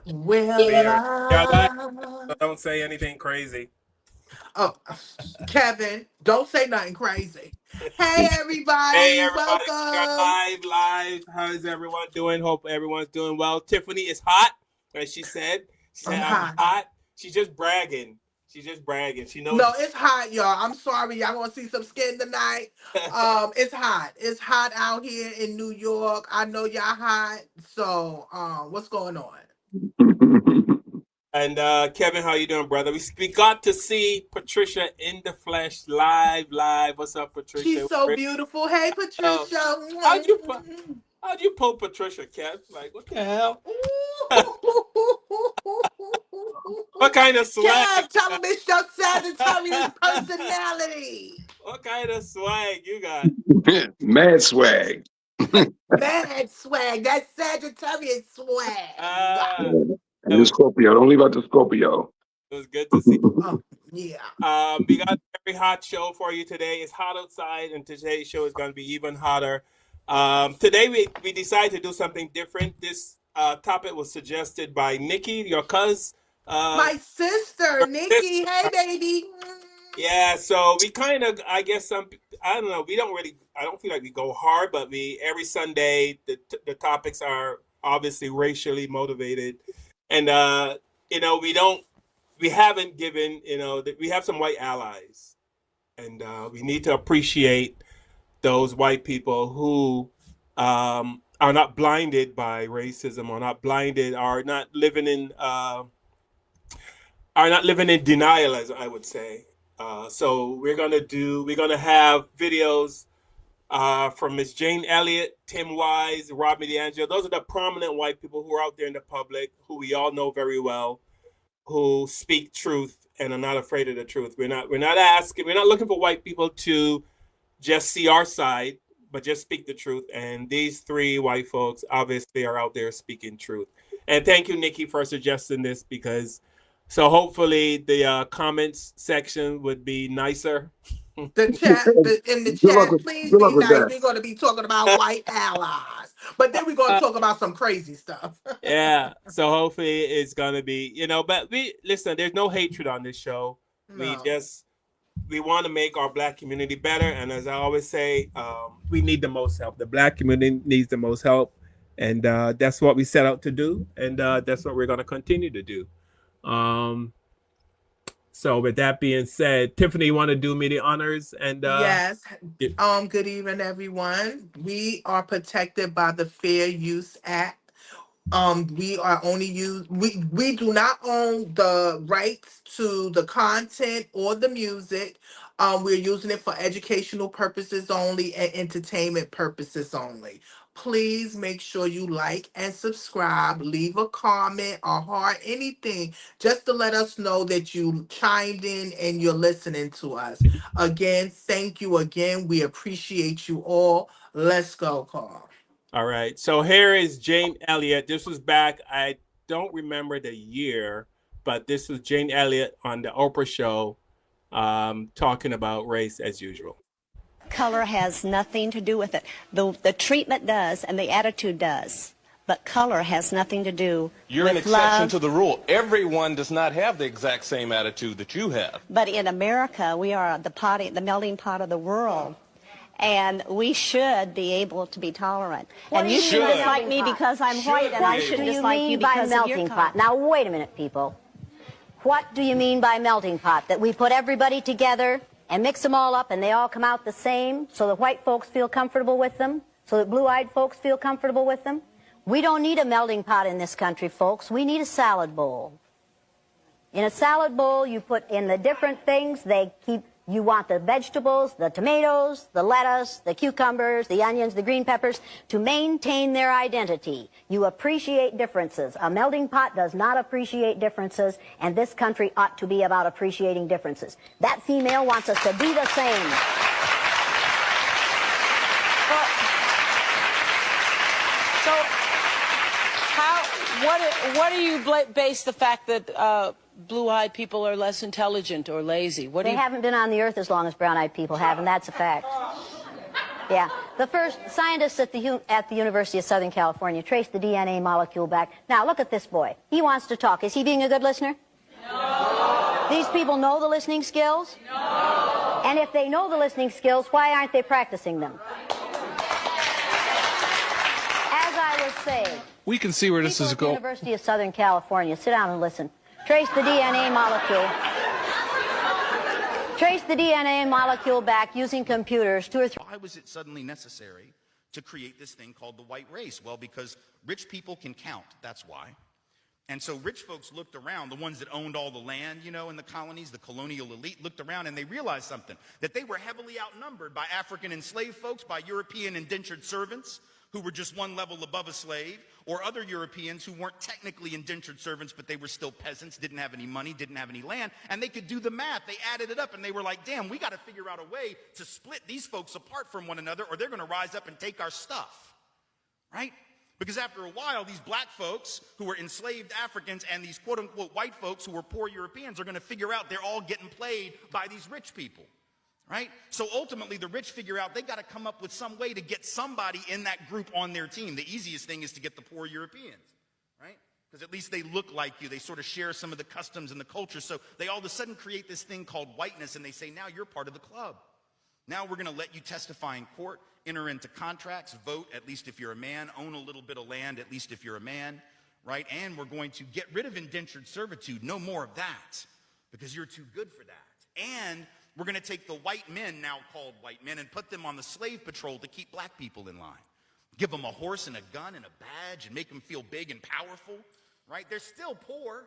Well, Here. Yeah, I... so don't say anything crazy. Oh, Kevin, don't say nothing crazy. Hey, Hey everybody, everybody, we are welcome. live. How's everyone doing? Hope everyone's doing well. Tiffany is hot, as she said. She said I'm I'm hot. hot. She's just bragging. She's just bragging. She knows. No, it's hot, y'all. I'm sorry. Y'all gonna see some skin tonight. It's hot. It's hot out here in New York. I know y'all hot. So, what's going on? And Kevin, how you doing, brother? We got to see Patricia in the flesh, live. What's up, She's Patricia? so beautiful. Hey, Oh, Patricia. how'd you pu- how'd you pull Patricia, Kev? Like what the hell? What kind of swag? Kev, tell him it's your Sagittarius personality. What kind of swag you got? Mad swag. Mad swag. That's Sagittarius swag. Uh, And the so Scorpio. Don't leave out the Scorpio. it was good to see. Oh, yeah. We got a very hot show for you today. It's hot outside, and today's show is going to be even hotter. Today we decided to do something different. This topic was suggested by Nikki, your cousin. My sister, Nikki. Hey, baby. Yeah, so we kind of, I guess I don't know, we don't really, I don't feel like we go hard, but every Sunday, the topics are obviously racially motivated. And, we haven't given, that we have some white allies. And we need to appreciate those white people who are not blinded by racism, or not blinded, are not living in denial, as I would say. So we're gonna have videos from Miss Jane Elliott, Tim Wise, Rodney DeAngelo. Those are the prominent white people who are out there in the public, who we all know very well, who speak truth and are not afraid of the truth. We're not looking for white people to just see our side, but just speak the truth. And these three white folks obviously are out there speaking truth. And thank you, Nikki, for suggesting this, because so hopefully the comments section would be nicer. The chat, in the Good luck chat, with please good luck be with nice. that. We're going to be talking about white allies. But then we're going to talk about some crazy stuff. Yeah, so hopefully it's gonna be, but we listen. There's no hatred on this show. We No. just we want to make our black community better, and as I always say, we need the most help. The black community needs the most help, and that's what we set out to do, and that's what we're gonna continue to do. Um, so with that being said, Tiffany, you want to do me the honors and Yes. yeah. Good evening, everyone. We are protected by the Fair Use Act. We are only use we do not own the rights to the content or the music. We're using it for educational purposes only and entertainment purposes only. Please make sure you like and subscribe, leave a comment, a heart, anything, just to let us know that you chimed in and you're listening to us. Again, thank you again. We appreciate you all. Let's go, Carl. All right. So here is Jane Elliott. This was back, I don't remember the year, but this was Jane Elliott on the Oprah show, talking about race as usual. Color has nothing to do with it. The treatment does and the attitude does. But color has nothing to do You're an with exception love. to the rule. Everyone does not have the exact same attitude that you have. But in America, we are the melting pot of the world. And we should be able to be tolerant. And you should dislike me because I'm white, and I should dislike you because of your color. Now, wait a minute, people. What do you mean by melting pot? That we put everybody together and mix them all up and they all come out the same so that white folks feel comfortable with them, so that blue-eyed folks feel comfortable with them? We don't need a melting pot in this country, folks. We need a salad bowl. In a salad bowl, you put in the different things. You want the vegetables, the tomatoes, the lettuce, the cucumbers, the onions, the green peppers, to maintain their identity. You appreciate differences. A melting pot does not appreciate differences, and this country ought to be about appreciating differences. That female wants us to be the same. What do you base the fact that blue-eyed people are less intelligent or lazy? They haven't been on the earth as long as brown-eyed people have, and that's a fact. Yeah. The first scientists at the University of Southern California traced the DNA molecule back. Now, look at this boy. He wants to talk. Is he being a good listener? No. These people know the listening skills? No. And if they know the listening skills, why aren't they practicing them? As I was saying, We can see where this is people at the going. University of Southern California, sit down and listen. Trace the DNA molecule. Trace the DNA molecule back using computers 2 or 3. Why was it suddenly necessary to create this thing called the white race? Well, because rich people can count, that's why. And so rich folks looked around, the ones that owned all the land, you know, in the colonies, the colonial elite, looked around and they realized something, that they were heavily outnumbered by African enslaved folks, by European indentured servants, who were just one level above a slave, or other Europeans who weren't technically indentured servants, but they were still peasants, didn't have any money, didn't have any land, and they could do the math. They added it up, and they were like, damn, we got to figure out a way to split these folks apart from one another, or they're going to rise up and take our stuff, right? Because after a while, these black folks who were enslaved Africans and these quote-unquote white folks who were poor Europeans are going to figure out they're all getting played by these rich people. Right? So ultimately, the rich figure out they got to come up with some way to get somebody in that group on their team. The easiest thing is to get the poor Europeans, right? Because at least they look like you. They sort of share some of the customs and the culture. So they all of a sudden create this thing called whiteness, and they say, now you're part of the club. Now we're going to let you testify in court, enter into contracts, vote, at least if you're a man, own a little bit of land, at least if you're a man, right? And we're going to get rid of indentured servitude. No more of that, because you're too good for that. And we're going to take the white men, now called white men, and put them on the slave patrol to keep black people in line. Give them a horse and a gun and a badge and make them feel big and powerful, right? They're still poor.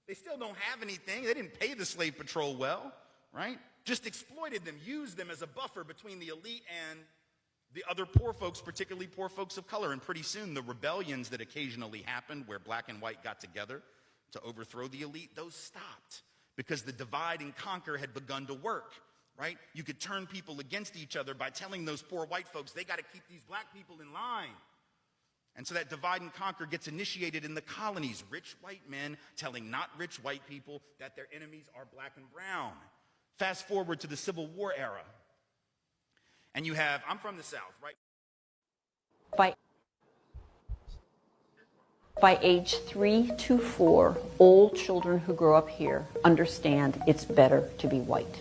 They still don't have anything. They didn't pay the slave patrol well, right? Just exploited them, used them as a buffer between the elite and the other poor folks, particularly poor folks of color. And pretty soon, the rebellions that occasionally happened where black and white got together to overthrow the elite, those stopped. Because the divide and conquer had begun to work, right? You could turn people against each other by telling those poor white folks, they got to keep these black people in line. And so that divide and conquer gets initiated in the colonies. Rich white men telling not rich white people that their enemies are black and brown. Fast forward to the Civil War era. And you have, I'm from the South, right? By age 3 to 4, all children who grow up here understand it's better to be white.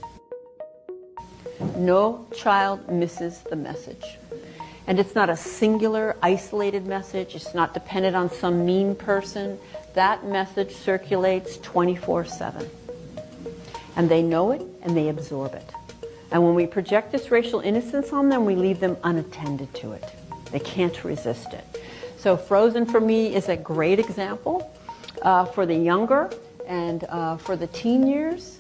No child misses the message. And it's not a singular, isolated message. It's not dependent on some mean person. That message circulates 24/7. And they know it, and they absorb it. And when we project this racial innocence on them, we leave them unattended to it. They can't resist it. So Frozen for me is a great example for the younger and for the teen years.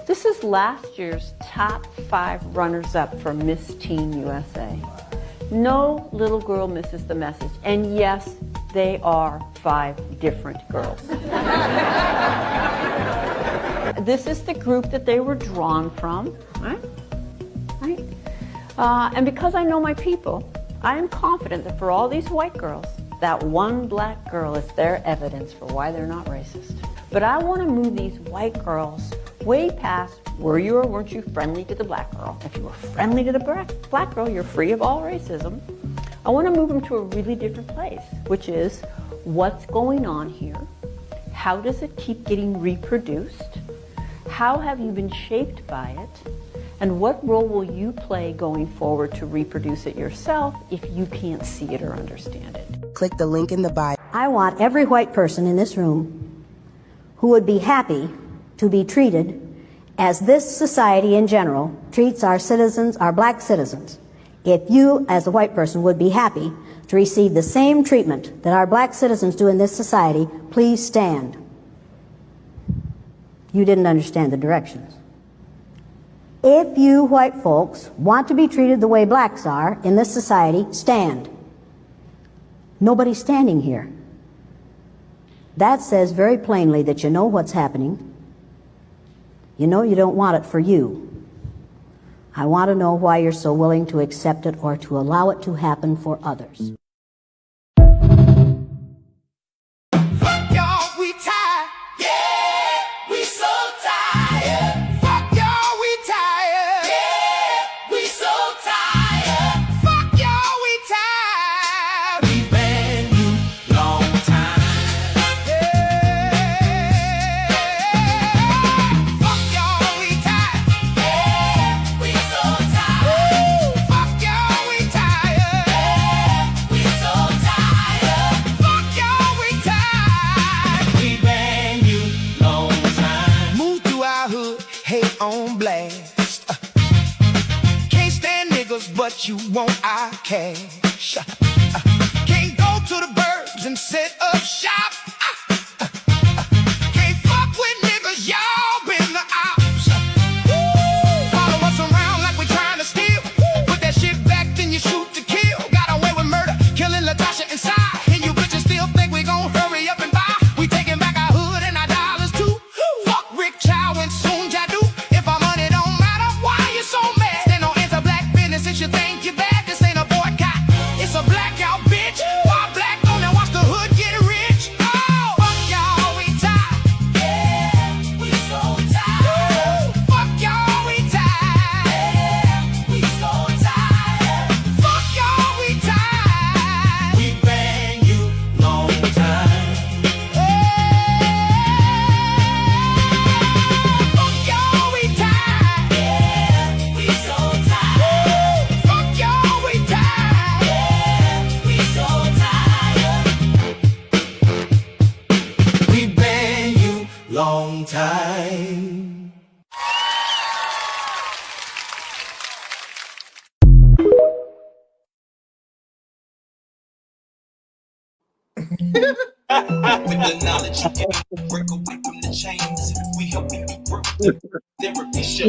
This is last year's top 5 runners-up for Miss Teen USA. No little girl misses the message. And yes, they are 5 different girls. This is the group that they were drawn from, right? And because I know my people, I am confident that for all these white girls, that one black girl is their evidence for why they're not racist. But I want to move these white girls way past were you or weren't you friendly to the black girl. If you were friendly to the black girl, you're free of all racism. I want to move them to a really different place, which is what's going on here? How does it keep getting reproduced? How have you been shaped by it? And what role will you play going forward to reproduce it yourself if you can't see it or understand it? Click the link in the bio. I want every white person in this room who would be happy to be treated as this society in general treats our citizens, our black citizens. If you, as a white person, would be happy to receive the same treatment that our black citizens do in this society, please stand. You didn't understand the directions. If you white folks want to be treated the way blacks are in this society, stand. Nobody's standing here. That says very plainly that you know what's happening. You know you don't want it for you. I want to know why you're so willing to accept it or to allow it to happen for others. Fuck y'all, we tired. Yeah, we so tired. Fuck y'all, we tired. Yeah, we so tired. what you want, I cash. Can't go to the burbs and set up shop. Can't fuck with niggas, y'all been the ops. Follow us around like we trying to steal. Put that shit back, then you shoot to kill. Got away with murder, killing Latasha inside. And you bitches still think we gon' hurry up and buy. We taking back our hood and our dollars too. Fuck Rick Chow and Soon Jadu. If our money don't matter, why you so mad? Stand on anti-black business since you think you're bad. This ain't a boycott, it's a blackout, bitch. Why black on and watch the hood get rich? Oh, fuck y'all, we tired. Yeah, we so tired. Fuck y'all, we tired. Yeah, we so tired. Fuck y'all, we tired. We bang you long time. Fuck y'all, we tired. Yeah, we so tired. Fuck y'all, we tired. Yeah, we so tired. We been you long time. With the knowledge you get, break away from the chains. We help you work the therapy show.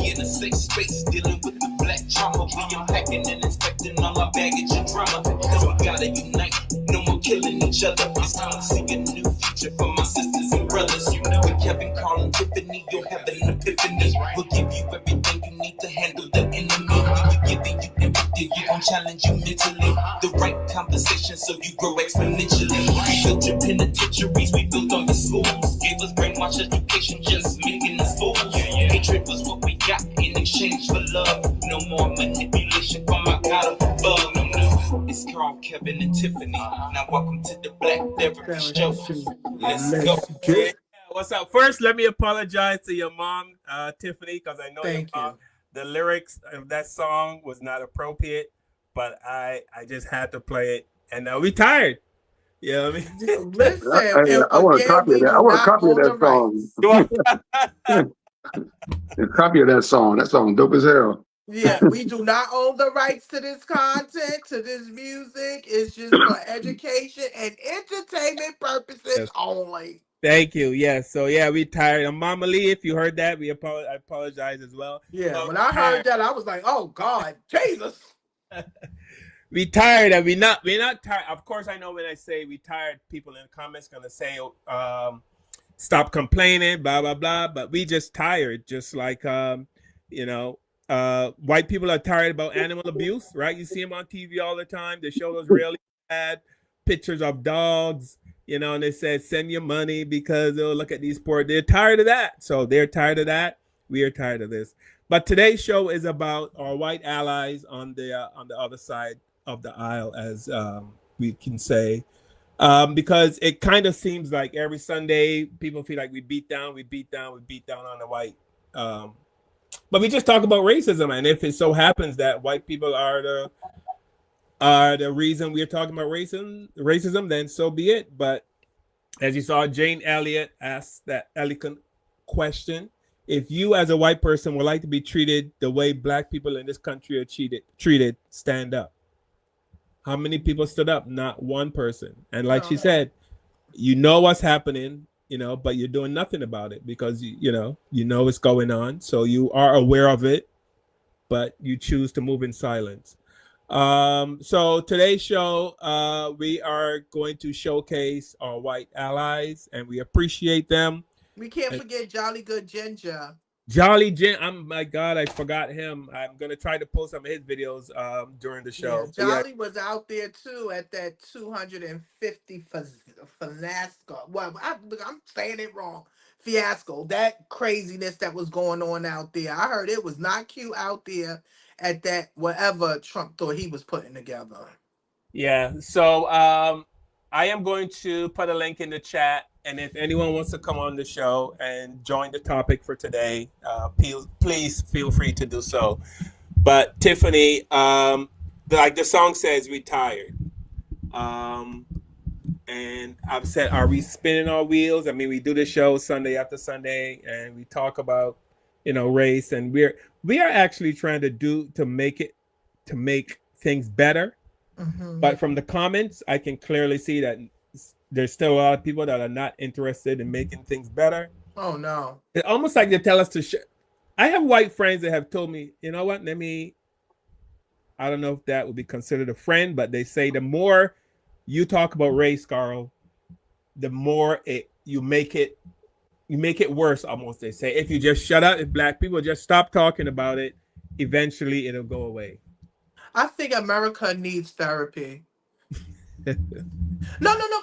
In a safe space, dealing with the black trauma. We unpacking and inspecting all our baggage and drama. Cause we gotta unite, no more killing each other. It's time to see a new future for my sisters and brothers. You know, with Kevin, Carl, and Tiffany, you'll have an epiphany. We'll give you everything you need to handle the enemy. We're giving you empathy, you gon' challenge you mentally. The right conversation so you grow exponentially. We built your penitentiaries, we built all the schools. Gave us brainwash education, just making us fools. Hatred was what we got in exchange for love. No more manipulation from our God up above. No, no. It's Carl, Kevin, and Tiffany. Now welcome to the Black Therapy Show. Let's go. Yeah, what's up? First, let me apologize to your mom, Tiffany, because I know Thank you. the lyrics of that song was not appropriate, but I just had to play it, and we tired. You know what I mean? Listen, I want a again, copy of we that. I do want a not copy of own the that rights. song. A copy of that song. That song dope as hell. Yeah, we do not own the rights to this content, to this music. It's just for education and entertainment purposes Yes. only. Thank you. Yes. So yeah, we tired. And Mama Lee, if you heard that, I apologize as well. Yeah, when I heard that, I was like, "Oh God, Jesus!" We tired, and we're not tired. Of course, I know when I say we tired, people in the comments gonna say, "Stop complaining," blah blah blah. But we just tired, just like you know, white people are tired about animal abuse, right? You see them on TV all the time. They show those really bad pictures of dogs, you know, and they said send your money because they'll look at these poor. They're tired of that, so they're tired of that. We are tired of this. But today's show is about our white allies on the other side of the aisle, as we can say, because it kind of seems like every Sunday people feel like we beat down on the white. But we just talk about racism, and if it so happens that white people are the reason we're talking about racism, then so be it. But as you saw, Jane Elliott asked that elegant question: if you as a white person would like to be treated the way black people in this country are treated, stand up. How many people stood up? Not one person. And like she said, you know what's happening, you know, but you're doing nothing about it because you know it's going on. So you are aware of it, but you choose to move in silence. So today's show, we are going to showcase our white allies, and we appreciate them. We can't forget Jolly Good Ginger. Jolly Jim, my God, I forgot him. I'm gonna try to post some of his videos during the show. Yeah, Jolly was out there too at that 250 fiasco. Well, I'm saying it wrong. Fiasco. That craziness that was going on out there. I heard it was not cute out there at that whatever Trump thought he was putting together. Yeah. So I am going to put a link in the chat. And if anyone wants to come on the show and join the topic for today, please feel free to do so. But Tiffany, like the song says, we tired. And I've said, are we spinning our wheels? I mean, we do the show Sunday after Sunday, and we talk about, race, and we are actually trying to to make things better. Mm-hmm. But from the comments, I can clearly see that there's still a lot of people that are not interested in making things better. Oh no. It's almost like they tell us to I have white friends that have told me, you know what, I don't know if that would be considered a friend, but they say the more you talk about race, Carl, the more you make it worse almost. They say if you just shut up, if black people just stop talking about it, eventually it'll go away. I think America needs therapy. No,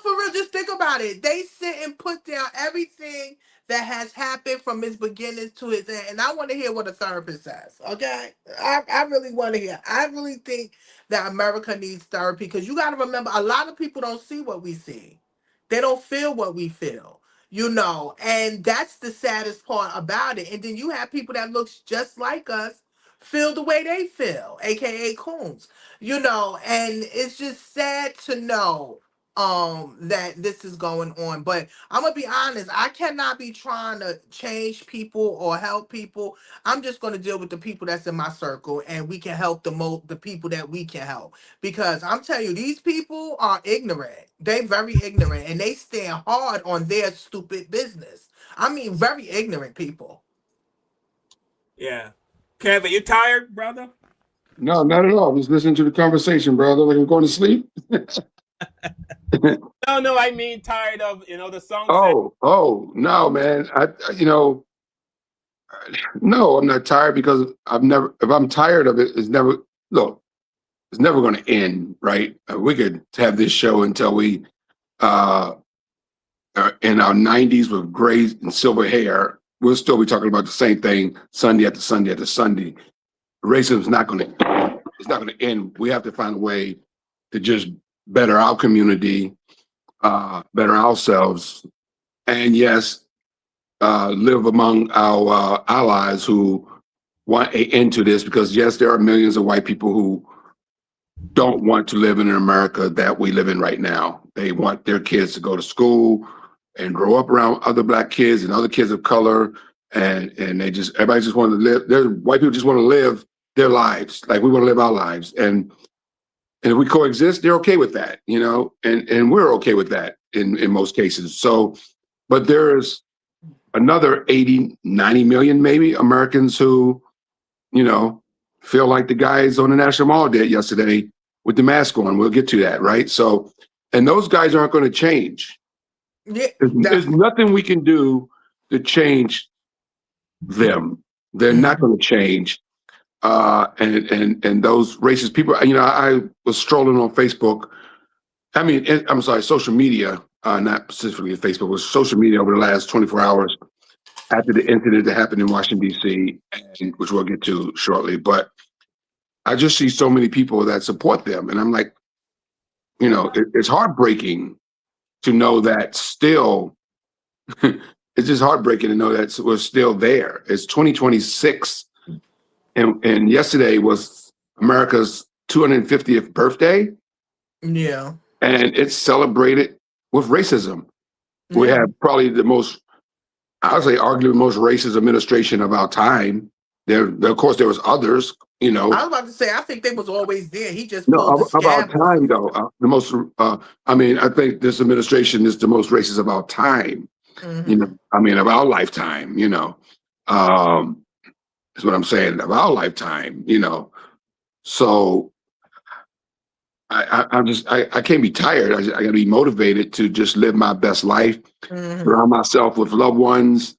for real. Just think about it. They sit and put down everything that has happened from its beginnings to its end. And I want to hear what a therapist says. Okay? I really want to hear. I really think that America needs therapy because you got to remember a lot of people don't see what we see. They don't feel what we feel. And that's the saddest part about it. And then you have people that looks just like us feel the way they feel, aka coons. And it's just sad to know that this is going on. But I'm gonna be honest, I cannot be trying to change people or help people. I'm just gonna deal with the people that's in my circle, and we can help the people that we can help. Because I'm telling you, these people are ignorant. They very ignorant, and they stand hard on their stupid business. I mean, very ignorant people. Yeah. Kev, are you tired, brother? No, not at all. Just listening to the conversation, brother. Like I'm going to sleep. No, I mean tired of the song. Oh, no, man. No, I'm not tired because if I'm tired of it, it's never going to end, right? We could have this show until we are in our 90s with gray and silver hair. We'll still be talking about the same thing Sunday after Sunday after Sunday. Racism is not going to end. We have to find a way to just better our community, better ourselves, and yes, live among our allies who want an end to this. Because yes, there are millions of white people who don't want to live in America that we live in right now. They want their kids to go to school and grow up around other black kids and other kids of color, and everybody just want to live. White people just want to live their lives like we want to live our lives, and if we coexist, they're okay with that, and we're okay with that in most cases. So, but there's another 80, 90 million maybe Americans who, feel like the guys on the National Mall did yesterday with the mask on. We'll get to that, right? So, and those guys aren't going to change. Yeah, there's nothing we can do to change them. They're not going to change. And those racist people, I was strolling on Facebook. I'm sorry, social media, not specifically Facebook, was social media over the last 24 hours after the incident that happened in Washington, D.C., which we'll get to shortly. But I just see so many people that support them. And I'm like, it's heartbreaking to know that still, it's just heartbreaking to know that we're still there. It's 2026. And yesterday was America's 250th birthday. Yeah. And it's celebrated with racism. Yeah. We have probably I would say arguably the most racist administration of our time. Of course, there was others, I was about to say, I think they was always there. He just No, pulled the of our scab. time, though. The most, I think this administration is the most racist of our time. Mm-hmm. Of our lifetime, is what I'm saying, of our lifetime, So I can't be tired. I got to be motivated to just live my best life, surround myself with loved ones,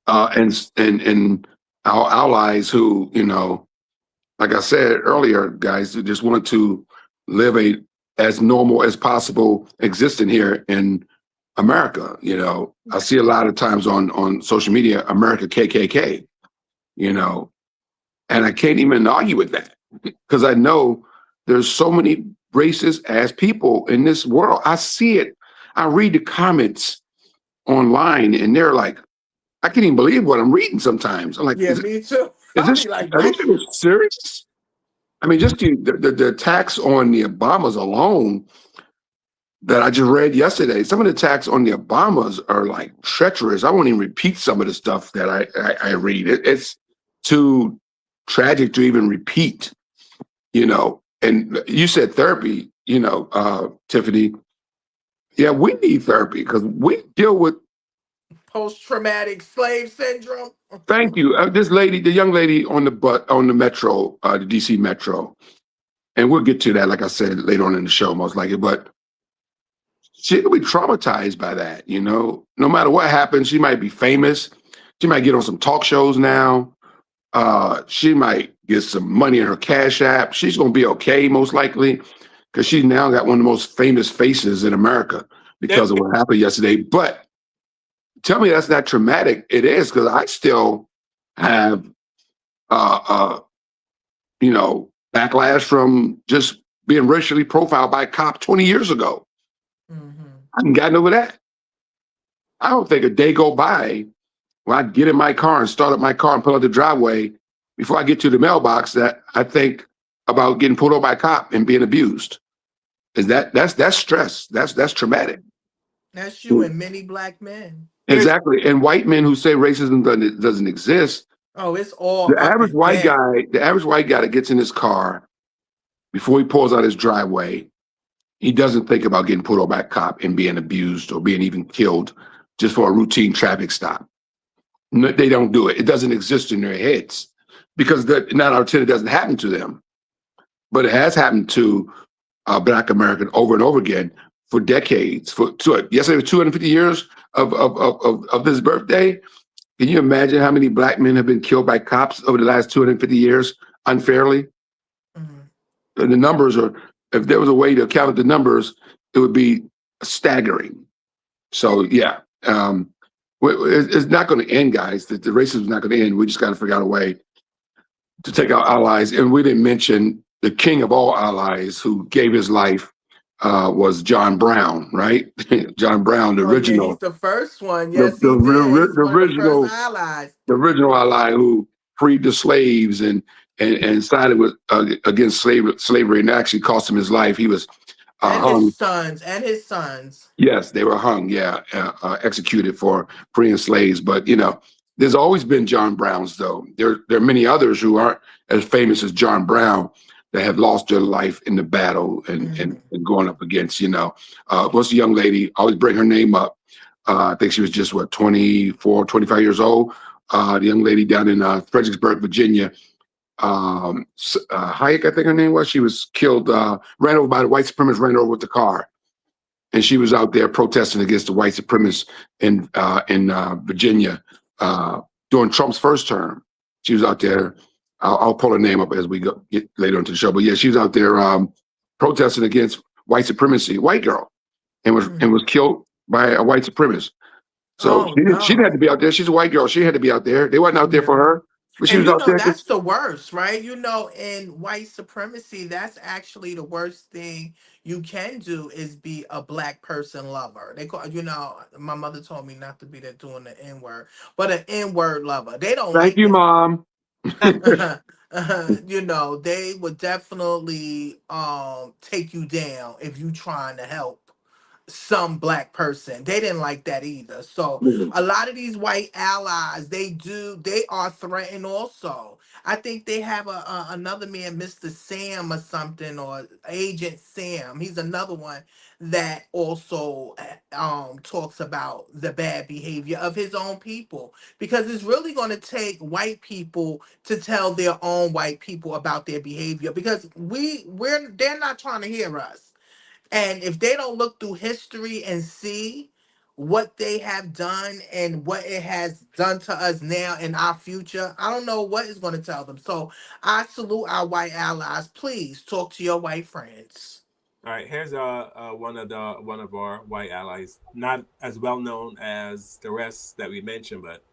and our allies who, like I said earlier, guys, who just want to live as normal as possible existing here in America. I see a lot of times on social media, America KKK, and I can't even argue with that because I know there's so many racist ass people in this world. I see it. I read the comments online and they're like, I can't even believe what I'm reading sometimes. I'm like, yeah, me too. Are these people serious? Just the attacks on the Obamas alone that I just read yesterday, some of the attacks on the Obamas are like treacherous. I won't even repeat some of the stuff that I read. It's too tragic to even repeat, And you said therapy, Tiffany. Yeah, we need therapy because we deal with. Post-traumatic slave syndrome. Thank you. This lady, the young lady on the metro, the DC Metro, and we'll get to that, like I said, later on in the show, most likely. But she could be traumatized by that, No matter what happens, she might be famous. She might get on some talk shows now. She might get some money in her Cash App. She's going to be okay, most likely, because she's now got one of the most famous faces in America because of what happened yesterday. But tell me that's not traumatic. It is, because I still have, backlash from just being racially profiled by a cop 20 years ago. Mm-hmm. I haven't gotten over that. I don't think a day go by when I get in my car and start up my car and pull out the driveway before I get to the mailbox that I think about getting pulled over by a cop and being abused. That's stress. That's traumatic. That's you and many black men. Exactly. And white men who say racism doesn't exist. Oh, it's all The up average and white down. guy that gets in his car before he pulls out his driveway, he doesn't think about getting pulled over by a cop and being abused or being even killed just for a routine traffic stop. No, they don't do it. It doesn't exist in their heads because 9 out of 10 it doesn't happen to them. But it has happened to Black American over and over again for decades. Yesterday was 250 years of this birthday. Can you imagine how many black men have been killed by cops over the last 250 years unfairly? Mm-hmm. And the numbers are, if there was a way to count the numbers, it would be staggering. So, yeah, it's not going to end, guys. The racism is not going to end. We just got to figure out a way to take our allies. And we didn't mention the king of all allies who gave his life was John Brown, right? John Brown, the original. Yeah, he's the first one. Yes, he did. He's one of the first allies. The original ally who freed the slaves and sided with against slavery and actually cost him his life. He was hung. His sons. Yes, they were hung. Yeah, executed for freeing slaves. But there's always been John Browns, though. There are many others who aren't as famous as John Brown that have lost their life in the battle and going up against. What's the young lady? I always bring her name up. I think she was just 24, 25 years old. The young lady down in Fredericksburg, Virginia. Hayek, I think her name was. She was killed, ran over by the white supremacists, ran over with the car. And she was out there protesting against the white supremacists in Virginia during Trump's first term. She was out there. I'll pull her name up as we get later into the show. But yeah, she was out there protesting against white supremacy, white girl, and was killed by a white supremacist. So she didn't have to be out there. She's a white girl. She had to be out there. They wasn't out there for her. But she was out there. That's the worst, right? In white supremacy, that's actually the worst thing you can do is be a black person lover. They call, my mother told me not to be there doing the N-word, but an N-word lover. They don't Thank you, Mom. They would definitely take you down if you trying to help some black person. They didn't like that either. So a lot of these white allies, they are threatened also. I think they have another man, Mr. Sam or something, or Agent Sam. He's another one that also talks about the bad behavior of his own people, because it's really going to take white people to tell their own white people about their behavior, because they're not trying to hear us. And if they don't look through history and see what they have done and what it has done to us now in our future, I don't know what is going to tell them. So I salute our white allies. Please talk to your white friends. All right, here's one of our white allies, not as well known as the rest that we mentioned, but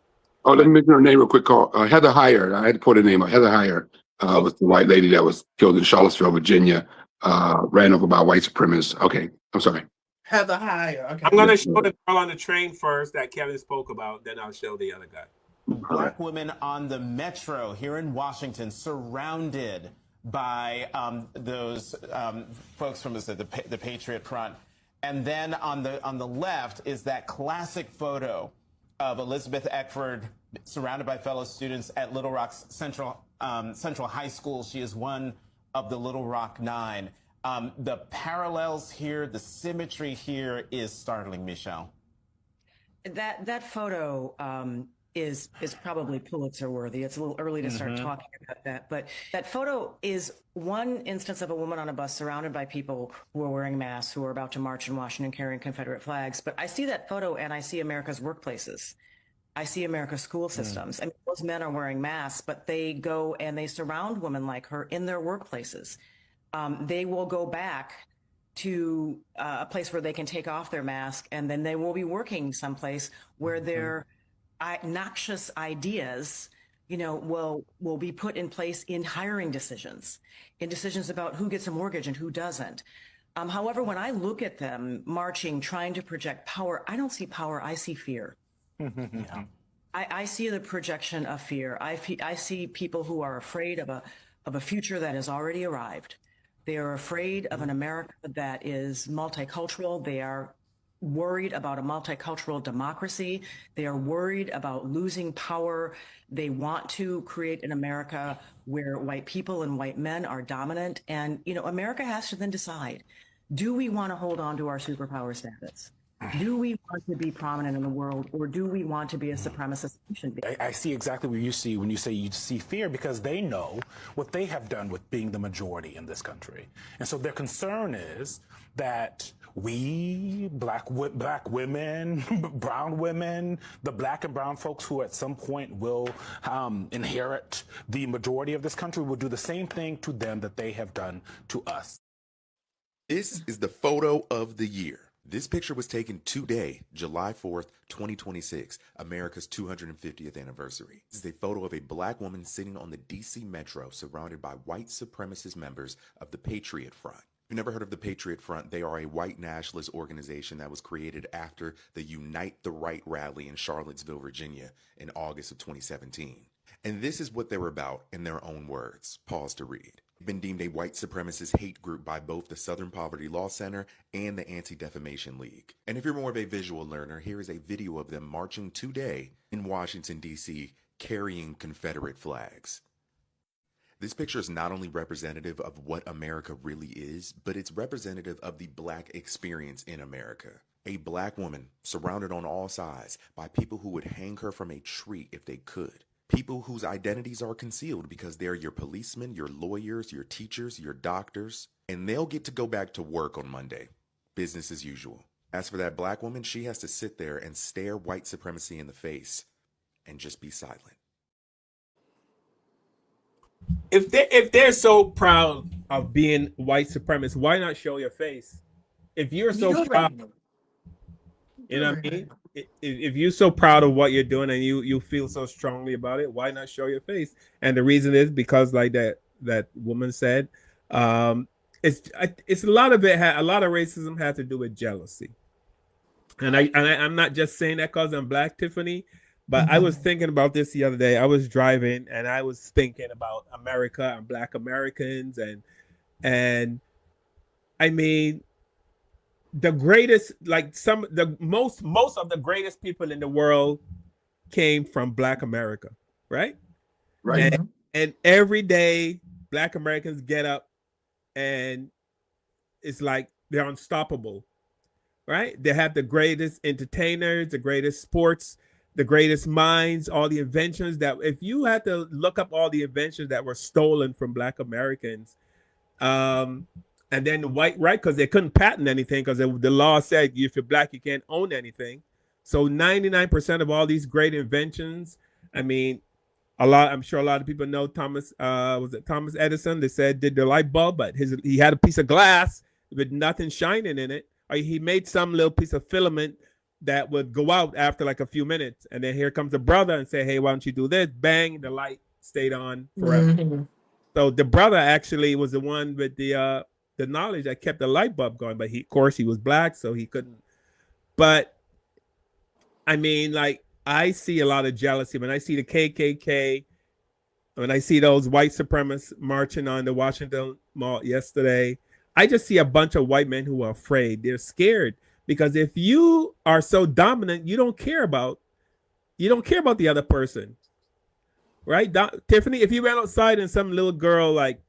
let me mention her name real quick. Heather Heyer. I had to put her name up. Heather Heyer was the white lady that was killed in Charlottesville, Virginia. Ran over by white supremacists. Okay, I'm sorry. Heather Heyer. Okay. I'm going to show the girl on the train first that Kevin spoke about, then I'll show the other guy. Black women on the metro here in Washington, surrounded by those folks from the Patriot Front. And then on the left is that classic photo of Elizabeth Eckford surrounded by fellow students at Little Rock Central High School. She is one of the Little Rock Nine. The parallels here, the symmetry here is startling, Michelle. That photo is probably Pulitzer worthy. It's a little early to start talking about that, but that photo is one instance of a woman on a bus surrounded by people who are wearing masks, who are about to march in Washington carrying Confederate flags. But I see that photo and I see America's workplaces. I see America's school systems. I mean, those men are wearing masks, but they go and they surround women like her in their workplaces. They will go back to a place where they can take off their mask, and then they will be working someplace where their noxious ideas, will be put in place in hiring decisions, in decisions about who gets a mortgage and who doesn't. However, when I look at them marching, trying to project power, I don't see power, I see fear. I see the projection of fear. I see people who are afraid of a future that has already arrived. They are afraid of an America that is multicultural. They are worried about a multicultural democracy. They are worried about losing power. They want to create an America where white people and white men are dominant. And, America has to then decide, do we want to hold on to our superpower status? Do we want to be prominent in the world, or do we want to be a supremacist nation? I see exactly what you see when you say you see fear, because they know what they have done with being the majority in this country. And so their concern is that we, black women, brown women, the black and brown folks who at some point will inherit the majority of this country, will do the same thing to them that they have done to us. This is the photo of the year. This picture was taken today, July 4th, 2026, America's 250th anniversary. This is a photo of a black woman sitting on the DC Metro surrounded by white supremacist members of the Patriot Front. If you've never heard of the Patriot Front, they are a white nationalist organization that was created after the Unite the Right rally in Charlottesville, Virginia in August of 2017. And this is what they're about in their own words. Pause to read. Been deemed a white supremacist hate group by both the Southern Poverty Law Center and the Anti-Defamation League. And if you're more of a visual learner, here is a video of them marching today in Washington, D.C., carrying Confederate flags. This picture is not only representative of what America really is, but it's representative of the black experience in America. A black woman surrounded on all sides by people who would hang her from a tree if they could. People whose identities are concealed because they're your policemen, your lawyers, your teachers, your doctors, and they'll get to go back to work on Monday. Business as usual. As for that black woman, she has to sit there and stare white supremacy in the face and just be silent. If they're so proud of being white supremacists, why not show your face? If you're so proud, you know what I mean? If you're so proud of what you're doing and you feel so strongly about it, why not show your face? And the reason is because, like that woman said, it's a lot of it. A lot of racism has to do with jealousy. And I'm not just saying that because I'm black, Tiffany, but I was thinking about this the other day. I was driving and I was thinking about America and black Americans and I mean, the greatest, like most of the greatest people in the world came from black America, right? Right. And every day black Americans get up and it's like they're unstoppable, right? They have the greatest entertainers, the greatest sports, the greatest minds, all the inventions that if you had to look up all the inventions that were stolen from black Americans, and then the white, right? Because they couldn't patent anything because the law said if you're black, you can't own anything. So 99% of all these great inventions, I mean, I'm sure a lot of people know Thomas Edison? They said did the light bulb, but he had a piece of glass with nothing shining in it. Or he made some little piece of filament that would go out after like a few minutes. And then here comes the brother and say, hey, why don't you do this? Bang, the light stayed on forever. So the brother actually was the one with the knowledge that kept the light bulb going, but of course he was black, so he couldn't. But I mean, like, I see a lot of jealousy when I see the KKK, when I see those white supremacists marching on the Washington Mall yesterday. I just see a bunch of white men who are afraid. They're scared because if you are so dominant, you don't care about the other person, right? Tiffany, if you ran outside and some little girl like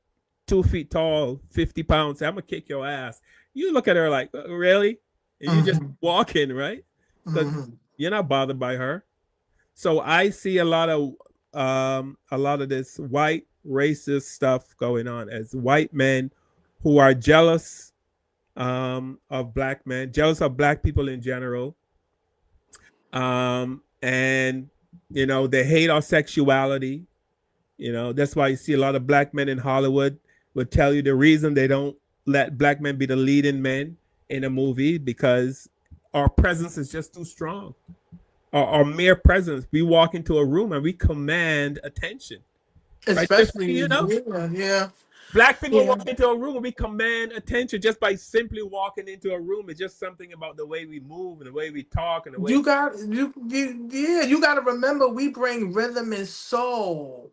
2 feet tall, 50 pounds, say, I'm gonna kick your ass. You look at her like, really? And you just walk in, right? Because you're not bothered by her. So I see a lot of this white racist stuff going on as white men who are jealous of black men, jealous of black people in general. And they hate our sexuality. That's why you see a lot of black men in Hollywood would tell you the reason they don't let black men be the leading men in a movie, because our presence is just too strong. Our mere presence, we walk into a room and we command attention. Especially, right? yeah. Black people walk into a room and we command attention just by simply walking into a room. It's just something about the way we move and the way we talk and the way You got to remember, we bring rhythm and soul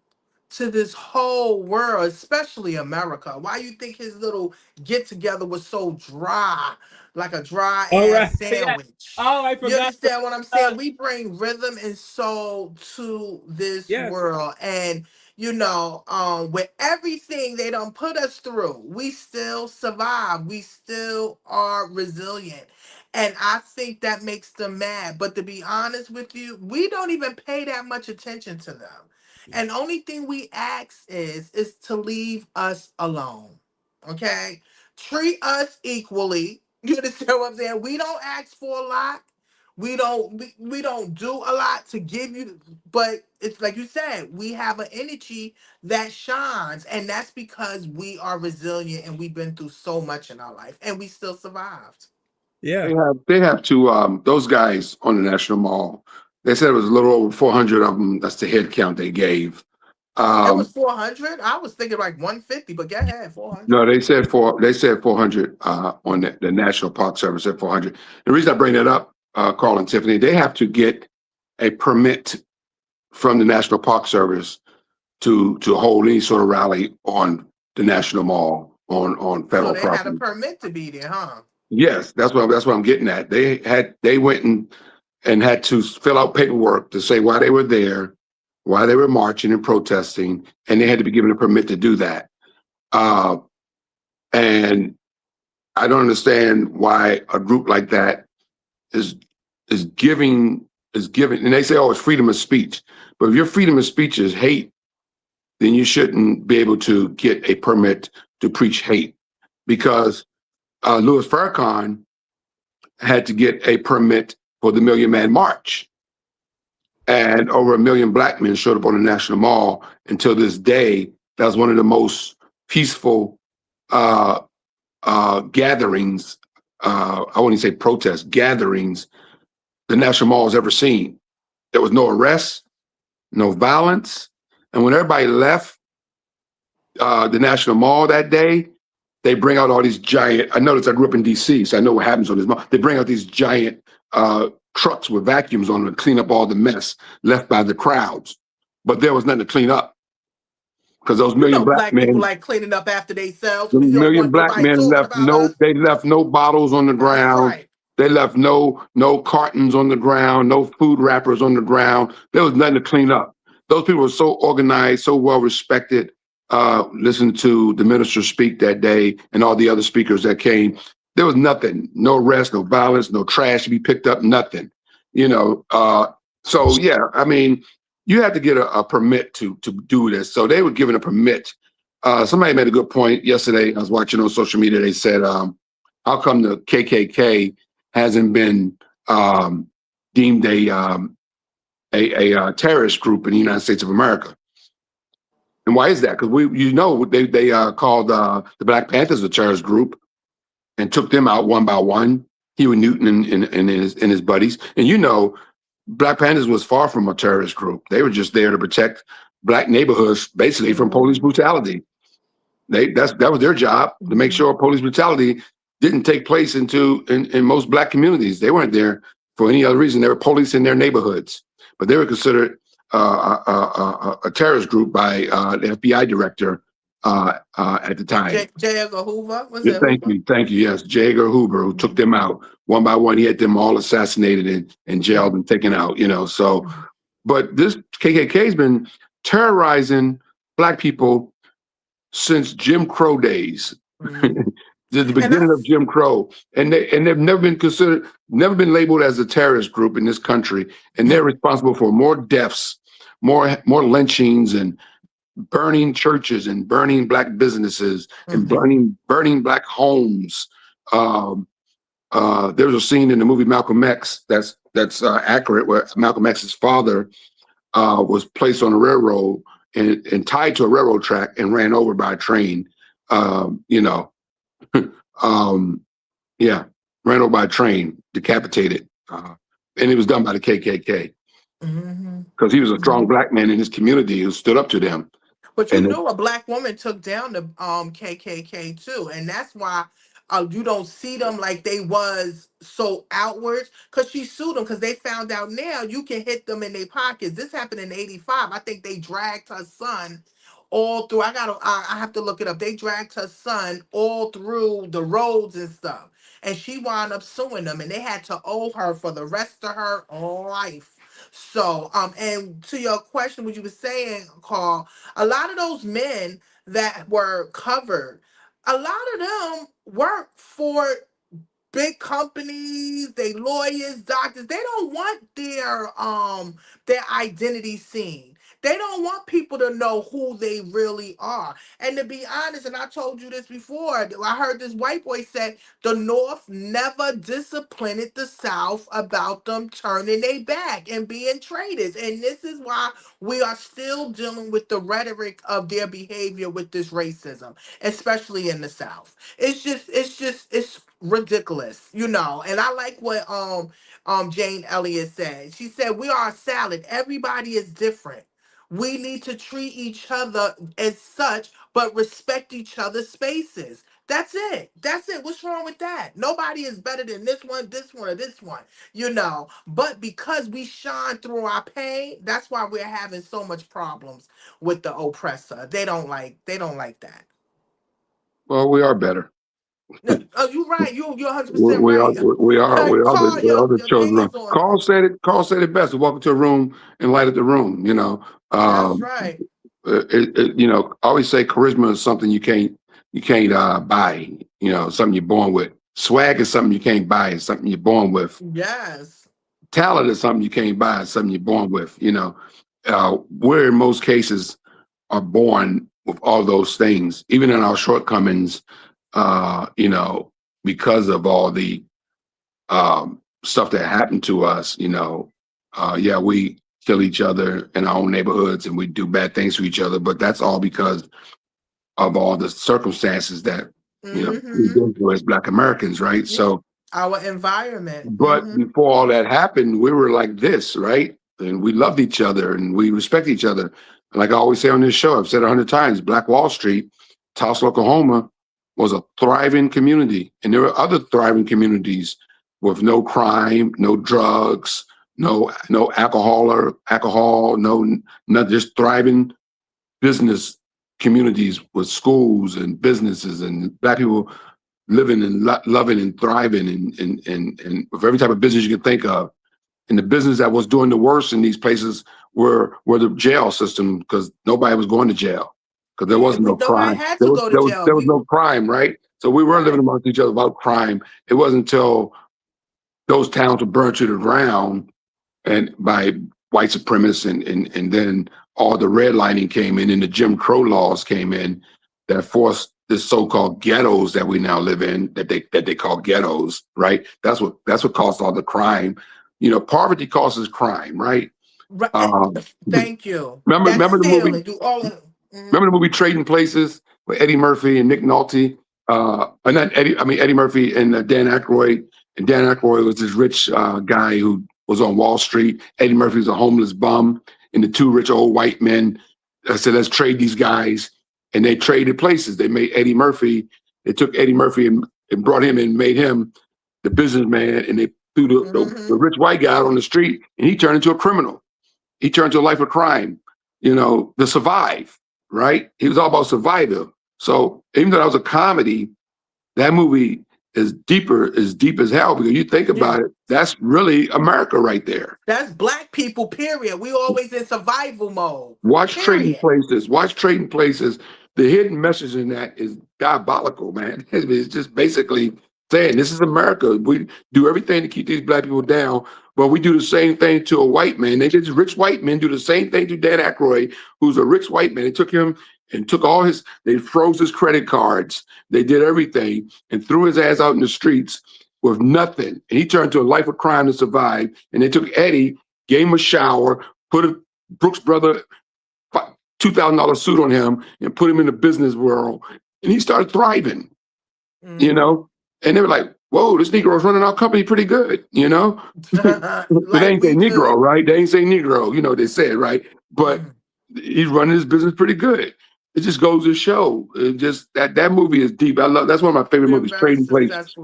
to this whole world, especially America. Why you think his little get together was so dry, like a dry ass sandwich? Yeah. Oh, I forgot. You understand what I'm saying? We bring rhythm and soul to this world, and with everything they don't put us through, we still survive. We still are resilient. And I think that makes them mad. But to be honest with you, we don't even pay that much attention to them. And only thing we ask is to leave us alone. Okay? Treat us equally. You understand what I'm saying? We don't ask for a lot. We don't do a lot to give you, but it's like you said, we have an energy that shines, and that's because we are resilient and we've been through so much in our life and we still survived. Yeah. They have to, those guys on the National Mall, they said it was a little over 400 of them. That's the head count they gave. It was 400. I was thinking like 150, but go ahead, 400. No, they said 400 on the National Park Service said 400. The reason I bring that up, Carl and Tiffany, they have to get a permit from the National Park Service to hold any sort of rally on the National Mall on federal So they property. had a permit to be there, huh? Yes, that's what I'm getting at. They went and had to fill out paperwork to say why they were there, why they were marching and protesting, and they had to be given a permit to do that. And I don't understand why a group like that is giving, and they say, oh, it's freedom of speech. But if your freedom of speech is hate, then you shouldn't be able to get a permit to preach hate, because Louis Farrakhan had to get a permit for the Million Man March. And over 1 million black men showed up on the National Mall. Until this day, that was one of the most peaceful gatherings, I wouldn't say protests, gatherings the National Mall has ever seen. There was no arrests, no violence. And when everybody left the National Mall that day, they bring out all these giant, I noticed I grew up in DC, so I know what happens on this mall. They bring out these giant trucks with vacuums on them to clean up all the mess left by the crowds. But there was nothing to clean up, because those million black men, people like cleaning up after themselves. the million black men left no bottles on the ground. Right. They left no cartons on the ground, no food wrappers on the ground. There was nothing to clean up. Those people were so organized, so well respected. Listened to the minister speak that day and all the other speakers that came. There was nothing, no arrest, no violence, no trash to be picked up, nothing. So yeah, I mean, you have to get a permit to do this. So they were given a permit. Somebody made a good point yesterday. I was watching on social media. They said, how come the KKK hasn't been deemed a terrorist group in the United States of America? And why is that? Because they called the Black Panthers a terrorist group and took them out one by one. Huey Newton and his buddies. And Black Panthers was far from a terrorist group. They were just there to protect black neighborhoods, basically, from police brutality. That was their job, to make sure police brutality didn't take place in most black communities. They weren't there for any other reason. They were police in their neighborhoods, but they were considered a terrorist group by the FBI director at the time. J. Edgar Hoover? Thank you. Yes, J. Edgar Hoover, who took them out one by one. He had them all assassinated and jailed and taken out. So, but this KKK has been terrorizing black people since Jim Crow days. Mhm. The And beginning of Jim Crow, and they've never been considered, never been labeled as a terrorist group in this country, and they're responsible for more deaths, more lynchings, and burning churches, and burning black businesses, and burning black homes. There was a scene in the movie Malcolm X that's accurate, where Malcolm X's father was placed on a railroad and tied to a railroad track and ran over by a train. You know. Yeah, ran over by a train, decapitated, and it was done by the KKK because he was a strong black man in his community who stood up to them. But you And knew a black woman took down the KKK too, and that's why you don't see them like they was so outwards. Cause she sued them because they found out now you can hit them in their pockets. This happened in '85. I think they dragged her son all through. I have to look it up. They dragged her son all through the roads and stuff, and she wound up suing them, and they had to owe her for the rest of her life. So, and to your question, what you were saying, Carl, a lot of those men that were covered, a lot of them work for big companies, they lawyers, doctors. They don't want their identity seen. They don't want people to know who they really are. And to be honest, and I told you this before, I heard this white boy say the North never disciplined the South about them turning their back and being traitors. And this is why we are still dealing with the rhetoric of their behavior with this racism, especially in the South. It's ridiculous, you know. And I like what Jane Elliott said. She said, we are a salad. Everybody is different. We need to treat each other as such, but respect each other's spaces. That's it. That's it. What's wrong with that? Nobody is better than this one, or this one, you know. But because we shine through our pain, that's why we're having so much problems with the oppressor. They don't like that. well, we are better. Oh, you're right. You're 100% We are right. Carl, we are the your chosen. opinions on Carl it. said it. Carl said it best. Walk into a room and light up the room. You know. That's right. You know, I always say charisma is something you can't buy. You know, something you're born with. Swag is something you can't buy. It's something you're born with. Yes. Talent is something you can't buy. It's something you're born with. You know, we're in most cases are born with all those things, even in our shortcomings. You know, because of all the stuff that happened to us. You know, yeah, we kill each other in our own neighborhoods and we do bad things to each other, but that's all because of all the circumstances that you know we go through as Black Americans, right? Yeah. So Our environment. but before all that happened, we were like this, right? And we loved each other and we respect each other. And like I always say on this show, I've said 100 times, Black Wall Street, Tulsa, Oklahoma, was a thriving community. And there were other thriving communities with no crime, no drugs, no alcohol, no just thriving business communities with schools and businesses and Black people living and loving and thriving and with every type of business you can think of. And the business that was doing the worst in these places were the jail system, because nobody was going to jail because there wasn't no Nobody crime. had to go to jail. There was no crime, right? So we were living amongst each other without crime. It wasn't until those towns were burned to the ground and by white supremacists and then all the redlining came in and the Jim Crow laws came in that forced this so-called ghettos that we now live in, that they call ghettos, right? That's what caused all the crime. You know, poverty causes crime, right? Right. Thank you. Remember the movie? Do all of, Remember the movie Trading Places with Eddie Murphy and Nick Nolte? Eddie Murphy and Dan Aykroyd. And Dan Aykroyd was this rich guy who was on Wall Street. Eddie Murphy was a homeless bum, and the two rich old white men said, "Let's trade these guys." And they traded places. They made Eddie Murphy. They took Eddie Murphy and brought him and made him the businessman. And they threw the rich white guy out on the street, and he turned into a criminal. He turned to a life of crime, you know, to survive, right? He was all about survival. So even though that was a comedy, that movie is deep as hell, because you think about it, that's really America right there. That's Black people, period. We always in survival mode. Watch Trading Places. Watch Trading Places the hidden message in that is diabolical, man. It's just basically saying this is America. We do everything to keep these black people down, but we do the same thing to a white man. These rich white men do the same thing to Dan Aykroyd, who's a rich white man. They took him and took all his, they froze his credit cards. They did everything and threw his ass out in the streets with nothing. And he turned to a life of crime to survive. And they took Eddie, gave him a shower, put a Brooks Brother $2,000 suit on him and put him in the business world. And he started thriving, you know? And they were like, whoa, this Negro's running our company pretty good, you know? But they ain't say Negro, right? They ain't say Negro, you know, they said, right? But he's running his business pretty good. It just goes to show. It just that movie is deep. I love that's one of my favorite movies, Trading Places.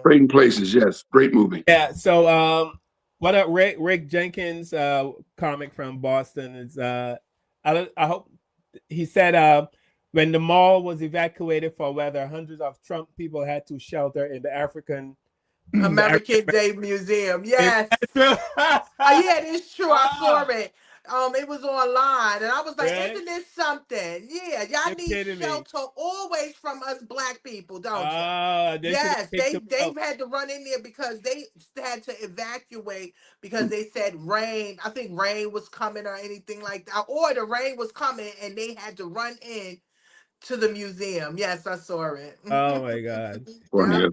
Trading Places, yes. Great movie. Yeah, so what up, Rick Jenkins, comic from Boston is I hope he said when the mall was evacuated for weather, hundreds of Trump people had to shelter in the American Day Museum. Yes. Yeah, it's true. I saw it. It was online, and I was like, "Isn't this something?" Yeah, y'all need shelter always from us black people, don't you? Yes, they've had to run in there because they had to evacuate because they said rain. I think rain was coming or anything like that, or the rain was coming, and they had to run in to the museum. Yes, I saw it. Oh my God. Funny,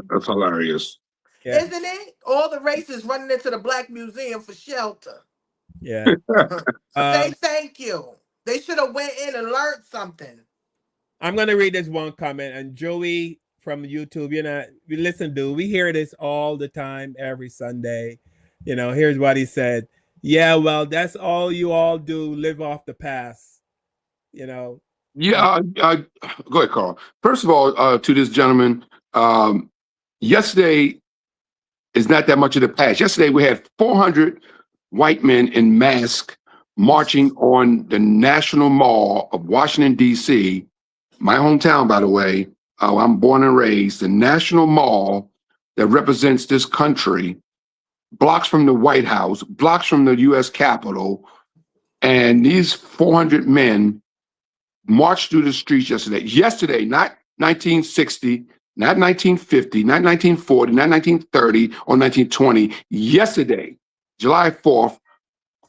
that's hilarious. Yeah. Isn't it? All the races running into the Black Museum for shelter. Yeah. Say thank you. They should have went in and learned something. I'm gonna read this one comment, and Joey from YouTube, you know, listen, dude, we hear this all the time, every Sunday. You know, here's what he said. Yeah, well, that's all you all do, live off the past. You know. Yeah, go ahead, Carl. First of all, to this gentleman, yesterday is not that much of the past. Yesterday we had 400 white men in masks marching on the National Mall of Washington, D.C., my hometown, by the way. I'm born and raised. The National Mall that represents this country, blocks from the White House, blocks from the U.S. Capitol, and these 400 men marched through the streets yesterday. Yesterday, not 1960, not 1950, not 1940, not 1930 or 1920. Yesterday, July 4th,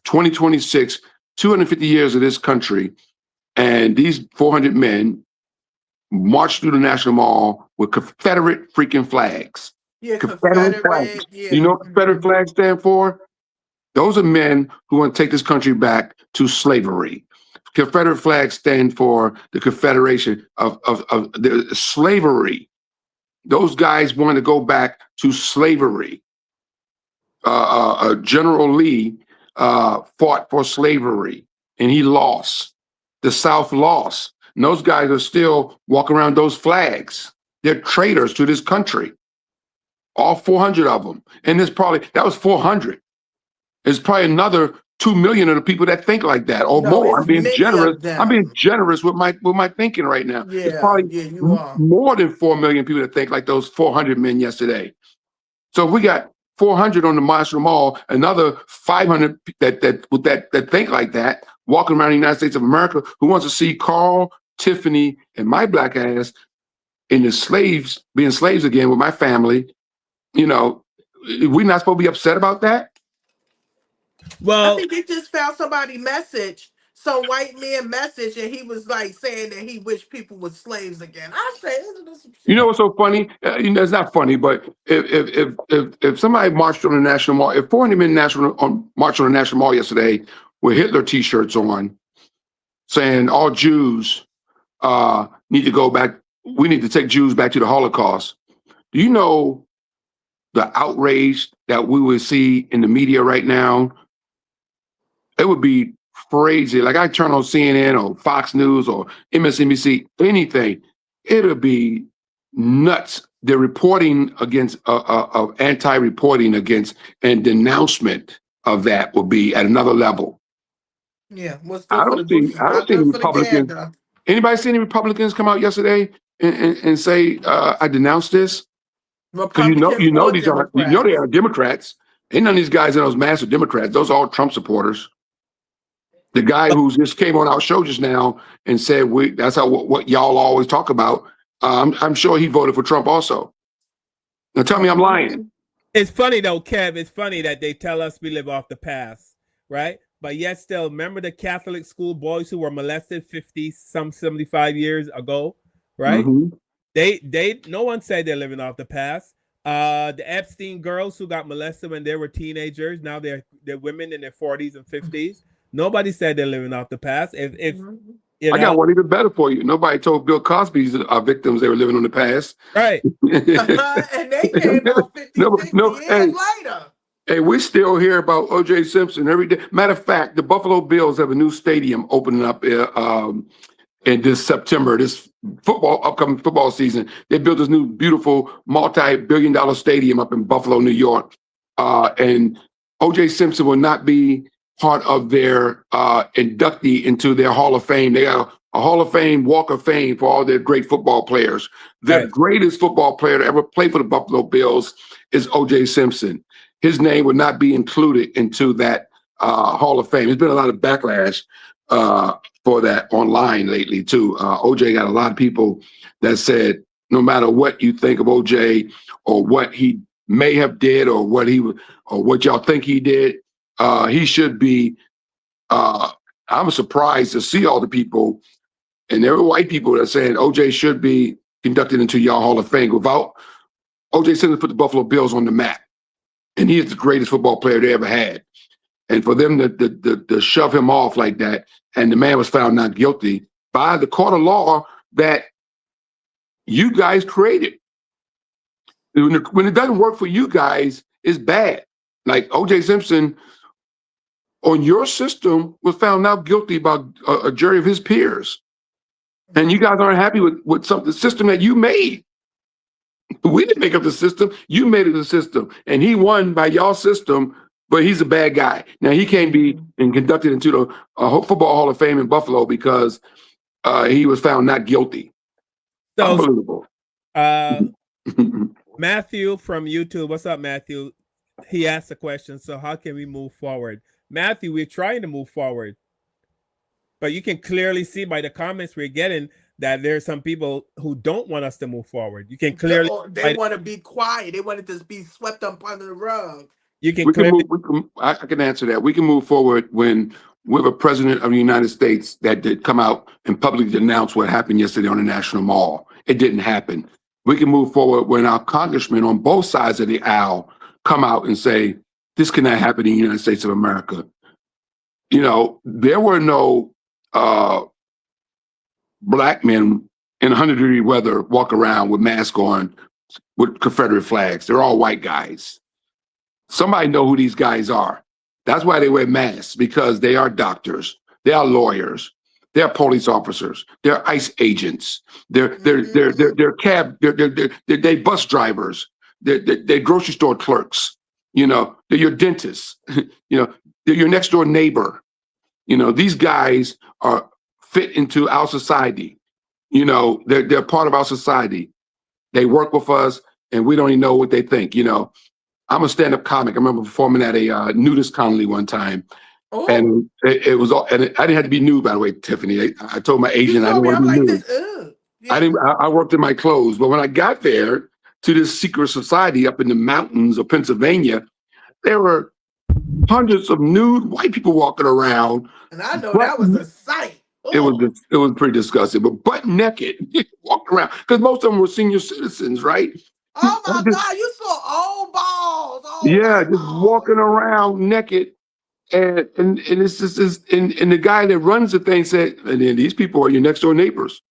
2026, 250 years of this country, and these 400 men marched through the National Mall with Confederate freaking flags. Yeah, Confederate flags. Yeah. You know what Confederate flags stand for? Those are men who want to take this country back to slavery. Confederate flags stand for the Confederation of the slavery. Those guys want to go back to slavery. General Lee fought for slavery, and he lost. The South lost. And those guys are still walking around those flags. They're traitors to this country. All 400 of them. And that was 400. There's probably another 2 million of the people that think like that, or more. I'm being generous. I'm being generous with my thinking right now. Yeah, it's probably you are. more than 4 million people that think like those 400 men yesterday. So we got 400 on the National Mall, another 500 that think like that, walking around the United States of America, who wants to see Carl, Tiffany, and my black ass in the being slaves again with my family. You know, we're not supposed to be upset about that. Well, I think they just found somebody's message, some white man message, and he was like saying that he wished people were slaves again. I say, isn't this some shit? You know what's so funny? You know, it's not funny, but if somebody marched on the National Mall, if 400 men marched on the National Mall yesterday with Hitler T-shirts on, saying all Jews need to go back, we need to take Jews back to the Holocaust. Do you know the outrage that we would see in the media right now? It would be crazy. Like I turn on CNN or Fox News or MSNBC, anything, it'll be nuts. The reporting against, anti-reporting against and denouncement of that will be at another level. Yeah, I don't think Republicans. Anybody see any Republicans come out yesterday and say, "I denounce this"? Because you know they are Democrats. Ain't none of these guys in those masses are Democrats. Those are all Trump supporters. The guy who just came on our show just now and said that's how what y'all always talk about. I'm sure he voted for Trump also. Now tell me I'm lying. It's funny though, Kev. It's funny that they tell us we live off the past, right? But yet still, remember the Catholic school boys who were molested 75 years ago, right? Mm-hmm. They no one said they're living off the past. The Epstein girls who got molested when they were teenagers, now they're women in their 40s and 50s. Nobody said they're living off the past. If you know, I got one even better for you. Nobody told Bill Cosby's victims they were living on the past. Right. And they came out 50 years later. Hey, we still hear about O.J. Simpson every day. Matter of fact, the Buffalo Bills have a new stadium opening up in this September, this upcoming football season. They built this new beautiful multi-billion-dollar stadium up in Buffalo, New York. And O.J. Simpson will not be part of their inductee into their Hall of Fame. They got a Hall of Fame, Walk of Fame for all their great football players. The greatest football player to ever play for the Buffalo Bills is O.J. Simpson. His name would not be included into that Hall of Fame. There's been a lot of backlash for that online lately too. O.J. got a lot of people that said, no matter what you think of O.J. or what he may have did or what y'all think he did, he should be. I'm surprised to see all the people, and there were white people that saying O.J. should be inducted into y'all Hall of Fame. Without O.J. Simpson put the Buffalo Bills on the map, and he is the greatest football player they ever had. And for them to shove him off like that, and the man was found not guilty by the court of law that you guys created. When it doesn't work for you guys, it's bad. Like O.J. Simpson, on your system, was found not guilty by a jury of his peers. And you guys aren't happy with the system that you made. We didn't make up the system. You made it the system. And he won by y'all system, but he's a bad guy. Now, he can't be inducted into the Football Hall of Fame in Buffalo because he was found not guilty. So, unbelievable. Matthew from YouTube. What's up, Matthew? He asked a question. So how can we move forward? Matthew, we're trying to move forward. But you can clearly see by the comments we're getting that there's some people who don't want us to move forward. You can clearly... They want to be quiet. They want it to be swept up under the rug. You can clearly... I can answer that. We can move forward when we have a president of the United States that did come out and publicly denounce what happened yesterday on the National Mall. It didn't happen. We can move forward when our congressmen on both sides of the aisle come out and say, this cannot happen in the United States of America. You know, there were no black men in 100-degree weather walk around with masks on with Confederate flags. They're all white guys. Somebody know who these guys are. That's why they wear masks, because they are doctors, they are lawyers, they are police officers, they're ICE agents, they're bus drivers, they're grocery store clerks. You know, they're your dentists. You know, they're your next door neighbor. You know, these guys are fit into our society. You know, they're part of our society. They work with us, and we don't even know what they think. You know, I'm a stand-up comic. I remember performing at a nudist colony one time, and it was all. And I didn't have to be nude, by the way, Tiffany. I told my agent I didn't want to be nude. I didn't. I worked in my clothes, but when I got there to this secret society up in the mountains of Pennsylvania, there were hundreds of nude white people walking around. And I know that was a sight. It was pretty disgusting, but butt naked, walking around, because most of them were senior citizens, right? Oh my God, you saw old balls. Yeah, just walking around naked. And it's just and the guy that runs the thing said, and then these people are your next door neighbors.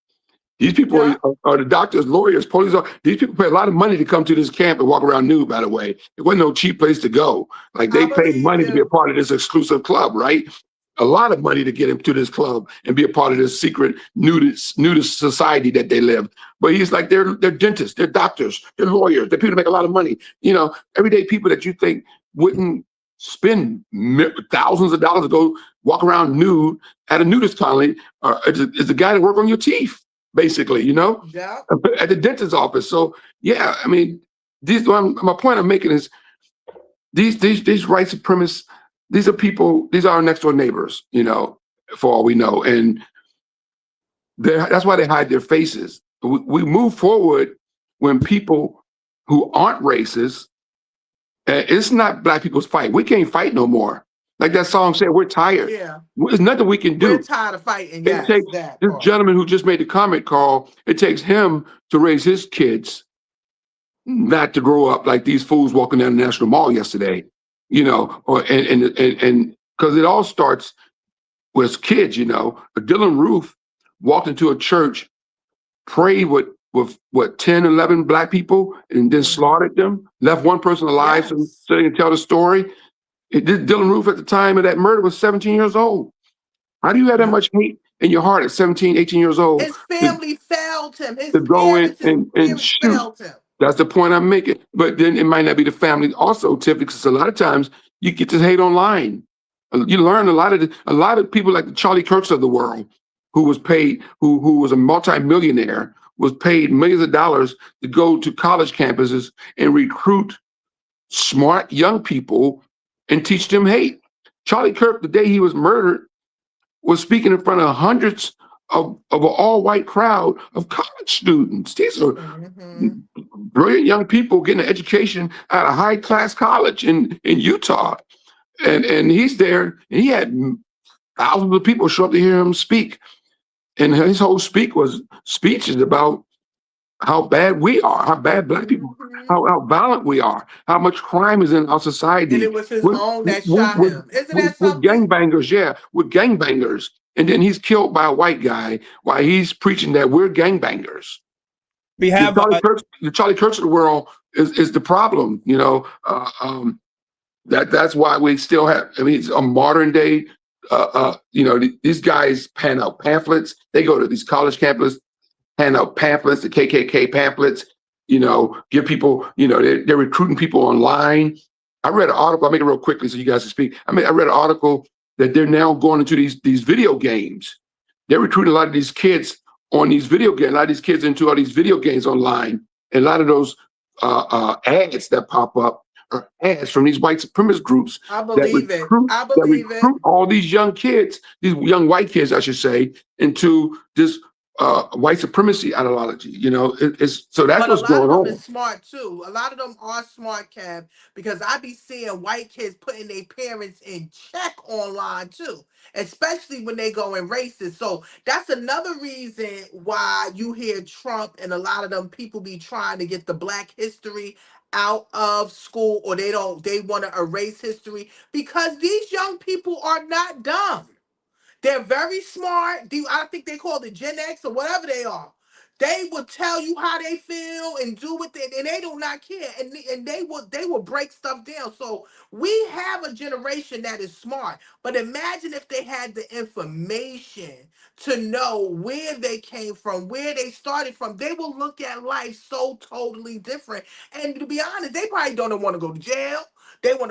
These people are the doctors, lawyers, police. These people pay a lot of money to come to this camp and walk around nude, by the way. It wasn't no cheap place to go. Like, they paid money to be a part of this exclusive club, right? A lot of money to get him to this club and be a part of this secret nudist society that they live. But he's like, they're dentists, they're doctors, they're lawyers, they're people that make a lot of money. You know, everyday people that you think wouldn't spend thousands of dollars to go walk around nude at a nudist colony is the guy that work on your teeth. Basically, you know, at the dentist's office. So, yeah, I mean, my point I'm making is these white supremacists, these are people, these are our next door neighbors, you know, for all we know. And that's why they hide their faces. We move forward when people who aren't racist, it's not black people's fight. We can't fight no more. Like that song said, we're tired. Yeah. There's nothing we can We're do. tired of fighting. It Yes, takes that this part. gentleman who just made the comment call, it takes him to raise his kids not to grow up like these fools walking down the National Mall yesterday, you know, and because it all starts with kids, you know. Dylan Roof walked into a church, prayed with what 10, 11 black people, and then slaughtered them, left one person alive so they can tell the story. Dylan Roof at the time of that murder was 17 years old. How do you have that much hate in your heart at 17, 18 years old? His family failed him. His to go in parents, his and parents shoot. failed him. That's the point I'm making. But then it might not be the family also, Tiffany, because a lot of times you get this hate online. You learn a lot of people like the Charlie Kirks of the world, who was paid, who was a multimillionaire, was paid millions of dollars to go to college campuses and recruit smart young people and teach them hate. Charlie Kirk, the day he was murdered, was speaking in front of hundreds of an all-white crowd of college students. These are brilliant young people getting an education at a high-class college in Utah. And he's there, and he had thousands of people show up to hear him speak. And his whole speech is about how bad we are, how bad black people, how violent we are, how much crime is in our society. And it was his own that shot him. Isn't that something? With gangbangers, yeah, with gangbangers. And then he's killed by a white guy while he's preaching that we're gangbangers. We have the Charlie Kirks of the world is the problem, you know. That's why we still have. I mean, it's a modern day. You know, these guys hand out pamphlets. They go to these college campuses, hand out pamphlets, the KKK pamphlets. You know, give people. You know, they're recruiting people online. I read an article. I'll make it real quickly so you guys can speak. I read an article that they're now going into these video games. They're recruiting a lot of these kids on these video games. A lot of these kids into all these video games online. And a lot of those ads that pop up are ads from these white supremacist groups. I believe it. I believe it. All these young kids, these young white kids, I should say, into this white supremacy ideology. You know, so that's what's going on. But a lot of them is smart too. A lot of them are smart, Kev, because I be seeing white kids putting their parents in check online too, especially when they go in racist. So that's another reason why you hear Trump and a lot of them people be trying to get the Black history out of school, or they want to erase history, because these young people are not dumb. They're very smart. I think they call it Gen X or whatever they are. They will tell you how they feel and do what and they do not care. And they will break stuff down. So we have a generation that is smart. But imagine if they had the information to know where they came from, where they started from. They will look at life so totally different. And to be honest, they probably don't want to go to jail. They want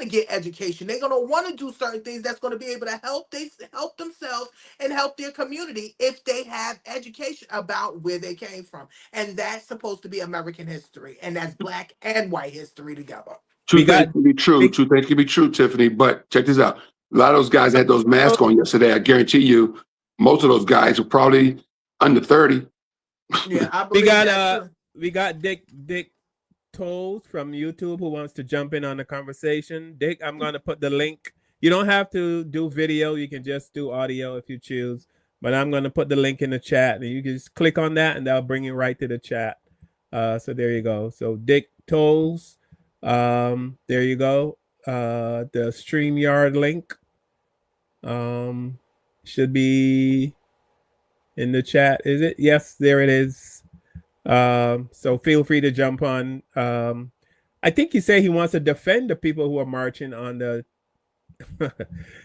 to get education. They're gonna want to do certain things that's gonna be able to help themselves and help their community if they have education about where they came from. And that's supposed to be American history, and that's Black and white history together. Two things can be true. Two things can be true, Tiffany. But check this out. A lot of those guys had those masks on yesterday. I guarantee you, most of those guys were probably under 30. Yeah, I believe that too. We got Dick Toes from YouTube who wants to jump in on the conversation. Dick, I'm going to put the link. You don't have to do video. You can just do audio if you choose. But I'm going to put the link in the chat, and you can just click on that, and that'll bring you right to the chat. So there you go. So Dick Toes, there you go. The StreamYard link should be in the chat. Is it? Yes, there it is. So feel free to jump on. I think he said he wants to defend the people who are marching on the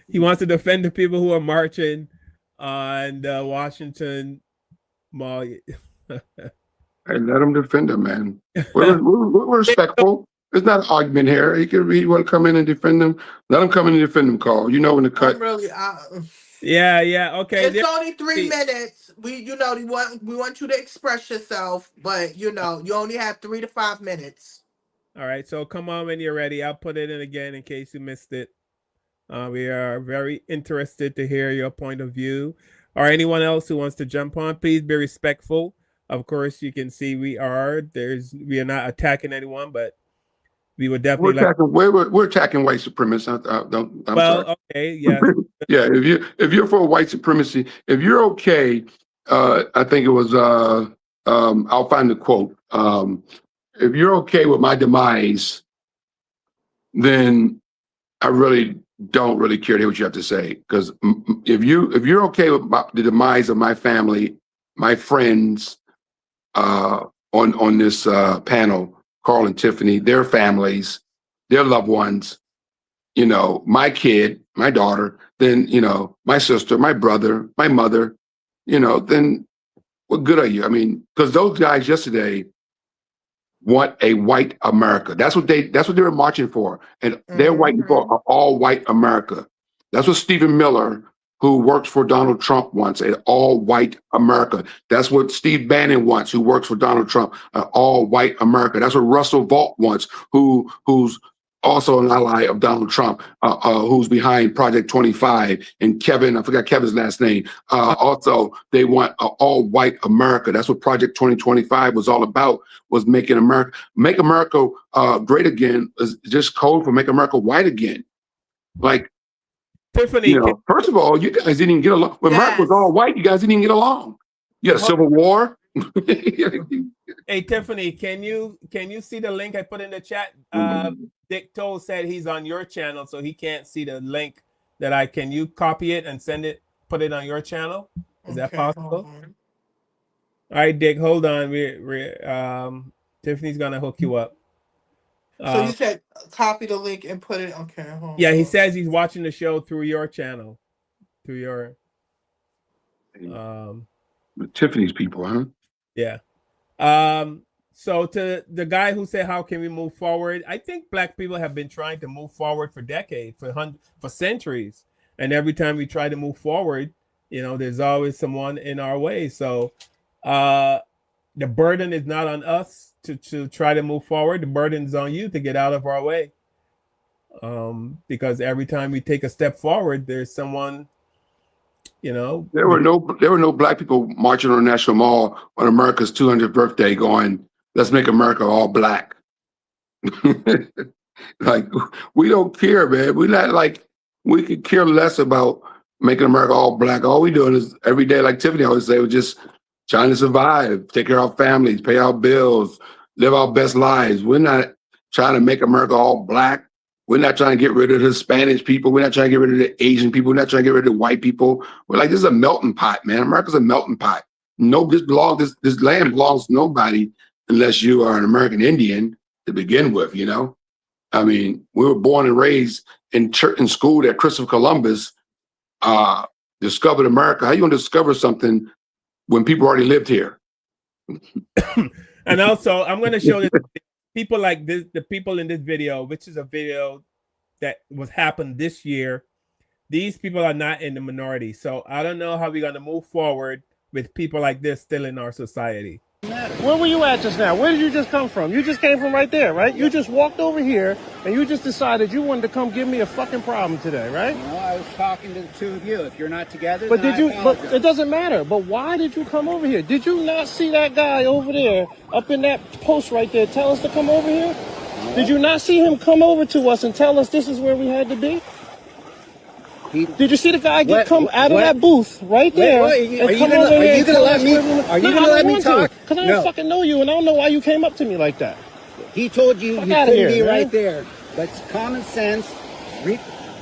he wants to defend the people who are marching on the Washington Mall. Hey, let him defend him, man. We're respectful. There's not an argument here. He want to come in and defend them. Let him come in and defend them, Carl. You know when to cut. Yeah. Okay. It's only 3 minutes. We want you to express yourself, but you only have 3 to 5 minutes. All right. So come on when you're ready. I'll put it in again in case you missed it. We are very interested to hear your point of view, or anyone else who wants to jump on. Please be respectful. Of course, you can see we are not attacking anyone, but we would definitely we're attacking white supremacists. I'm sorry. Okay, yes. Yeah, if you're for white supremacy, if you're okay, I think it was I'll find the quote. If you're okay with my demise, then I really don't really care to hear what you have to say. Because if you're okay with the demise of my family, my friends, on this panel, Carl and Tiffany, their families, their loved ones, my kid, my daughter, then, my sister, my brother, my mother, then what good are you? I mean, because those guys yesterday want a white America. That's what they were marching for. And their white people are all white America. That's what Stephen Miller, who works for Donald Trump, wants, an all white America. That's what Steve Bannon wants, who works for Donald Trump, an all white America. That's what Russell Vought wants, who's also an ally of Donald Trump, who's behind Project 25, and Kevin, I forgot Kevin's last name. Also, they want an all-white America. That's what Project 2025 was all about, was make America great again, is just code for make America white again. Like, Tiffany, first of all, you guys didn't even get along. When America was all white, you guys didn't even get along. You had a civil war. Hey, Tiffany, can you see the link I put in the chat? Dick Toll said he's on your channel, so he can't see the link can you copy it and put it on your channel? Is that possible? All right, Dick, hold on. Tiffany's gonna hook you up. So you said copy the link and put it. Okay. Yeah, he says he's watching the show through your channel, through your Tiffany's people, huh? Yeah. So to the guy who said, how can we move forward? I think Black people have been trying to move forward for decades, for centuries. And every time we try to move forward, there's always someone in our way. So the burden is not on us to try to move forward. The burden is on you to get out of our way. Because every time we take a step forward, there's someone, There were no Black people marching on the National Mall on America's 200th birthday going, let's make America all Black. Like, we don't care, man. We could care less about making America all Black. All we doing is every day, like Tiffany always say, we're just trying to survive, take care of our families, pay our bills, live our best lives. We're not trying to make America all Black. We're not trying to get rid of the Spanish people. We're not trying to get rid of the Asian people. We're not trying to get rid of the white people. We're like, this is a melting pot, man. America's a melting pot. This land belongs to nobody unless you are an American Indian to begin with, I mean, we were born and raised in school that Christopher Columbus discovered America. How you gonna discover something when people already lived here? And also, I'm going to show this. People like this, the people in this video, which is a video that happened this year. These people are not in the minority. So I don't know how we're going to move forward with people like this still in our society. Where were you at just now? Where did you just come from? You just came from right there, right? You just walked over here and you just decided you wanted to come give me a fucking problem today, right? No, I was talking to the two of you. If you're not together, but then but it doesn't matter. But why did you come over here? Did you not see that guy over there up in that post right there tell us to come over here? No. Did you not see him come over to us and tell us this is where we had to be? Did you see the guy come out of that booth right there? Are you going to let me talk? Because I don't fucking know you, and I don't know why you came up to me like that. He told you you couldn't be right there. But common sense,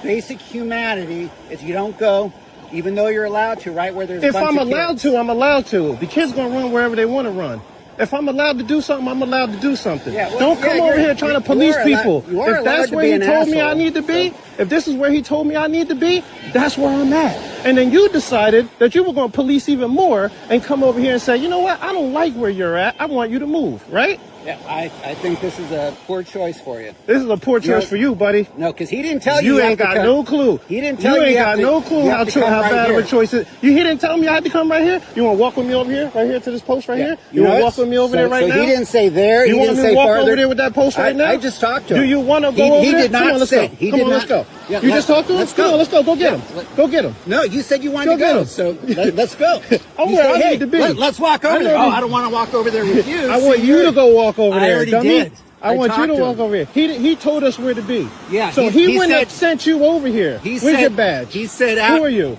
basic humanity is you don't go, even though you're allowed to, right where there's a bunch of kids. If I'm allowed to, I'm allowed to. The kids going to run wherever they want to run. If I'm allowed to do something, I'm allowed to do something. Don't come over here trying to police people. If that's where he told me I need to be, if this is where he told me I need to be, that's where I'm at. And then you decided that you were going to police even more and come over here and say, you know what, I don't like where you're at. I want you to move, right? Yeah, I think this is a poor choice for you. This is a poor choice for you, buddy. No, because he didn't tell you. You ain't got no clue. He didn't tell you. You ain't got no clue how bad of a choice it is. He didn't tell me I had to come right here. You want to walk with me over here, right here to this post right here? You want to walk with me over there right now? So he didn't say there. You want me to walk over there with that post right now? I just talked to him. Do you want to go over there? He did not say. Come on, let's go. Yeah, you just talked to him? Let's go. Let's go. Go get him. Go get him. No, you said you wanted to go, so let's go. I'm You where said, I hey, need to be. Let's walk over there. Oh, I don't want to walk over there with you. I want you to go walk over there, I already dummy. did. I want you talked to walk over here. He told us where to be. Yeah. So he wouldn't have sent you over here. He Where's said, your badge? He said, who are you?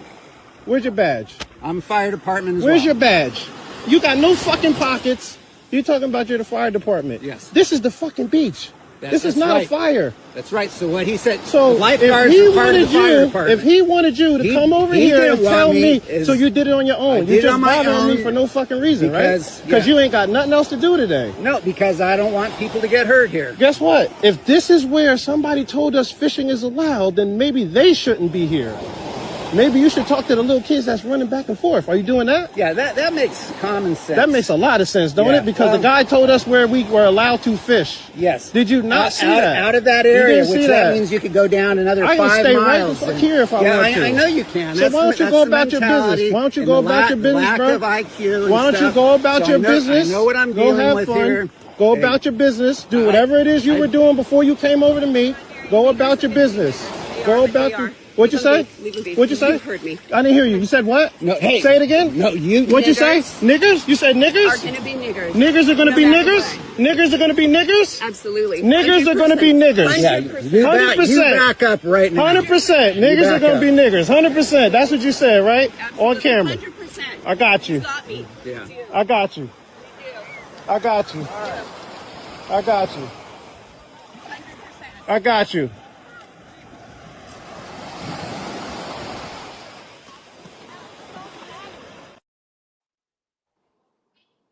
Where's your badge? I'm fire department as Where's well. your badge? You got no fucking pockets. You talking about you're the fire department? Yes. This is the fucking beach. This is not a fire. That's right. So what he said. So the lifeguards if he are part of the wanted fire you, department. if he wanted you to come over here and tell me, so you did it on your own. You just bothering me for no fucking reason, right? Because you ain't got nothing else to do today. No, because I don't want people to get hurt here. Guess what? If this is where somebody told us fishing is allowed, then maybe they shouldn't be here. Maybe you should talk to the little kids that's running back and forth. Are you doing that? Yeah, that makes common sense. That makes a lot of sense, don't it? Because the guy told us where we were allowed to fish. Yes. Did you not see that? Out of that area, which that means you could go down another 5 miles. I can stay right the fuck here if I want to. I know you can. So why don't you go about your business? Why don't you go about your business, bro? Of IQ why don't you go about your business? I know what I'm dealing with here. Go about your business. Do whatever it is you were doing before you came over to me. Go about your business. Go about your... What'd you say? What'd you say? You heard me. I didn't hear you. You said what? No, hey. Say it again? No, you. What'd you say? Niggers? You said niggers? Are gonna be niggers. Niggers are gonna be niggers? Niggers are gonna be niggers? Absolutely. Niggers are gonna be niggers. Yeah, 100%. You back up right now. 100%. Niggers are gonna be niggers. 100%. That's what you said, right? Absolutely. On camera. 100%. I got you. You got me. Yeah. I got you. I got you. I got you. 100%. I got you.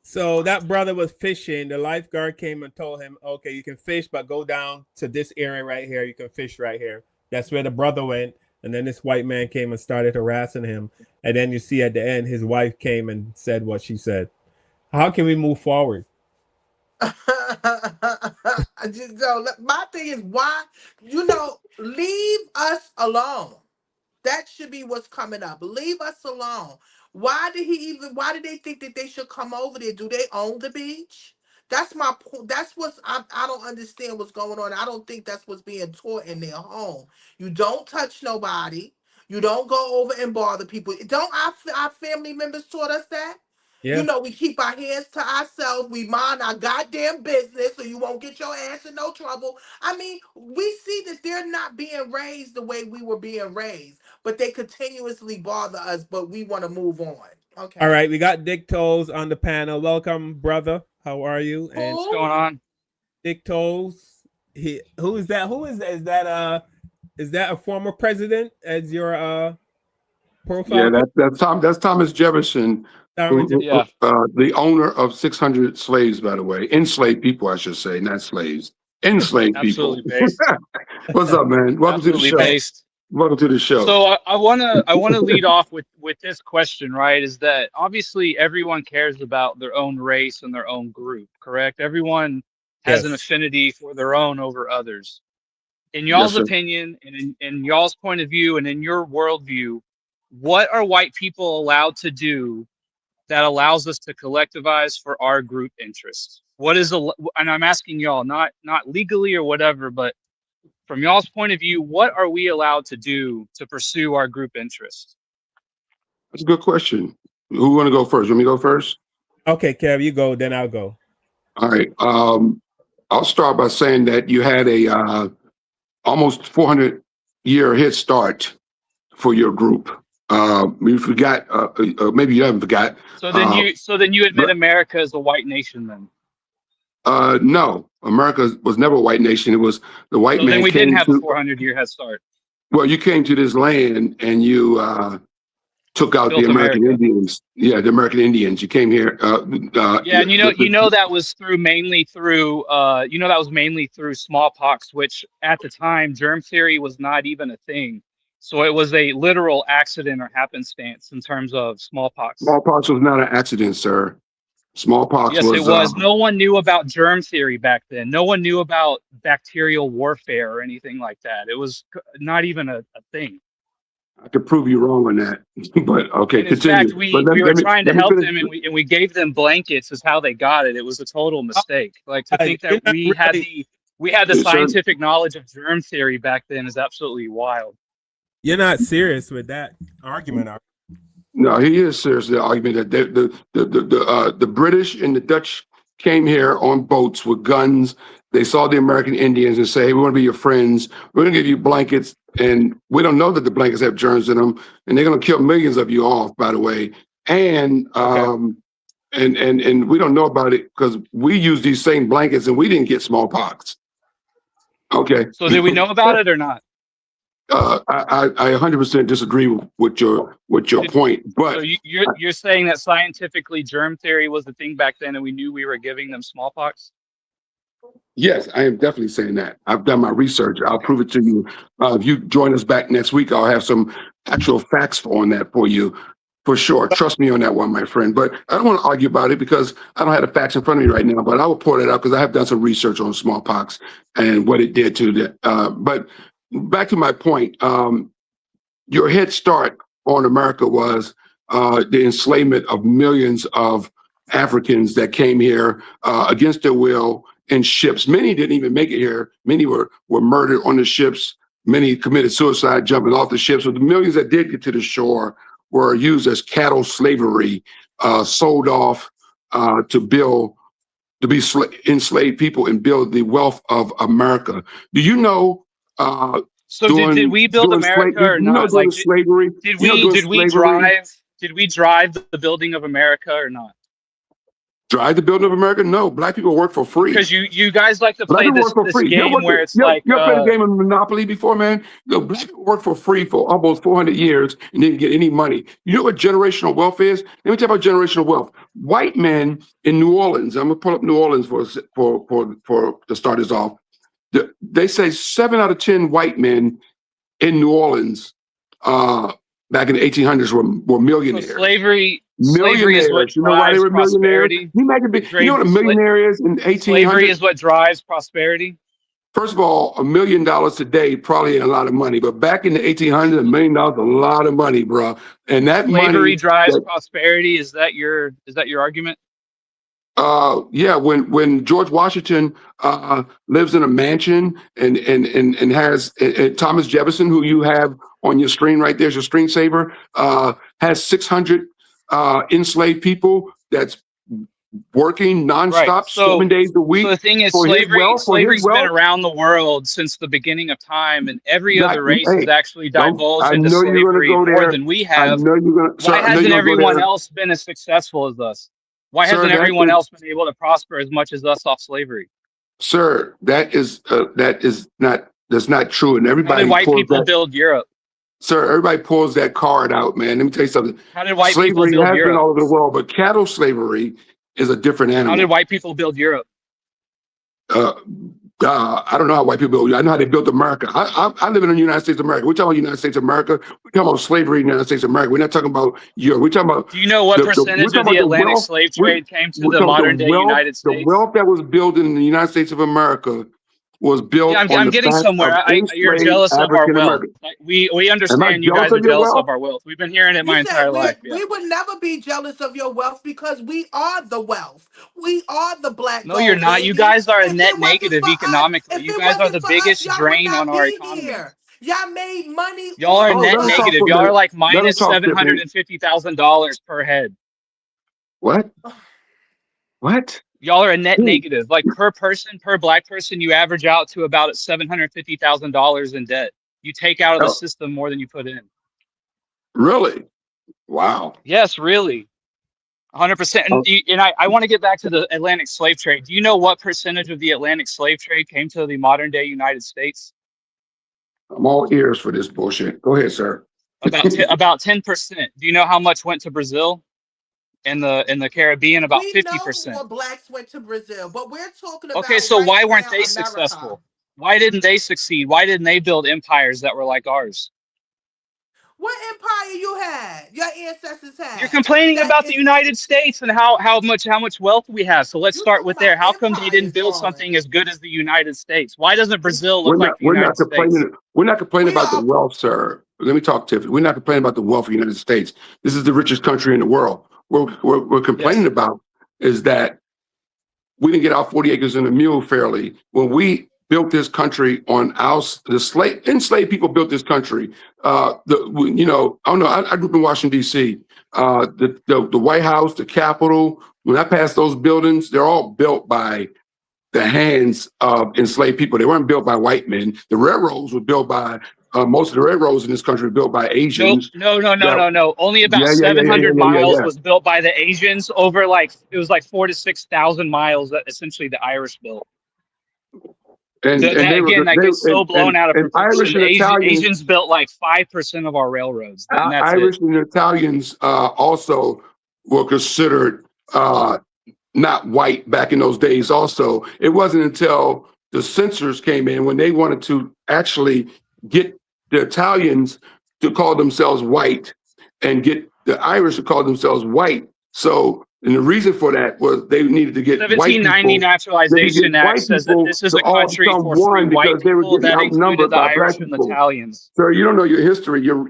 So that brother was fishing. The lifeguard came and told him, okay, you can fish, but go down to this area right here. You can fish right here. That's where the brother went. And then this white man came and started harassing him. And then you see at the end, his wife came and said what she said. How can we move forward? My thing is, why, leave us alone. That should be what's coming up. Leave us alone. Why did they think that they should come over there? Do they own the beach? That's my point. That's what's, I don't understand what's going on. I don't think that's what's being taught in their home. You don't touch nobody. You don't go over and bother people. Don't our family members taught us that? Yeah. We keep our hands to ourselves. We mind our goddamn business so you won't get your ass in no trouble. I mean, we see that they're not being raised the way we were being raised, but they continuously bother us, but we want to move on. Okay. All right. We got Dick Toes on the panel. Welcome, brother. How are you? And what's going on? Dick Toes. Who is that? Is that a former president as your profile? Yeah, that's Thomas Jefferson. The owner of 600 slaves, by the way. Enslaved people, I should say, not slaves. Enslaved people. Based. What's up, man? Welcome to the show. Based. Welcome to the show. So I wanna lead off with this question, right? Is that obviously everyone cares about their own race and their own group, correct? Everyone has an affinity for their own over others. In y'all's opinion, and in y'all's point of view, and in your worldview, what are white people allowed to do that allows us to collectivize for our group interests? And I'm asking y'all, not legally or whatever, but from y'all's point of view, what are we allowed to do to pursue our group interests? That's a good question. Who want to go first? You want me to go first? Okay, Kev, you go, then I'll go. All right. I'll start by saying that you had a almost 400-year head start for your group. You forgot, maybe you haven't forgot. So then you admit America is a white nation then? No, America was never a white nation. It was the white man. Then we came didn't have a 400-year head start. Well, you came to this land and you took out the American Indians. Yeah, the American Indians. You came here. Yeah, and that was mainly through smallpox, which at the time germ theory was not even a thing. So it was a literal accident or happenstance in terms of smallpox. Smallpox was not an accident, sir. Smallpox yes, it was. No one knew about germ theory back then. No one knew about bacterial warfare or anything like that. It was not even a thing. I could prove you wrong on that, but okay, and in continue. fact, we were trying to help them, and we gave them blankets. Is how they got it. It was a total mistake. Like to think that we had We had the Yes, sir. scientific knowledge of germ theory back then is absolutely wild. You're not serious with that argument, are No, he is serious. The argument that the British and the Dutch came here on boats with guns. They saw the American Indians and say, "Hey, we want to be your friends. We're going to give you blankets, and we don't know that the blankets have germs in them, and they're going to kill millions of you off, by the way." And and we don't know about it because we use these same blankets and we didn't get smallpox. Okay. So did we know about it or not? I 100% disagree with your point, but So you're saying that scientifically germ theory was the thing back then and we knew we were giving them smallpox? yes, I am definitely saying that. I've done my research. I'll prove it to you. If you join us back next week, I'll have some actual facts on that for you, for sure. Trust me on that one, my friend. But I don't want to argue about it because I don't have the facts in front of me right now. But I will pour that out because I have done some research on smallpox and what it did to the. But back to my point. Your head start on America was the enslavement of millions of Africans that came here against their will in ships. Many didn't even make it here. Many were murdered on the ships. Many committed suicide jumping off the ships. But the millions that did get to the shore were used as chattel slavery, sold off to be enslaved people and build the wealth of America. Do you know? So did we build America or not? Like slavery. Did we drive the building of America or not? Drive the building of America? No, black people work for free. Because you guys like to play this game where it's like you ever played a game of Monopoly before, man? No, black people work for free for almost 400 years and didn't get any money. You know what generational wealth is? Let me tell you about generational wealth. White men in New Orleans. I'm gonna pull up New Orleans for to start this off. They say 7 out of 10 white men in New Orleans back in the 1800s were millionaires. So slavery is what drives prosperity. You know what a millionaire is in 1800s? Slavery is what drives prosperity. First of all, $1 million today probably ain't a lot of money, but back in the 1800s, $1 million is a lot of money, bro. And that slavery drives prosperity. Is that your argument? Yeah, when George Washington lives in a mansion and has Thomas Jefferson, who you have on your screen right there's your screensaver, has 600 enslaved people that's working nonstop, right. 7 days a week. So the thing is, slavery's been around the world since the beginning of time, and every other race has actually divulged into slavery more than we have. Why hasn't everyone else been as successful as us? Why hasn't everyone else been able to prosper as much as us off slavery? Sir, that's not true. And everybody. How did white people build Europe? Sir, everybody pulls that card out, man. Let me tell you something. How did white slavery people build has Europe? Been all over the world, but cattle slavery is a different animal. How did white people build Europe? I don't know how white people build. I know how they built America. I live in the United States of America. We're talking about United States of America. We're talking about slavery in the United States of America. We're not talking about Europe. We're talking about. Do you know what percentage of the Atlantic slave trade came to the modern day United States? The wealth that was built in the United States of America was built. Yeah, I'm getting somewhere. You're jealous of our wealth. We understand you guys are jealous of our wealth. We've been hearing it my entire life. We would never be jealous of your wealth because we are the wealth. We are the black. No, you're not. You guys are a net negative economically. You guys are the biggest drain on our economy. Y'all made money. Y'all are net negative. Y'all are like minus $750,000 per head. What? What? Y'all are a net negative. Like per person, per black person, you average out to about $750,000 in debt. You take out of the system more than you put in. Really? Wow. Yes, really. 100%. And I want to get back to the Atlantic slave trade. Do you know what percentage of the Atlantic slave trade came to the modern day United States? I'm all ears for this bullshit. Go ahead, sir. About 10%. Do you know how much went to Brazil? In the Caribbean, about 50%. More blacks went to Brazil, but we're talking about. Okay, so why weren't they successful? Why didn't they succeed? Why didn't they build empires that were like ours? What empire you had? Your ancestors had. You're complaining about the United States and how much wealth we have. So let's start with there. How come they didn't build something as good as the United States? Why doesn't Brazil look like the United States? We're not complaining about the wealth, sir. Let me talk, Tiffany. We're not complaining about the wealth of the United States. This is the richest country in the world. What we're complaining about is that we didn't get our 40 acres and a mule fairly. When we built this country on enslaved people built this country. I don't know. I grew up in Washington D.C. The White House, the Capitol. When I passed those buildings, they're all built by the hands of enslaved people. They weren't built by white men. The railroads were built by most of the railroads in this country were built by Asians. No. Only about 700 miles was built by the Asians. Over it was like 4,000 to 6,000 miles that essentially the Irish built. That gets so blown out of proportion. Asians built like 5% of our railroads. And that's Irish and Italians also were considered not white back in those days. Also, it wasn't until the censors came in when they wanted to actually get the Italians to call themselves white and get the Irish to call themselves white. So, and the reason for that was they needed to get 1790 Naturalization Act says that this is a country for free white people. That included the Irish and the Italians. Sir, you don't know your history. You're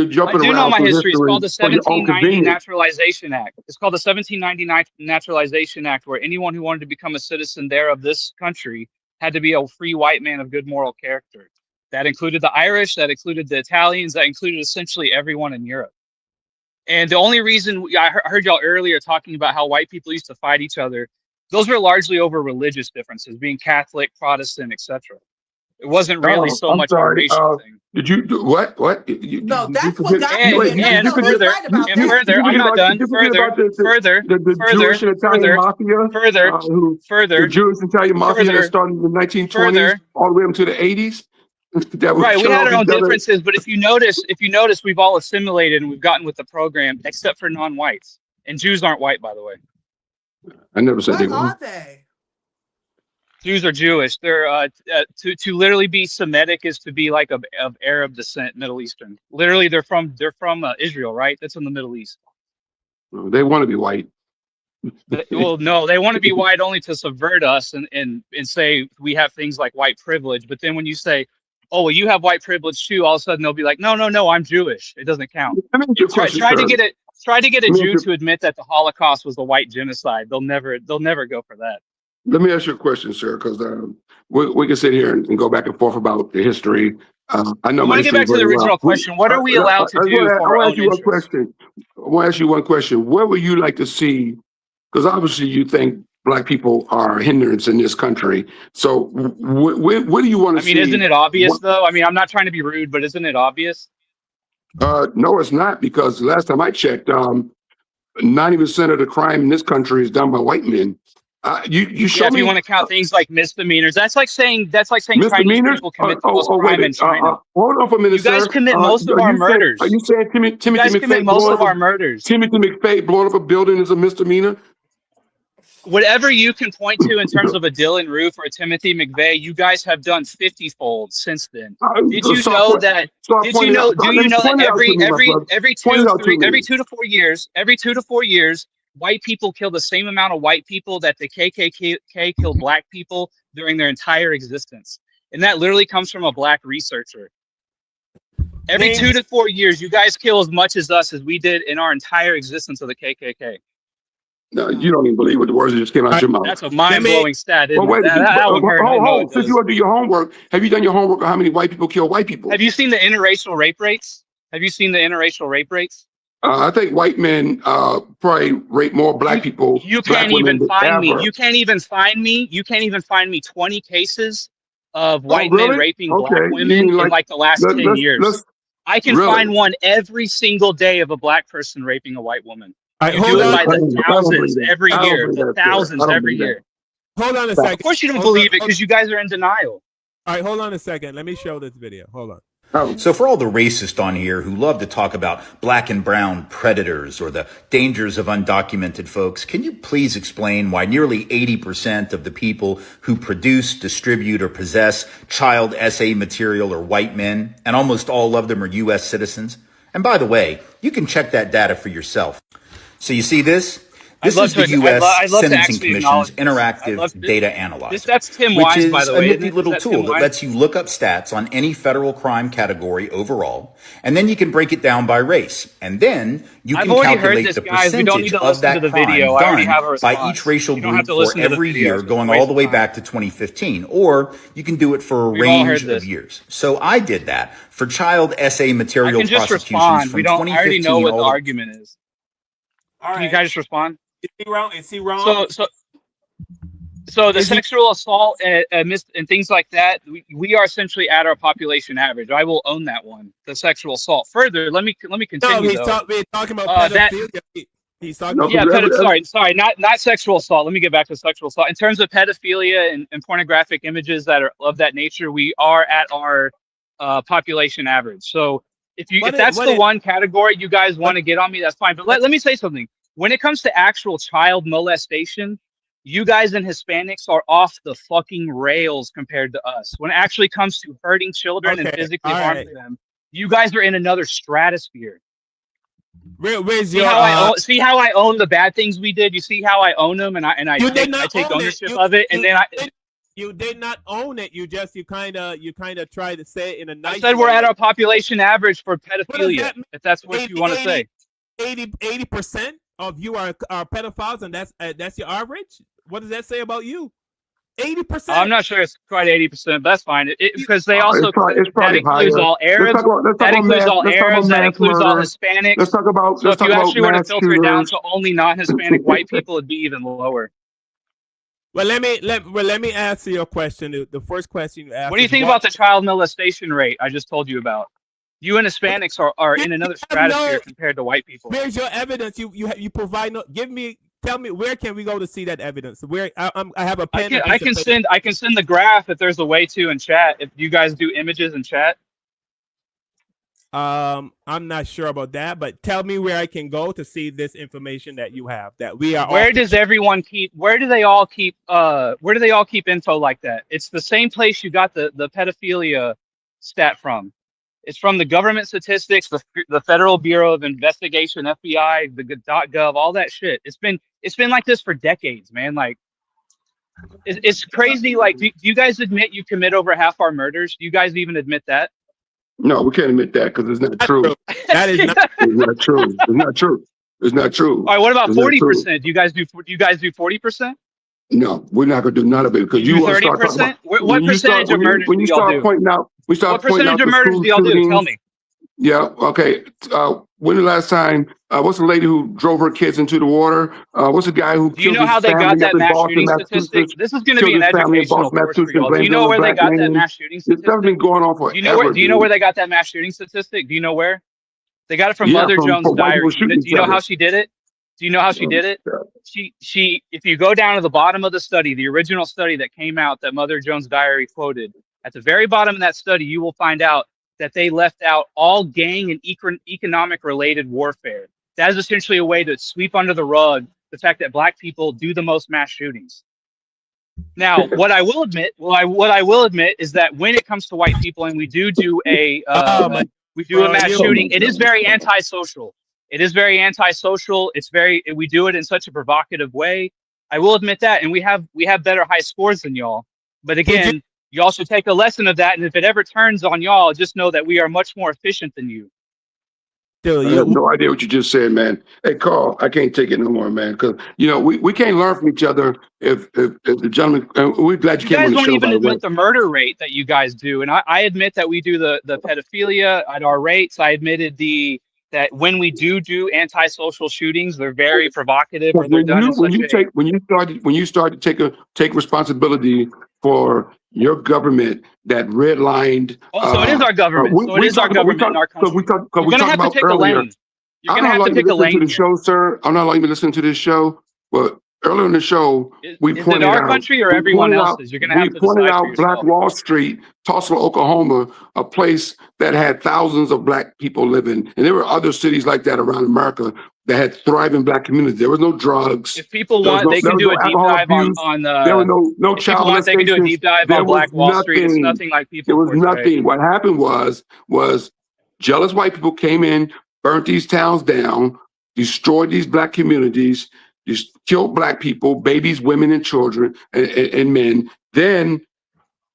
jumping around. I do know my history. It's called the 1790 Naturalization Act. It's called the 1790 Naturalization Act, where anyone who wanted to become a citizen there of this country had to be a free white man of good moral character. That included the Irish, that included the Italians, that included essentially everyone in Europe. And the only reason I heard y'all earlier talking about how white people used to fight each other, those were largely over religious differences, being Catholic, Protestant, etc. It wasn't really so much a racial thing. Did you do what? What? No, that's what got me. And further, I'm not done. Further, the Jewish and Italian mafia, the Jewish and Italian mafia that started in the 1920s all the way up to the 80s. Right, we had our own differences, but if you notice, we've all assimilated and we've gotten with the program, except for non-whites. And Jews aren't white, by the way. I never said they were. What are they? Jews are Jewish. They're to literally be Semitic is to be like of Arab descent, Middle Eastern. Literally, they're from Israel, right? That's in the Middle East. They want to be white. Well, no, they want to be white only to subvert us and say we have things like white privilege. But then when you say, oh, well, you have white privilege too, all of a sudden they'll be like, no, I'm Jewish. It doesn't count. Try to get a Jew to admit that the Holocaust was a white genocide. They'll never go for that. Let me ask you a question, sir, because we can sit here and go back and forth about the history. I know. I want to get back to the original question. What are we allowed to do for our own interest? I want to ask you one question. What would you like to see? Because obviously you think Black people are a hindrance in this country. So what do you want to see? I mean, isn't it obvious, though? I mean, I'm not trying to be rude, but isn't it obvious? No, it's not, because the last time I checked, 90% of the crime in this country is done by white men. You show me. If you want to count things like misdemeanors, that's like saying Chinese people commit the most crime in China. Hold on for a minute, you guys commit most of our murders. Are you saying Timothy McVeigh most of our murders? Timothy McVeigh blowing up a building is a misdemeanor? Whatever you can point to in terms of a Dylan Roof or a Timothy McVeigh, you guys have done 50-fold since then. Did you know that? Do you know that every 2 to 4 years, white people kill the same amount of white people that the KKK killed Black people during their entire existence? And that literally comes from a Black researcher. Every 2 to 4 years, you guys kill as much as us as we did in our entire existence of the KKK. No, you don't even believe what the words that just came out your mouth. That's a mind-blowing stat, isn't it? That since you want to do your homework, have you done your homework on how many white people kill white people? Have you seen the interracial rape rates? I think white men probably rape more Black people. You can't even find me. You can't even find me 20 cases of white men raping Black women in like the last 10 years. I can find one every single day of a Black person raping a white woman. You do it by the thousands every year. Hold on a second. Of course you don't believe it because you guys are in denial. All right, hold on a second. Let me show this video. Hold on. So for all the racists on here who love to talk about Black and brown predators or the dangers of undocumented folks, can you please explain why nearly 80% of the people who produce, distribute, or possess child essay material are white men, and almost all of them are U.S. citizens? And by the way, you can check that data for yourself. So you see this? This love is the to. U.S. I'd love to Sentencing actually Commission's acknowledge this. I'd love interactive data analyzer, That's Tim which Wines, by is the a way, isn't nifty it? Is little that tool Tim that Wines? lets you look up stats on any federal crime category overall, and then you can break it down by race. And then you I've can already heard calculate this, the guys. We don't need percentage to of listen to that the video. crime I already done have a by response. each racial You don't have group to for listen to the every video. year, It's a going all waste the of way time. back to 2015. Or you can do it for a We've all range heard of this. years. So I did that for child essay I material can just prosecutions respond. from I already know 2015 what the all the argument is. All Can you right. guys just respond? Is he wrong? Is he wrong? So the sexual assault and things like that, we are essentially at our population average. I will own that one. The sexual assault. Further, let me continue No, though. we're talking about That pedophilia. He's talking No, about Yeah, because sorry, not sexual assault. Let me get back to sexual assault. In terms of pedophilia and pornographic images that are of that nature, we are at our population average. So if that's the one category you guys want to get on me, that's fine. But let me say something. When it comes to actual child molestation, you guys and Hispanics are off the fucking rails compared to us. When it actually comes to hurting children and physically harming them, you guys are in another stratosphere. Where's See your how I own the bad things we did? You see how I own them and I take ownership of it, and then you did not own it. You kind of try to say it in a nice I said we're way. at our population average for pedophilia, if that's what you want to say. 80% of you are pedophiles, and that's your average. What does that say about you? 80%. I'm not sure it's quite 80%, but that's fine. Because they also it's that probably includes higher. all Arabs, that includes all Arabs, that includes all Hispanics. Let's talk about So if you actually were to mass filter it down shooters. to only non-Hispanic white people, it'd be even lower. Well, let me answer your question. The first question you asked. What do you think about the child molestation rate I just told you about? You and Hispanics are in another stratosphere compared to white people. Where's your evidence? You provide no. Tell me, where can we go to see that evidence? Where I have a pen. I can send the graph if there's a way to in chat. If you guys do images in chat. I'm not sure about that, but tell me where I can go to see this information that you have. That we are. Where does everyone keep? Where do they all keep? Where do they all keep info like that? It's the same place you got the pedophilia stat from. It's from the government statistics, the Federal Bureau of Investigation, FBI, the .gov, all that shit. It's been like this for decades, man. Like, it's crazy. Like, do you guys admit you commit over half our murders? Do you guys even admit that? No, we can't admit that because it's not true. That is not, it's not true. It's not true. It's not true. All right, what about 40%? Do you guys do 40%? No, we're not going to do none of it because you want to start talking about what percentage of murders do y'all do? What percentage of murders do y'all do? Tell me. Yeah. Okay. When the last time? What's the lady who drove her kids into the water? What's the guy who? Do you know how they got that mass shooting statistic? This is going to be an educational course for y'all. Do you know where they got that mass shooting statistic? This has been going on forever. Do you know where they got that mass shooting statistic? Do you know where? They got it from Mother Jones' diary. Do you know how she did it? Do you know how she did it? She if you go down to the bottom of the study, the original study that came out that Mother Jones' diary quoted, at the very bottom of that study, you will find out that they left out all gang and economic related warfare. That is essentially a way to sweep under the rug the fact that black people do the most mass shootings. Now, what I will admit is that when it comes to white people, and we do a mass shooting, it is very antisocial. It is very antisocial. We do it in such a provocative way. I will admit that, and we have better high scores than y'all. But again, you also take a lesson of that, and if it ever turns on y'all, just know that we are much more efficient than you. Dude, I have no idea what you just said, man. Hey, Carl, I can't take it no more, man. Because we can't learn from each other if the gentleman. We're glad you came on the show. You guys won't even admit the murder rate that you guys do, and I admit that we do the pedophilia at our rates. I admitted that when we do antisocial shootings, they're very provocative. Or they're done when you start to take responsibility for your government that redlined. So it is our government. It is our government in our country. You're going to have to pick a lane. You're going to have to pick a lane. To the show, sir. I'm not allowing you to listen to this show. But earlier in the show, we pointed out. Is it our country or everyone else's? You're going to have to decide for yourself. We pointed out Black Wall Street, Tulsa, Oklahoma, a place that had thousands of black people living. And there were other cities like that around America that had thriving black communities. There was no drugs. If people want, they can do a deep dive on there were no child molestation. They can do a deep dive on Black Wall Street. It's nothing like people. It was nothing. What happened was jealous white people came in, burnt these towns down, destroyed these black communities, just killed black people, babies, women, and children, and men. Then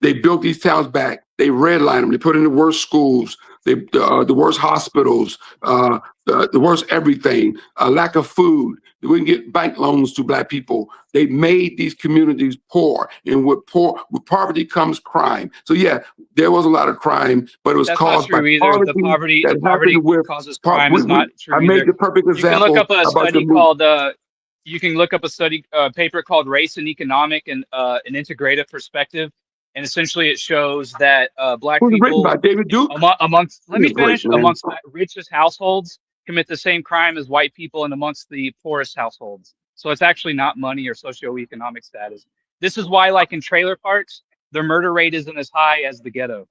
they built these towns back. They redlined them. They put in the worst schools, the worst hospitals, the worst everything, lack of food. They wouldn't get bank loans to black people. They made these communities poor. And with poverty comes crime. So yeah, there was a lot of crime, but it was That's caused not by true either. The poverty that poverty happened with causes crime is not I true made either. the perfect You can look example up a about the study called you can look up a study paper called Race and Economic and an Integrative Perspective, and essentially it shows that black Who's it written by? people David Duke? amongst let me You're great, finish man. amongst the richest households commit the same crime as white people and amongst the poorest households. So it's actually not money or socioeconomic status. This is why, like in trailer parks, the murder rate isn't as high as the ghetto.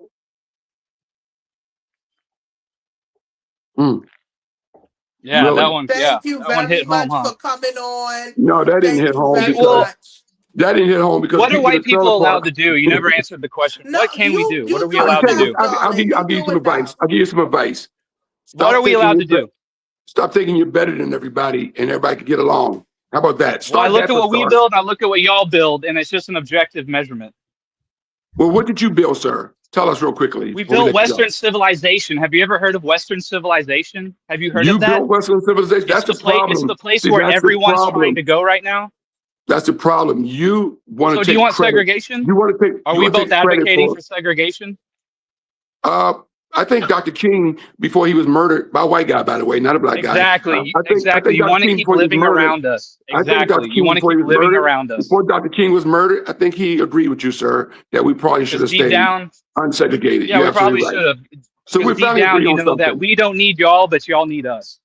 Yeah, Really? that one. Yeah, Thank you that one very hit home, much huh? for coming on. No, that didn't Thank hit you home very because much. that didn't hit home because What are people white in trailer people allowed parks. to do? You never answered the question. No, What can we do? What are we you I'll allowed do to tell you, do? enough, darling. I'll give you You do some advice. enough. I'll give you some advice. What are we allowed to do? Stop thinking you're better than everybody and everybody can get along. How about that? Well, I Start look that at for what we start. build, and I look at what y'all build, and it's just an objective measurement. Well, what did you build, sir? Tell us real quickly. We before built let you go. Western civilization. Have you ever heard of Western civilization? Have you heard You of that? built Western civilization. That's the It's problem. the place See, where that's the everyone's trying problem. to go right now. That's the problem. You want So to do you take want credit. segregation? You want to take. Are You we want to both take credit advocating for. for segregation? I think Dr. King, before he was murdered by a white guy, by the way, not a black guy. Exactly. I think You Dr. want to King, keep before he was living murdered, around us. I think Dr. Exactly. You King, want to before he keep was living murdered, around us. before Dr. King was murdered, I think he agreed with you, sir, that we probably should Because have deep stayed down, unsegregated. yeah, You're we probably absolutely right. should have. So we Because deep finally down, agree you on know that something. we don't need y'all, but y'all need us.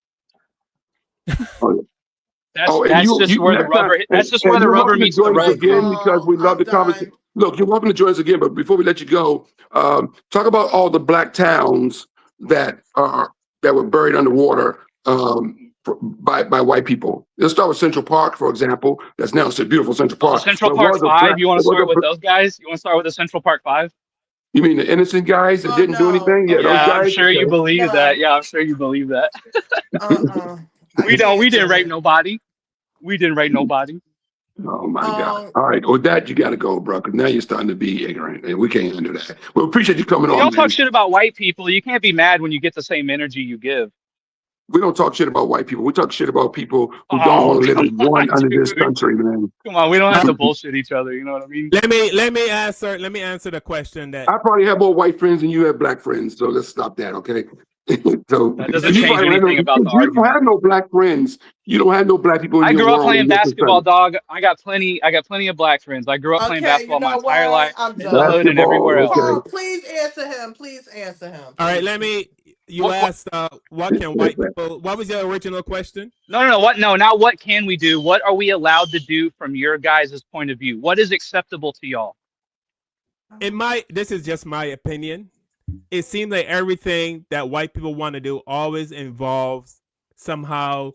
Oh, and That's just where the next time, rubber. That's just where and the you're rubber welcome to meets the join us road. again because we love the conversation. Look, you're welcome to join us again, but before we let you go, talk about all the black towns that were buried underwater by white people. Let's start with Central Park, for example. That's now a beautiful Central Oh, Park. Central But it Park was a 5. black- You want it to was start a with bl- those guys? You want to start with the Central Park 5? You mean the innocent guys that didn't do anything? Yeah, those Yeah, guys. I'm sure you Okay. believe that. Yeah, I'm sure you believe that. We didn't rape nobody. We didn't rape nobody. Oh my God! All right, with that you got to go, bro. Because now you're starting to be ignorant, and we can't handle that. We appreciate you coming When on, y'all talk man. shit about white people, you can't be mad when you get the same energy you give. We don't talk shit about white people. We talk shit about people who don't Oh, want to live come as one on, under this dude. country, man. Come on, we don't have to bullshit each other. You know what I mean? Let me answer the question that I probably have more white friends than you have black friends, so let's stop that, okay? So That doesn't you change probably have anything about the you don't argument. have no black friends. You don't have no black people in I your grew up world. playing in your basketball, society. dog. I got plenty of black friends. I grew up playing basketball my entire life I'm in the hood and everywhere Basketball, else. okay. Please answer him. Please answer him. All right, you asked what can white people, what was your original question? No. What? No, not what can we do? What are we allowed to do from your guys' point of view? What is acceptable to y'all? This is just my opinion. It seems like everything that white people want to do always involves somehow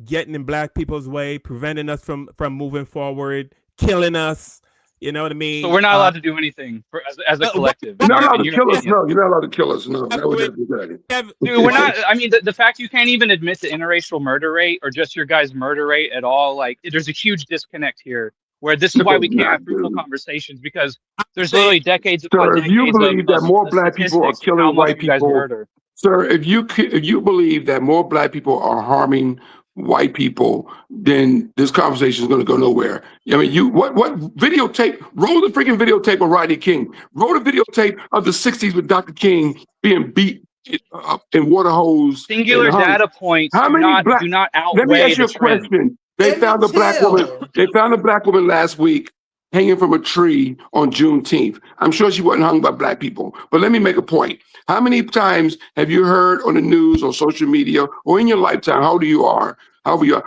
getting in black people's way, preventing us from moving forward, killing us. You know what I mean? So we're not allowed to do anything as a collective. You're not allowed in to your kill us. opinion. No, you're not allowed to kill us. No, that would be good. Dude, we're not. I mean, the fact you can't even admit the interracial murder rate or just your guys' murder rate at all, like, there's a huge disconnect here. Where this is why we can't have fruitful conversations because there's literally decades upon Sir, if you decades believe that of more black people are statistics of how killing much white you guys people, murder. sir, if you believe that more black people are harming white people, then this conversation is going to go nowhere. I mean, what videotape? Roll the freaking videotape of Rodney King. Roll the videotape of the '60s with Dr. King being beat in water hose. Singular and hung. data points How many do not Let me outweigh ask you the a trend. question. They found a black woman. They found a black woman last week hanging from a tree on Juneteenth. I'm sure she wasn't hung by black people. But let me make a point. How many times have you heard on the news or social media or in your lifetime, however you are,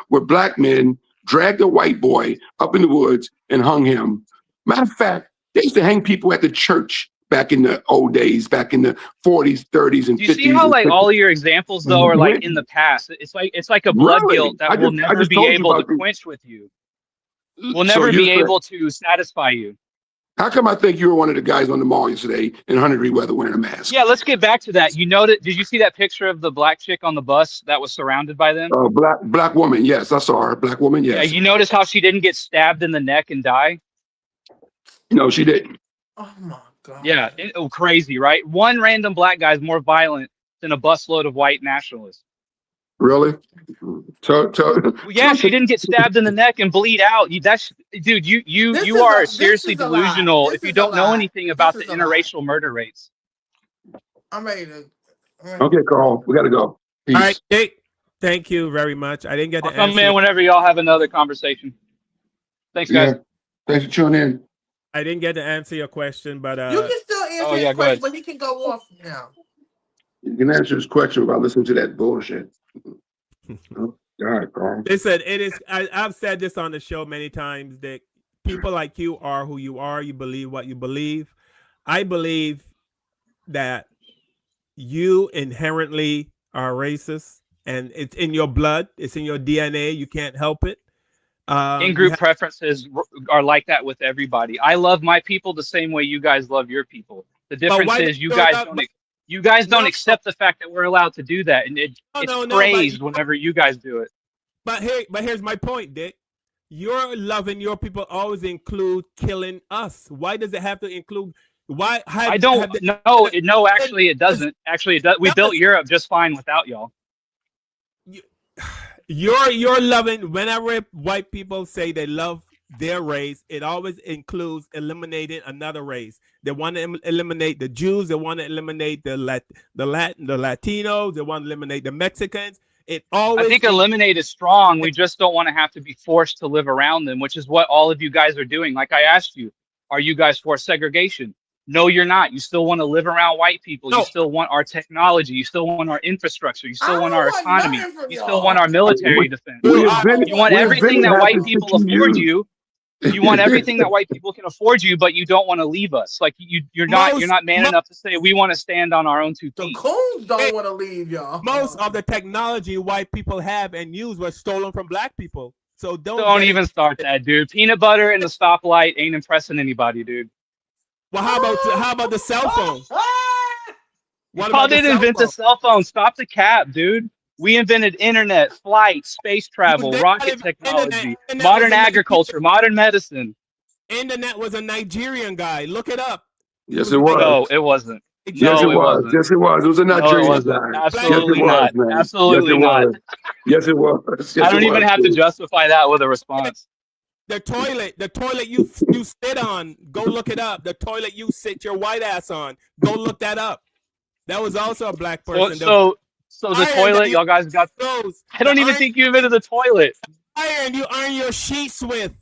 where black men dragged a white boy up in the woods and hung him? Matter of fact, they used to hang people at the church back in the old days, back in the 40s, 30s, and 50s. Do you see how like all of your examples though are like in the past? It's like a blood guilt that we'll never be able to quench with you. We'll never be able to satisfy you. How come I think you were one of the guys on the mall yesterday in 100-degree weather wearing a mask? Yeah, let's get back to that. You know that? Did you see that picture of the black chick on the bus that was surrounded by them? Oh, black woman. Yes, I saw her. Black woman. Yeah, Yes. you notice how she didn't get stabbed in the neck and die? No, she didn't. Oh my God. Yeah, crazy, right? One random black guy is more violent than a busload of white nationalists. Really? Yeah, she didn't get stabbed in the neck and bleed out. Dude, you are seriously delusional if you don't know anything about the interracial murder rates. I'm ready to. Okay, Carl, we got to go. Peace. All right, Dick. Thank you very much. I didn't get to I'll come answer. in whenever y'all have another conversation. Thanks, guys. Yeah. Thanks for tuning in. I didn't get to answer your question, but You can still answer his question, but he can go off now. You can answer this question without listening to that bullshit. Oh, God, Carl. Listen, it is. I've said this on the show many times, Dick. People like you are who you are. You believe what you believe. I believe that you inherently are racist, and it's in your blood. It's in your DNA. You can't help it. In-group preferences are like that with everybody. I love my people the same way you guys love your people. The difference is you guys don't accept the fact that we're allowed to do that, and it's praised whenever you guys do it. But here's my point, Dick. Your loving your people always include killing us. Why does it have to include? Why? No, actually, it doesn't. Actually, it does. We built Europe just fine without y'all. You're loving. Whenever white people say they love their race, it always includes eliminating another race. They want to eliminate the Jews. They want to eliminate the Latinos. They want to eliminate the Mexicans. It always. I think eliminate is strong. We just don't want to have to be forced to live around them, which is what all of you guys are doing. Like I asked you, are you guys for segregation? No, you're not. You still want to live around white people. No. You still want our technology. You still want our infrastructure. You still want our economy. You still want our military defense. You want everything that white people afford you. You want everything that white people can afford you, but you don't want to leave us. Like you're not man enough to say we want to stand on our own 2 feet. The coons don't want to leave, y'all. Most of the technology white people have and use was stolen from black people. So don't even start that, dude. Peanut butter and the stoplight ain't impressing anybody, dude. Well, how about the cell phone? Y'all didn't invent the cell phone. Stop the cap, dude. We invented internet, flight, space travel, rocket technology, modern agriculture, modern medicine. Internet was a Nigerian guy. Look it up. Yes, it was. No, it wasn't. Yes, it was. Yes, it was. It was a Nigerian guy. Absolutely not. Absolutely not. Yes, it was. I don't even have to justify that with a response. The toilet you sit on, go look it up. The toilet you sit your white ass on, go look that up. That was also a black person. So the toilet, y'all guys got those. I don't even think you invented the toilet. Iron you iron your sheets with.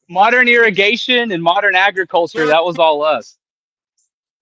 Modern irrigation and modern agriculture, that was all us.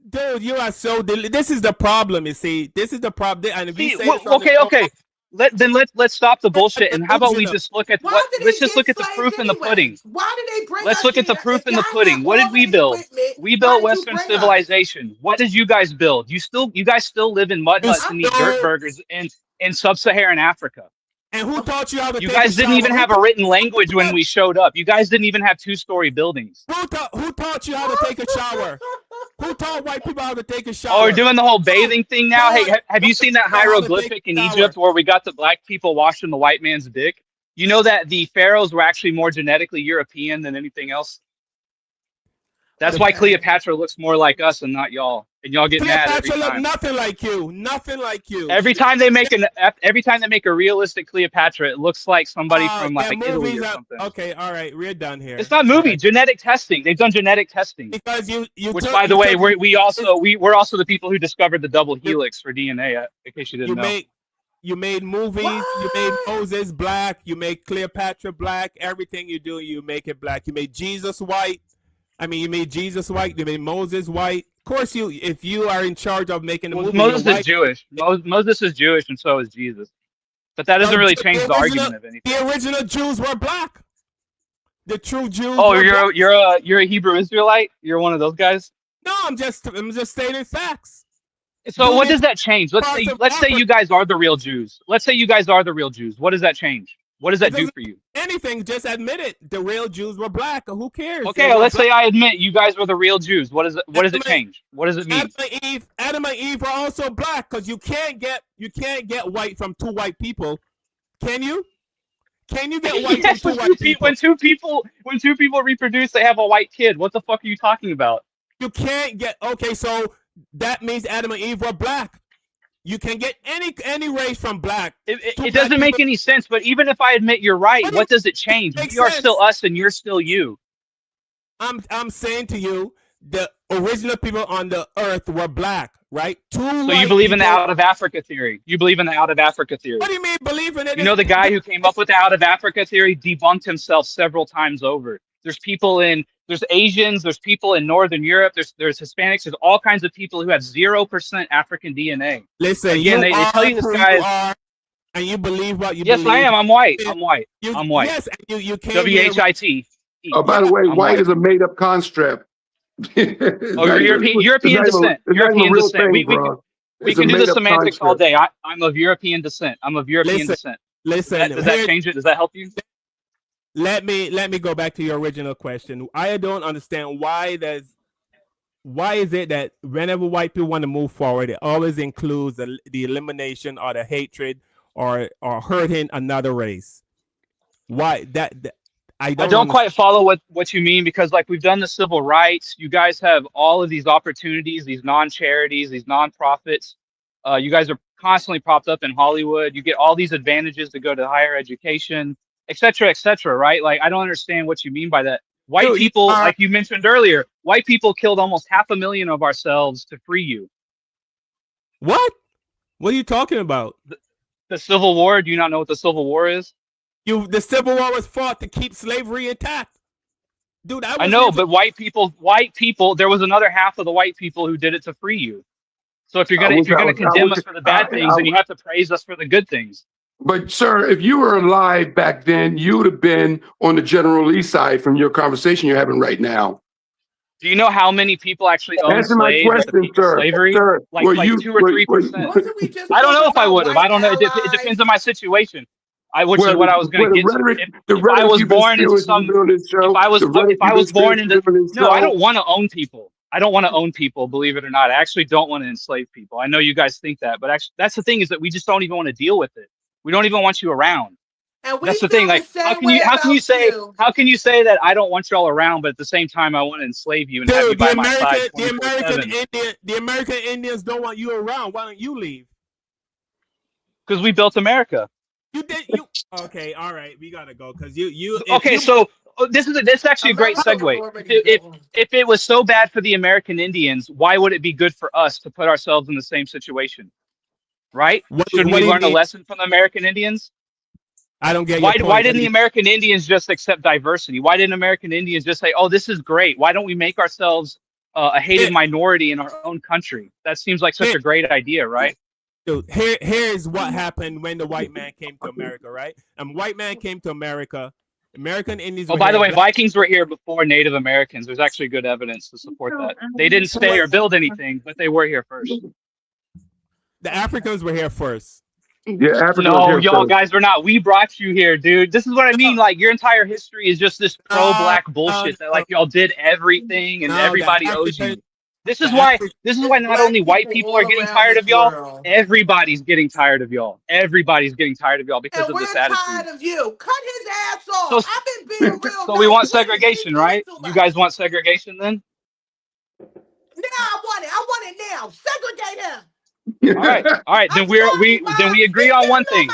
Dude, you are so this is the problem, you see. This is the problem. And okay. Let's stop the bullshit, and how about we just look at let's just look at the proof in the pudding. Why did they bring Let's look at the proof in the pudding. What did we build? We built Western civilization. What did you guys build? You guys still live in mud huts and eat dirt burgers in sub-Saharan Africa. And who taught you how to You guys didn't even have a written language when we showed up. You guys didn't even have 2-story buildings. Who taught you how to take a shower? Who taught white people how to take a shower? Oh, we're doing the whole bathing thing now? Hey, have you seen that hieroglyphic in Egypt where we got the black people washing the white man's dick? You know that the pharaohs were actually more genetically European than anything else? That's why Cleopatra looks more like us and not y'all. And y'all get mad every time. Look nothing like you. Nothing like you. Every time they make a realistic Cleopatra, it looks like somebody from like Italy or something. Okay, all right, we're done here. It's not movie, genetic testing. They've done genetic testing. Because which by the way, we're also the people who discovered the double helix for DNA, in case you didn't know. You made movies, you made Moses black, you made Cleopatra black, everything you do, you make it black. You made Jesus white. You made Jesus white, you made Moses white. Of course, if you are in charge of making the movie, Moses is Jewish. Moses is Jewish, and so is Jesus. But that doesn't really change the argument of anything. The original Jews were black. The true Jews. Oh, you're a Hebrew Israelite. You're one of those guys. No, I'm just stating facts. So what does that change? Let's say you guys are the real Jews. Let's say you guys are the real Jews. What does that change? What does that do for you? Anything, just admit it. The real Jews were black. Who cares? Okay, let's say I admit you guys were the real Jews. What does it change? What does it mean? Adam and Eve are also black because you can't get white from two white people. Can you? Can you get white Yes, from two white people? When two people reproduce, they have a white kid. What the fuck are you talking about? You can't get. Okay, so that means Adam and Eve were black. You can get any race from black. It doesn't make any sense. But even if I admit you're right, what does it change? We are still us, and you're still you. I'm saying to you, the original people on the earth were black, right? So you believe in the out of Africa theory? You believe in the out of Africa theory? What do you mean believe in it? You know the guy who came up with the out of Africa theory debunked himself several times over. There's Asians, there's people in Northern Europe, there's Hispanics, there's all kinds of people who have 0% African DNA. Listen, again, they tell you this guy. And you believe what you believe. Yes, I am. I'm white. I'm white. Yes, you can't. WHIT. Oh, by the way, white is a made-up construct. You're European descent. European descent. We can do the semantics all day. I'm of European descent. I'm of European descent. Listen, does that change it? Does that help you? Let me go back to your original question. I don't understand why is it that whenever white people want to move forward, it always includes the elimination or the hatred or hurting another race. Why that I don't quite follow what you mean, because like we've done the civil rights, you guys have all of these opportunities, these non-charities, these non-profits. You guys are constantly propped up in Hollywood. You get all these advantages to go to higher education, et cetera, right? Like, I don't understand what you mean by that. White people, like you mentioned earlier, white people killed almost 500,000 of ourselves to free you. What? What are you talking about? The Civil War. Do you not know what the Civil War is? The Civil War was fought to keep slavery intact. Dude, I know, but white people, there was another half of the white people who did it to free you. So if you're gonna condemn us for the bad things, then you have to praise us for the good things. But sir, if you were alive back then, you would have been on the General Lee side from your conversation you're having right now. Do you know how many people actually owned slaves at the peak of slavery? Sir, like 2 or 3%. I don't know if I would have. I don't know. It depends on my situation. Which is what I was going to get to. If I was born into some, if I was born into, no, I don't want to own people. I don't want to own people, believe it or not. I actually don't want to enslave people. I know you guys think that, but actually, that's the thing, is that we just don't even want to deal with it. We don't even want you around. That's the thing. Like, how can you say that I don't want y'all around, but at the same time I want to enslave you and have you by my side? The American Indians don't want you around. Why don't you leave? Because we built America. You did. Okay, all right. We gotta go because you. So this is actually a great segue. If it was so bad for the American Indians, why would it be good for us to put ourselves in the same situation? Right? Shouldn't we learn a lesson from the American Indians? I don't get. Why didn't the American Indians just accept diversity? Why didn't American Indians just say, "Oh, this is great"? Why don't we make ourselves a hated minority in our own country? That seems like such a great idea, right? Dude, here's what happened when the white man came to America, right? White man came to America. American Indians. Oh, by the way, Vikings were here before Native Americans. There's actually good evidence to support that. They didn't stay or build anything, but they were here first. The Africans were here first. Yeah, Africans no, y'all guys were not. We brought you here, dude. This is what I mean. Like, your entire history is just this pro-black bullshit that like y'all did everything and everybody owes you. This is why not only white people are getting tired of y'all, everybody's getting tired of y'all. Everybody's getting tired of y'all because of this attitude. We're tired of you. Cut his ass off. I've been being real. So we want segregation, right? You guys want segregation then? Now I want it. I want it now. Segregate him. All right. Then we agree on one thing.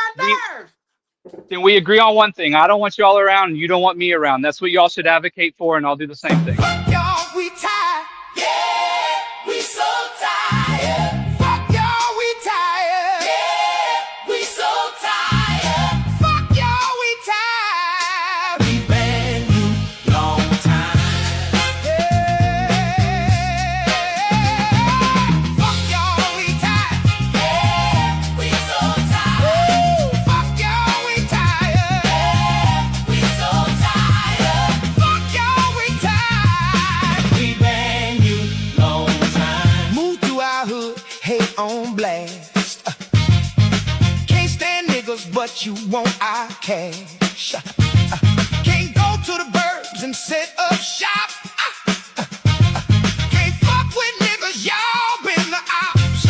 Then we agree on one thing. I don't want y'all around, and you don't want me around. That's what y'all should advocate for, and I'll do the same thing. Fuck y'all, we tired. Yeah, we so tired. Fuck y'all, we tired. Yeah, we so tired. Fuck y'all, we tired. We been you long time. Yeah. Fuck y'all, we tired. Yeah, we so tired. Ooh, fuck y'all, we tired. Yeah, we so tired. Fuck y'all, we tired. niggas, but you want our cash. Can't go to the burbs and set up shop. Can't fuck with niggas, y'all been the ops.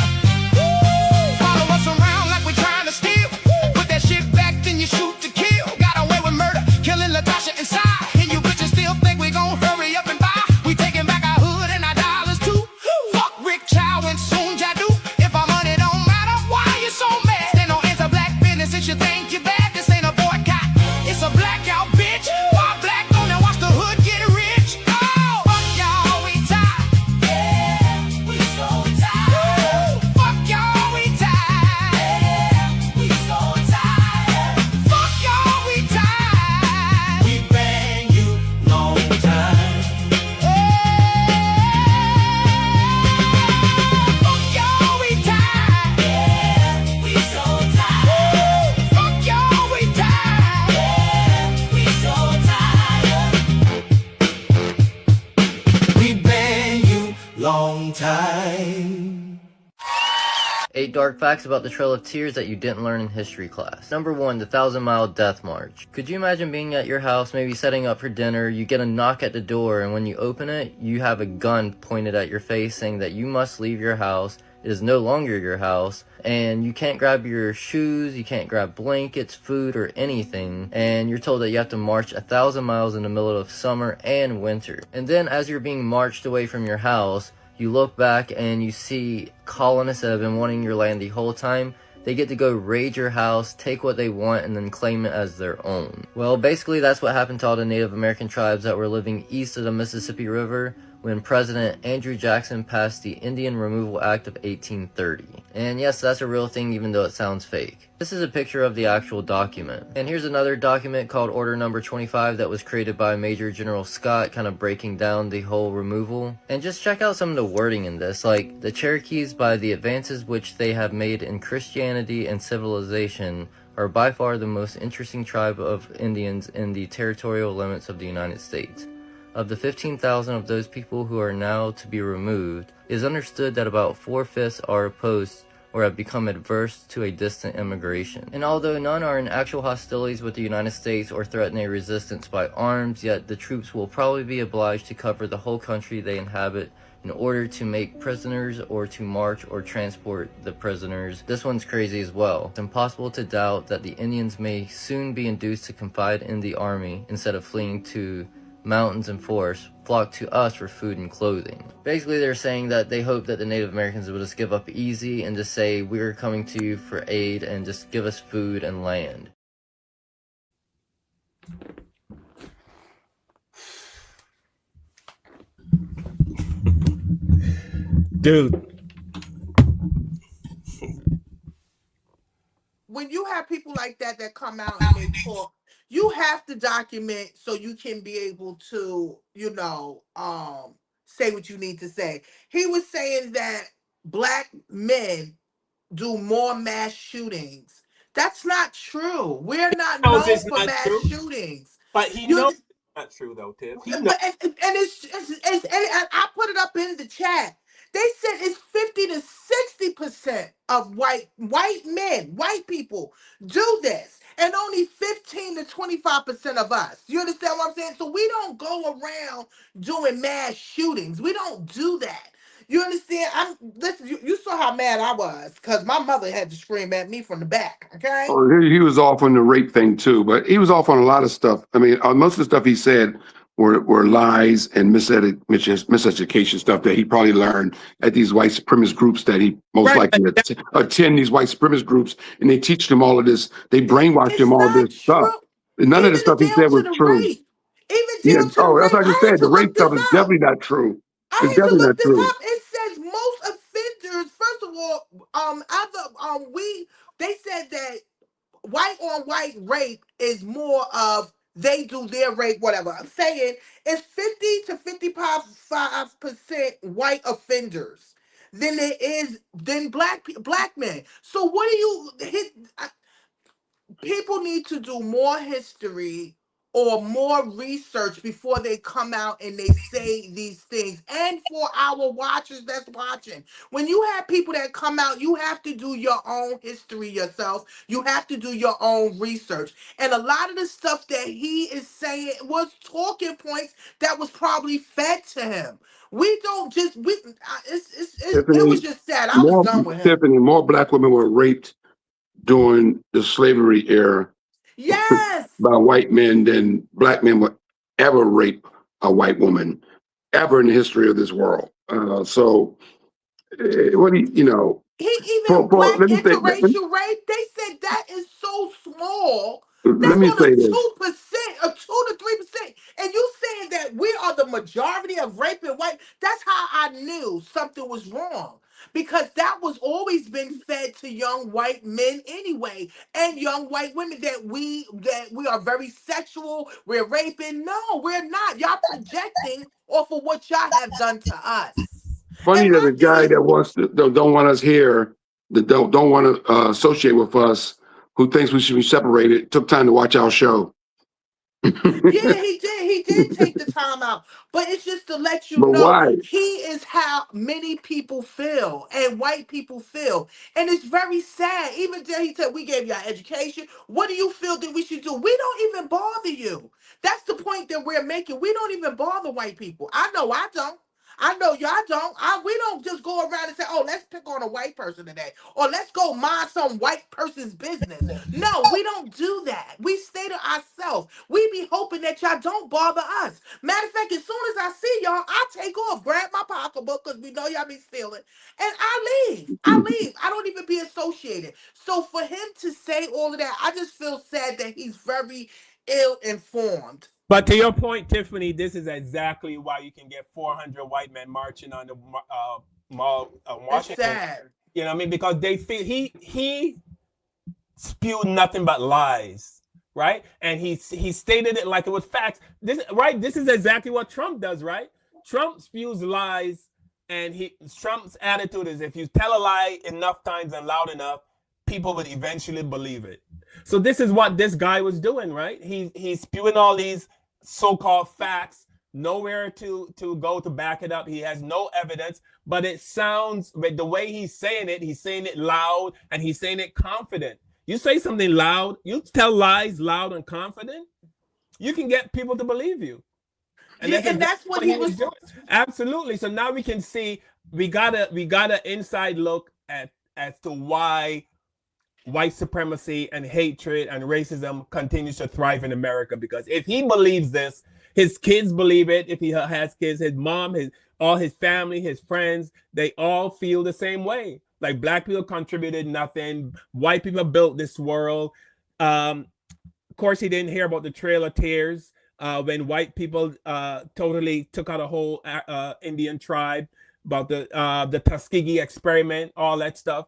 Follow us around like we trying to steal. Put that shit back, then you shoot to kill. Got away with murder, killing Latasha inside. And you bitches still think we gon' hurry up and buy. We taking back our hood and our dollars too. Fuck Rick Chow and Soon Jadu. If our money don't matter, why you so mad? Stand on anti-black business since you think you're bad. This ain't a boycott, it's a blackout, bitch. Why black on and watch the hood get rich? Oh, fuck y'all, we tired. Yeah, we so tired. Fuck y'all, we tired. Yeah, we so tired. Fuck y'all, we tired. We bang you long time. Fuck y'all, we tired. Yeah, we so tired. Fuck y'all, we tired. Yeah, we so tired. We bang you long time. 8 dark facts about the Trail of Tears that you didn't learn in history class. Number 1, the 1,000-mile death march. Could you imagine being at your house, maybe setting up for dinner, you get a knock at the door, and when you open it, you have a gun pointed at your face saying that you must leave your house, it is no longer your house, and you can't grab your shoes, you can't grab blankets, food, or anything, and you're told that you have to march 1,000 miles in the middle of summer and winter. And then as you're being marched away from your house, you look back and you see colonists that have been wanting your land the whole time. They get to go raid your house, take what they want, and then claim it as their own. Well, basically that's what happened to all the Native American tribes that were living east of the Mississippi River when President Andrew Jackson passed the Indian Removal Act of 1830. And yes, that's a real thing even though it sounds fake. This is a picture of the actual document. And here's another document called Order Number 25 that was created by Major General Scott, kind of breaking down the whole removal. And just check out some of the wording in this, like the Cherokees, by the advances which they have made in Christianity and civilization, are by far the most interesting tribe of Indians in the territorial limits of the United States. Of the 15,000 of those people who are now to be removed, it is understood that about 4/5 are opposed or have become adverse to a distant immigration. And although none are in actual hostilities with the United States or threaten a resistance by arms, yet the troops will probably be obliged to cover the whole country they inhabit in order to make prisoners or to march or transport the prisoners. This one's crazy as well. It's impossible to doubt that the Indians may soon be induced to confide in the army instead of fleeing to mountains and forests, flock to us for food and clothing. Basically, they're saying that they hope that the Native Americans will just give up easy and just say, we're coming to you for aid and just give us food and land. Dude. When you have people like that that come out and they talk, you have to document so you can be able to, say what you need to say. He was saying that black men do more mass shootings. That's not true. We're not knows known it's for not mass true, shootings. but he You, knows it's not true though, Tiff. He knows. but and it's and I put it up in the chat. They said it's 50 to 60% of white men, white people do this, and only 15 to 25% of us. You understand what I'm saying? So we don't go around doing mass shootings. We don't do that. You understand? Listen. You saw how mad I was because my mother had to scream at me from the back. Okay. Oh, he was off on the rape thing too, but he was off on a lot of stuff. I mean, most of the stuff he said were lies and miseducation stuff that he probably learned at these white supremacist groups that he most likely attend these white supremacist groups, and they teach them all of this. They brainwash them all this stuff. And none of the stuff he said was true. Yeah. Oh, that's like I said. The rape stuff is definitely not true. I It's had to definitely look not this true. up. It says most offenders, first of all, they said that white on white rape is more of they do their rape, whatever. I'm saying it's 50 to 55% white offenders than black men. So what do you people need to do more history or more research before they come out and they say these things. And for our watchers that's watching, when you have people that come out, you have to do your own history yourself. You have to do your own research. And a lot of the stuff that he is saying was talking points that was probably fed to him. We don't just it was Tiffany, just sad. I was done with him. Tiffany, more black women were raped during the slavery era Yes. by white men than black men would ever rape a white woman ever in the history of this world. So, what do you know? He even For, black let me say, interracial rape, they said that is so small. let That's me on a say this. 2%, a 2 to 3%. And you saying that we are the majority of raping white, that's how I knew something was wrong. Because that was always been fed to young white men anyway, and young white women that we are very sexual, we're raping. No, we're not. Y'all projecting off of what y'all have done to us. Funny And that my a thing guy is, that don't want us here, that don't want to associate with us, who thinks we should be separated, took time to watch our show. yeah, he did. He did take the time out. But it's just to let you But know why? he is how many people feel and white people feel. And it's very sad. Even though he said we gave y'all education, what do you feel that we should do? We don't even bother you. That's the point that we're making. We don't even bother white people. I know I don't. I know y'all don't. We don't just go around and say, oh, let's pick on a white person today. Or let's go mind some white person's business. No, we don't do that. We stay to ourselves. We be hoping that y'all don't bother us. Matter of fact, as soon as I see y'all, I take off, grab my pocketbook, because we know y'all be stealing, and I leave. I leave. I don't even be associated. So for him to say all of that, I just feel sad that he's very ill-informed. But to your point, Tiffany, this is exactly why you can get 400 white men marching on the mall of It's Washington. sad. You know what I mean? Because they feel he spewed nothing but lies, right? And he stated it like it was facts. This is exactly what Trump does, right? Trump spews lies, and Trump's attitude is if you tell a lie enough times and loud enough, people would eventually believe it. So this is what this guy was doing, right? He's spewing all these so-called facts, nowhere to go to back it up. He has no evidence, but it sounds, but the way he's saying it loud, and he's saying it confident. You say something loud, you tell lies loud and confident, you can get people to believe you. And Yeah, that's and that's what he was doing. Absolutely. So now we can see we got an inside look at as to why white supremacy and hatred and racism continues to thrive in America. Because if he believes this, his kids believe it. If he has kids, his mom, all his family, his friends, they all feel the same way. Like black people contributed nothing. White people built this world. Of course, he didn't hear about the Trail of Tears when white people totally took out a whole Indian tribe, about the Tuskegee experiment, all that stuff.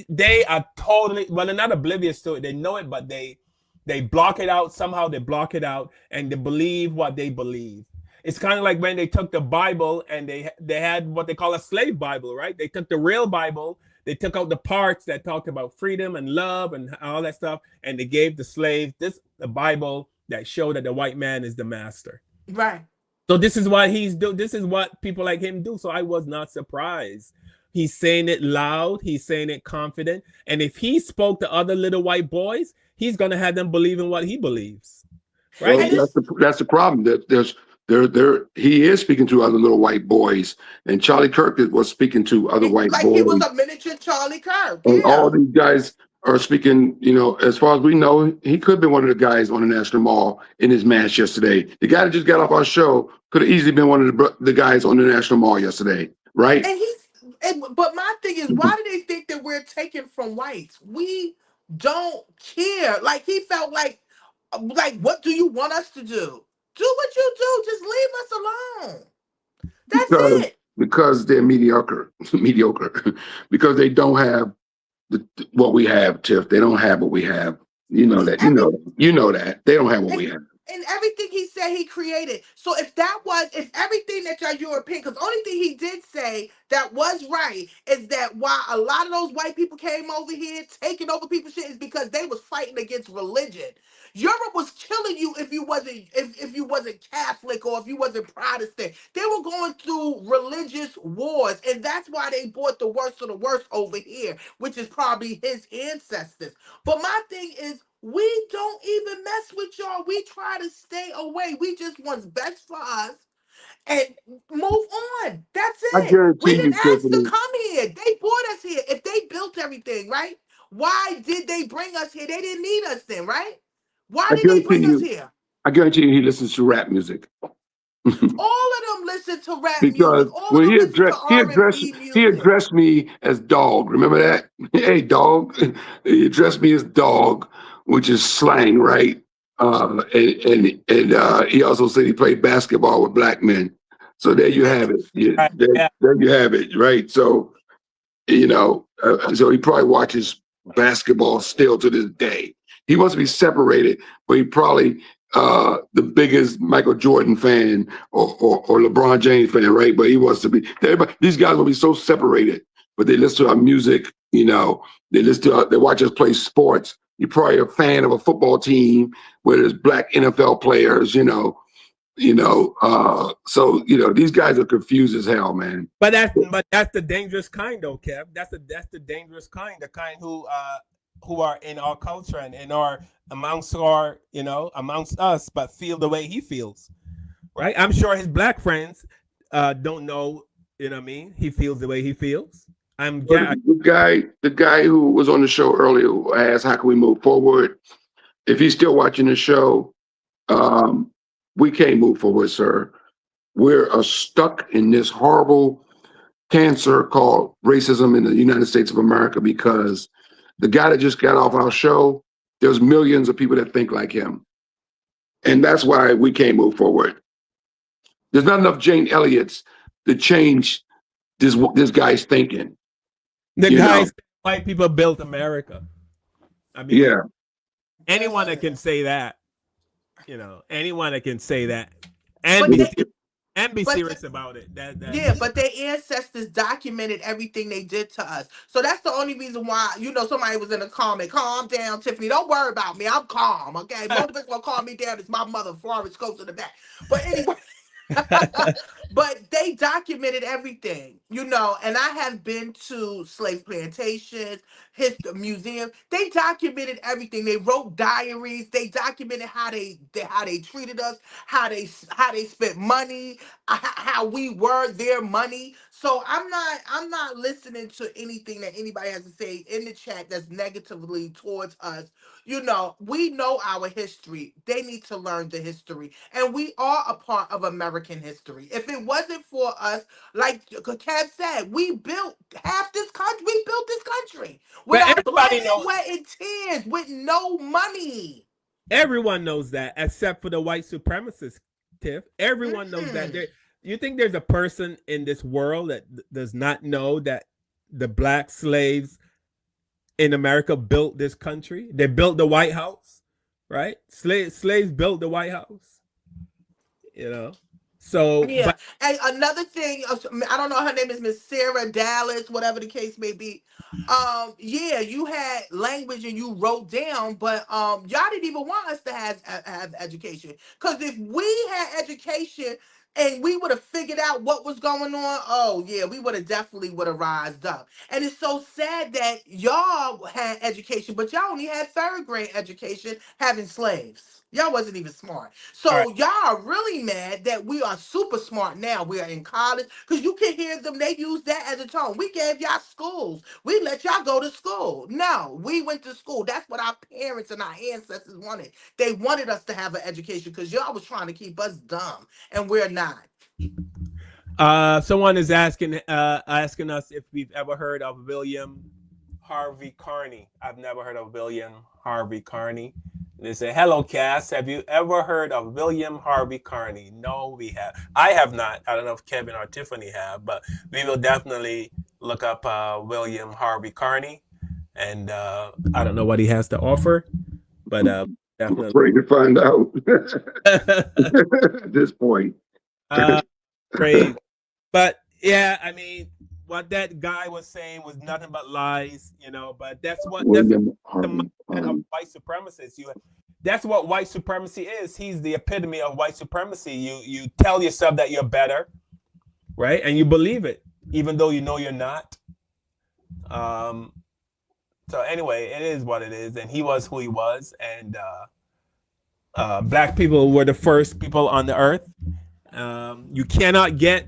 They are totally, well, they're not oblivious to it. They know it, but they block it out. Somehow they block it out, and they believe what they believe. It's kind of like when they took the Bible and they had what they call a slave Bible, right? They took the real Bible, they took out the parts that talked about freedom and love and all that stuff, and they gave the slaves the Bible that showed that the white man is the master. Right. So this is what he's do. This is what people like him do. So I was not surprised. He's saying it loud. He's saying it confident. And if he spoke to other little white boys, he's gonna have them believe in what he believes. Right? Well, that's the problem. That he is speaking to other little white boys, and Charlie Kirk was speaking to other white like boys. he was a miniature Charlie Kirk. And Yeah. all these guys are speaking, as far as we know, he could have been one of the guys on the National Mall in his match yesterday. The guy that just got off our show could have easily been one of the guys on the National Mall yesterday, right? But my thing is, why do they think that we're taken from whites? We don't care. Like he felt like, what do you want us to do? Do what you do. Just leave us alone. That's it. Because they're mediocre, because they don't have what we have, Tiff. They don't have what we have. You know that. You know that. They don't have what we have. And everything he said he created. So if everything that y'all European, because only thing he did say that was right is that why a lot of those white people came over here taking over people's shit is because they was fighting against religion. Europe was killing you if you wasn't Catholic or if you wasn't Protestant. They were going through religious wars, and that's why they brought the worst of the worst over here, which is probably his ancestors. But my thing is, we don't even mess with y'all. We try to stay away. We just what's best for us and move on. That's I it. We guarantee didn't you, ask to Tiffany. come here. They brought us here. If they built everything, right? Why did they bring us here? They didn't need us then, right? Why I did they guarantee bring us you. here? I guarantee you, he listens to rap music. All of them listen to rap Because music. All of when them listen to R&B he music. addressed me as dog. Remember that? Hey, dog. He addressed me as dog, which is slang, right? And he also said he played basketball with black men. So there you have it. Yeah, Right. there, Yeah. there you have it, right? So so he probably watches basketball still to this day. He wants to be separated, but he probably the biggest Michael Jordan fan or LeBron James fan, right? But he wants to be. These guys will be so separated, but they listen to our music. They they watch us play sports. You're probably a fan of a football team where there's black NFL players. So these guys are confused as hell, man. But that's the dangerous kind, though, Kev. That's the dangerous kind, the kind who are in our culture and are amongst us, but feel the way he feels, right? I'm sure his black friends don't know. You know what I mean? He feels the way he feels. The guy who was on the show earlier who asked, "How can we move forward?" If he's still watching the show, we can't move forward, sir. We're stuck in this horrible cancer called racism in the United States of America because the guy that just got off our show, there's millions of people that think like him. And that's why we can't move forward. There's not enough Jane Elliott's to change this guy's thinking. The guys, white people built America. I mean, yeah. Anyone that can say that, anyone that can say that, and be serious about it. But their ancestors documented everything they did to us. So that's the only reason why, somebody was in a comment, calm down, Tiffany. Don't worry about me. I'm calm, okay? Most of us gonna calm me down. It's my mother, Florence goes in the back. But anyway. But they documented everything, and I have been to slave plantations, museums. They documented everything. They wrote diaries. They documented how they treated us, how they spent money, how we were their money. So I'm not listening to anything that anybody has to say in the chat that's negatively towards us. We know our history. They need to learn the history. And we are a part of American history. If it wasn't for us, like Kev said, we built half this country. We built this country with our blood, sweat, and tears, with no money. Everyone knows that, except for the white supremacists, Tiff. Everyone knows that. You think there's a person in this world that does not know that the black slaves in America built this country? They built the White House, right? Slaves built the White House. So yeah. And another thing, I don't know, her name is Miss Sarah Dallas, whatever the case may be. You had language and you wrote down, but y'all didn't even want us to have education. Because if we had education and we would have figured out what was going on, we would have definitely rised up. And it's so sad that y'all had education, but y'all only had third grade education having slaves. Y'all wasn't even smart. So y'all are really mad that we are super smart now. We are in college, because you can hear them. They use that as a tone. We gave y'all schools. We let y'all go to school. No, we went to school. That's what our parents and our ancestors wanted. They wanted us to have an education because y'all was trying to keep us dumb, and we're not. Someone is asking us if we've ever heard of William Harvey Carney. I've never heard of William Harvey Carney. They say, "Hello, Cass. Have you ever heard of William Harvey Carney?" No, we have. I have not. I don't know if Kevin or Tiffany have, but we will definitely look up William Harvey Carney. And I don't know what he has to offer, but I'm Definitely. afraid to find out at this point. Great. But yeah, I mean, what that guy was saying was nothing but lies, but that's William the Harvey. mindset of white supremacists. That's what white supremacy is. He's the epitome of white supremacy. You tell yourself that you're better, right? And you believe it, even though you know you're not. So anyway, it is what it is, and he was who he was, and black people were the first people on the earth. You cannot get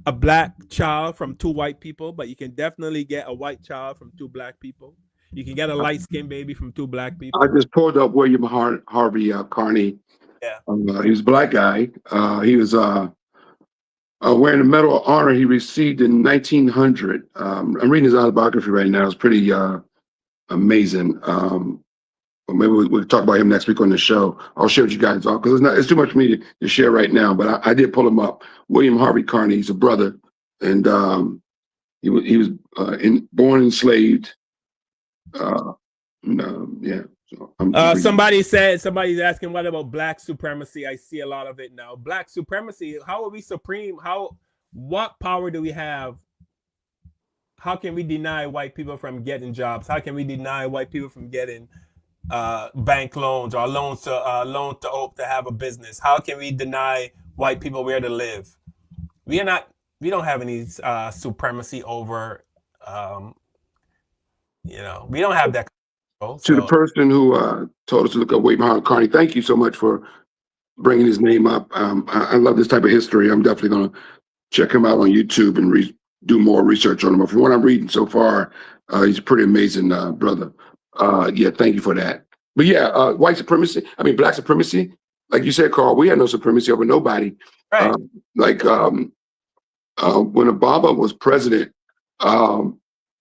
a black child from two white people, but you can definitely get a white child from two black people. You can get a light-skinned baby from two black people. I just pulled up William Harvey Carney. Yeah. He was a black guy. He was wearing the Medal of Honor he received in 1900. I'm reading his autobiography right now. It's pretty amazing. But maybe we'll talk about him next week on the show. I'll share with you guys all because it's too much for me to share right now. But I did pull him up. William Harvey Carney. He's a brother, and he was born enslaved. Yeah. So somebody's asking, what about black supremacy? I see a lot of it now. Black supremacy. How are we supreme? What power do we have? How can we deny white people from getting jobs? How can we deny white people from getting bank loans or loans to have a business? How can we deny white people where to live? We don't have any supremacy over. We don't have that. To the person who told us to look up William Harvey Carney, thank you so much for bringing his name up. I love this type of history. I'm definitely going to check him out on YouTube and do more research on him. From what I'm reading so far, he's a pretty amazing brother. Yeah, thank you for that. But yeah, white supremacy, black supremacy, like you said, Carl, we had no supremacy over nobody. Right. When Obama was president,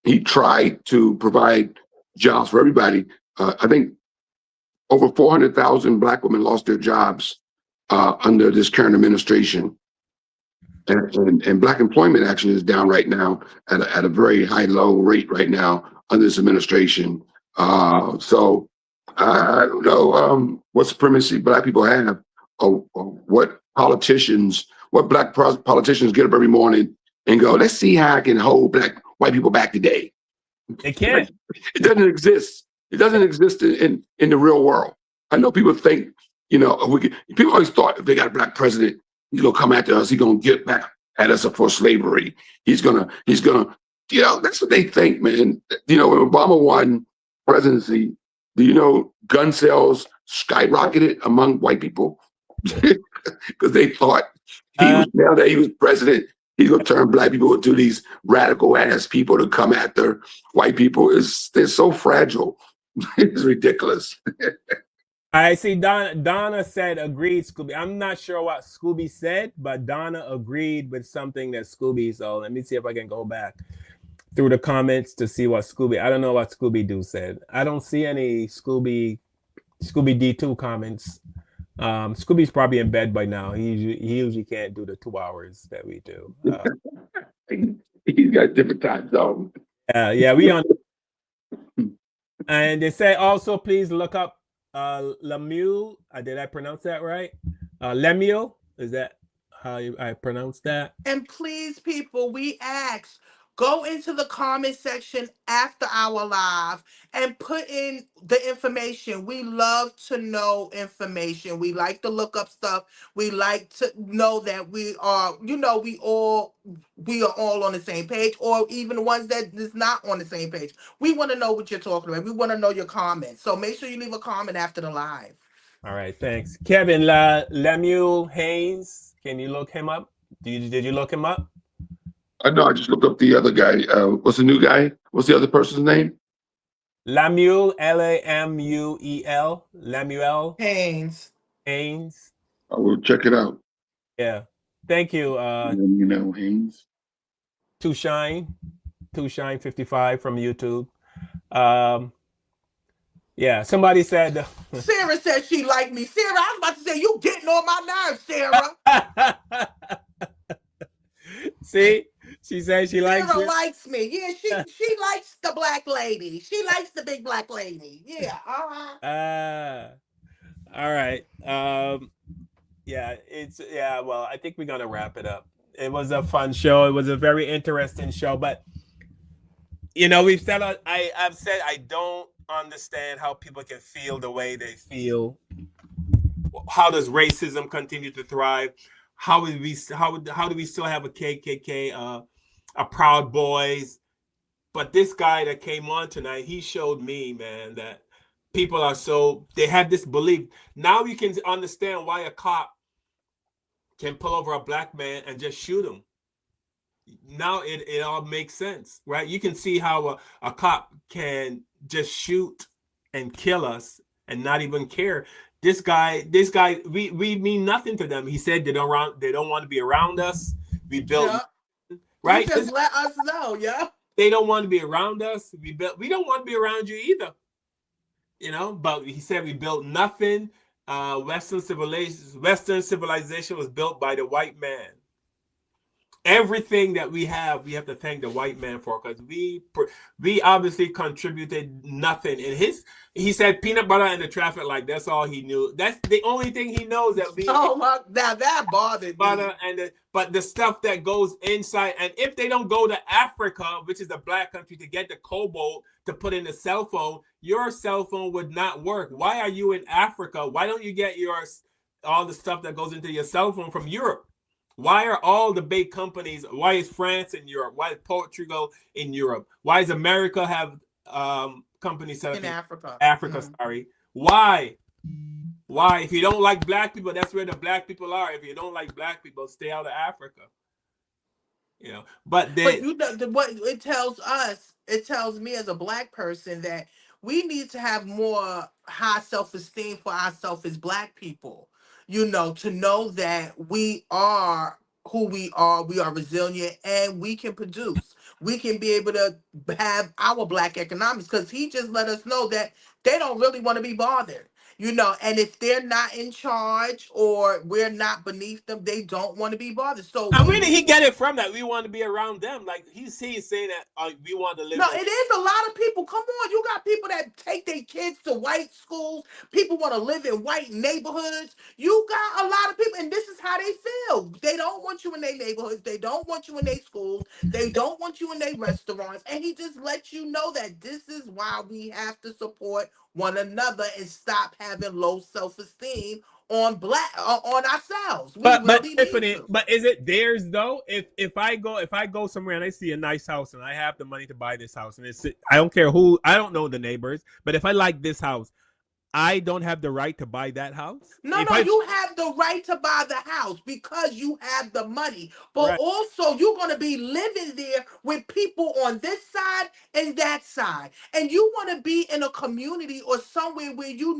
he tried to provide jobs for everybody. I think over 400,000 black women lost their jobs under this current administration. And black employment actually is down right now at a very low rate right now under this administration. So I don't know what supremacy black people have, or what black politicians get up every morning and go, let's see how I can hold white people back today. They can't. It doesn't exist. It doesn't exist in the real world. I know people think, people always thought if they got a black president, he's gonna come after us, he's gonna get back at us for slavery. He's gonna, that's what they think, man. When Obama won presidency, gun sales skyrocketed among white people because they thought now that he was president, he's gonna turn black people into these radical ass people to come after white people. They're so fragile. It's ridiculous. I see Donna said agreed, Scooby. I'm not sure what Scooby said, but Donna agreed with something that Scooby. So let me see if I can go back through the comments to see what I don't know what Scooby-Doo said. I don't see any Scooby D2 comments. Scooby's probably in bed by now. He usually can't do the 2 hours that we do. He's got different time zones. Yeah, we on. And they say also, please look up Lemuel. Did I pronounce that right? Lemuel, is that how I pronounce that? And please, people, we ask, go into the comment section after our live and put in the information. We love to know information. We like to look up stuff. We like to know that we are, we are all on the same page, or even the ones that is not on the same page. We want to know what you're talking about. We want to know your comments. So make sure you leave a comment after the live. All right, thanks. Kevin, Lemuel Haynes, can you look him up? Did you look him up? No, I just looked up the other guy. What's the new guy? What's the other person's name? Lemuel, Lamuel, Lemuel Haynes. I will check it out. Yeah, thank you. Haynes. Two Shine 55 from YouTube. Yeah, somebody said. Sarah said she liked me. Sarah, I was about to say, you getting on my nerves, Sarah. See, she said she likes Sarah it. likes me. Yeah, she likes the black lady. She likes the big black lady. Yeah. Well, I think we're gonna wrap it up. It was a fun show. It was a very interesting show, but we've said I've said I don't understand how people can feel the way they feel. How does racism continue to thrive? How do we still have a KKK, a Proud Boys? But this guy that came on tonight, he showed me, man, that people they have this belief. Now you can understand why a cop can pull over a black man and just shoot him. Now it all makes sense, right? You can see how a cop can just shoot and kill us and not even care. This guy, we mean nothing to them. He said they don't want to be around us. We built, right? He just let us know, yeah. They don't want to be around us. We don't want to be around you either. But he said we built nothing. Western civilization was built by the white man. Everything that we have to thank the white man for, because we obviously contributed nothing. And he said peanut butter in the traffic light. That's all he knew. That's the only thing he knows that we. Oh my! Now that bothered me. But the stuff that goes inside, and if they don't go to Africa, which is a black country, to get the cobalt to put in the cell phone, your cell phone would not work. Why are you in Africa? Why don't you get all the stuff that goes into your cell phone from Europe? Why are all the big companies? Why is France in Europe? Why is Portugal in Europe? Why does America have companies in Africa? Sorry. Why? If you don't like black people, that's where the black people are. If you don't like black people, stay out of Africa. But what it tells us, it tells me as a black person that we need to have more high self-esteem for ourselves as black people. To know that we are who we are resilient, and we can produce. We can be able to have our black economics, because he just let us know that they don't really want to be bothered. And if they're not in charge or we're not beneath them, they don't want to be bothered. So where did he get it from that we want to be around them? Like he's saying that we want to live. No, it is a lot of people. Come on, you got people that take their kids to white schools. People want to live in white neighborhoods. You got a lot of people, and this is how they feel. They don't want you in their neighborhoods. They don't want you in their schools. They don't want you in their restaurants. And he just lets you know that this is why we have to support one another and stop having low self-esteem on ourselves. But Tiffany, but is it theirs though? If I go somewhere and I see a nice house and I have the money to buy this house, and I don't care who, I don't know the neighbors, but if I like this house, I don't have the right to buy that house? No, you have the right to buy the house because you have the money. But also, you're going to be living there with people on this side and that side. And you want to be in a community or somewhere where you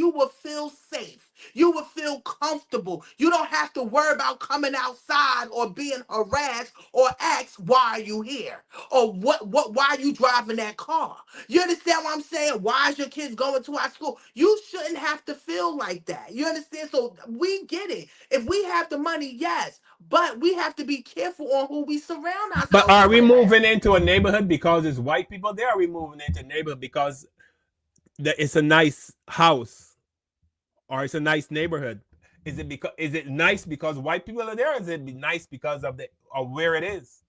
will feel safe. You will feel comfortable. You don't have to worry about coming outside or being harassed or asked, why are you here? Or why are you driving that car? You understand what I'm saying? Why is your kids going to our school? You shouldn't have to feel like that. You understand? So we get it. If we have the money, yes, but we have to be careful on who we surround ourselves with. But are we moving into a neighborhood because it's white people there? Are we moving into a neighborhood because it's a nice house or it's a nice neighborhood? Is it nice because white people are there, or is it nice because of where it is?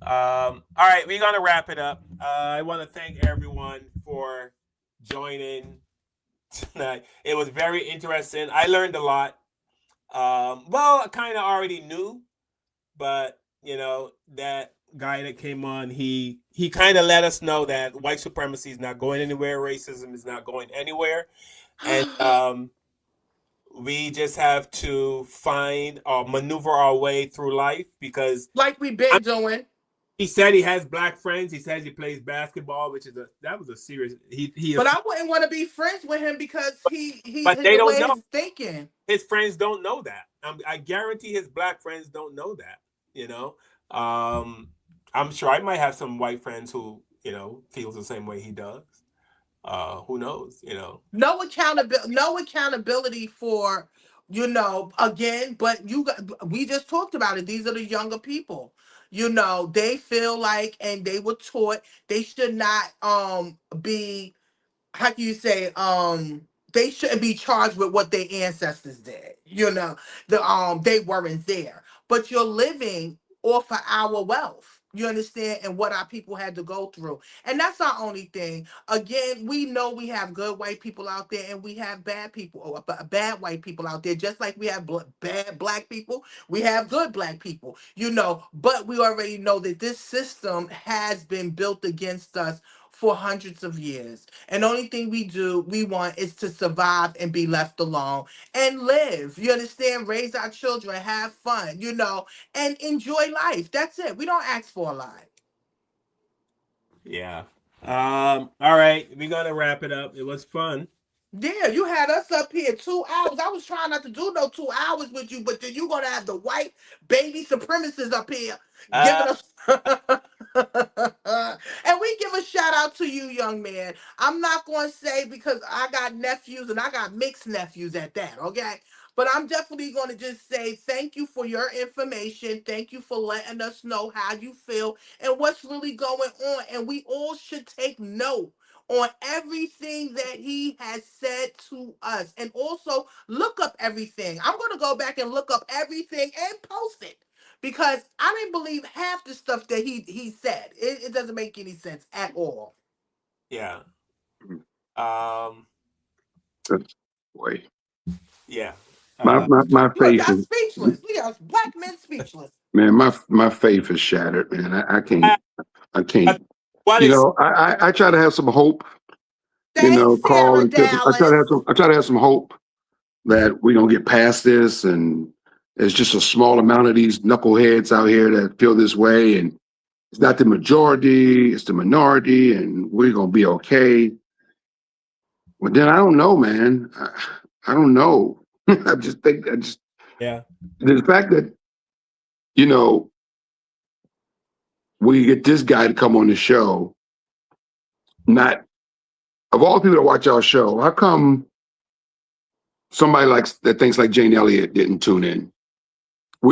All right, we're gonna wrap it up. I want to thank everyone for joining tonight. It was very interesting. I learned a lot. I kind of already knew, but that guy that came on, he kind of let us know that white supremacy is not going anywhere. Racism is not going anywhere, and we just have to find or maneuver our way through life, because like we've been doing. He said he has black friends. He says he plays basketball, which is that was a serious. But I wouldn't want to be friends with him because But they don't know. He's thinking. His friends don't know that. I guarantee his black friends don't know that. I'm sure I might have some white friends who feels the same way he does. Who knows? No accountability for again. But we just talked about it. These are the younger people. They feel like, and they were taught they should not be, how can you say, they shouldn't be charged with what their ancestors did. You know, they weren't there, but you're living off of our wealth. You understand? And what our people had to go through. And that's our only thing. Again, we know we have good white people out there and we have bad people, or bad white people out there, just like we have bad black people, we have good black people, you know, but we already know that this system has been built against us for hundreds of years. And the only thing we want is to survive and be left alone and live. You understand? Raise our children, have fun, you know, and enjoy life. That's it. We don't ask for a lot. Yeah. All right, we're gonna wrap it up. It was fun. Yeah, you had us up here 2 hours. I was trying not to do no 2 hours with you, but then you're gonna have the white baby supremacists up here giving us and we give a shout out to you, young man. I'm not gonna say because I got nephews and I got mixed nephews at that, okay? But I'm definitely going to just say thank you for your information. Thank you for letting us know how you feel and what's really going on. And we all should take note on everything that he has said to us. And also look up everything. I'm going to go back and look up everything and post it because I didn't believe half the stuff that he said. It doesn't make any sense at all. Yeah. Boy. Yeah. My Look, faith y'all is, speechless. Look, y'all black men speechless. man, my faith is shattered, man. I can't. What You is know, I try to have some hope, you know, Thanks, Carl Sarah and Tiffany. I try to Dallas. have some hope that we're gonna get past this, and there's just a small amount of these knuckleheads out here that feel this way, and it's not the majority, it's the minority, and we're gonna be okay. But then I don't know, man. I don't know. I just Yeah. the fact that, you know, we get this guy to come on the show, not of all the people that watch our show, how come somebody that thinks like Jane Elliott didn't tune in?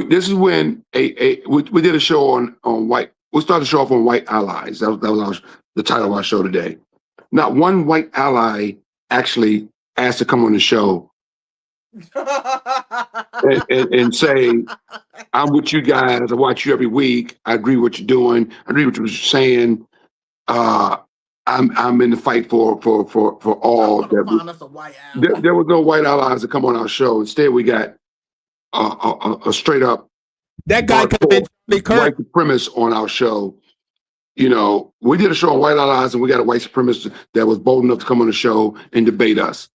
This is when we did a show on white. We started the show off on white allies. That was the title of our show today. Not one white ally actually asked to come on the show and say, "I'm with you guys. I watch you every week. I agree with what you're doing. I agree with what you're saying. I'm in the fight for all." Find us a white ally. There was no white allies to come on our show. Instead, we got a straight up that guy could have been white supremacist on our show. You know, we did a show on white allies, and we got a white supremacist that was bold enough to come on the show and debate us.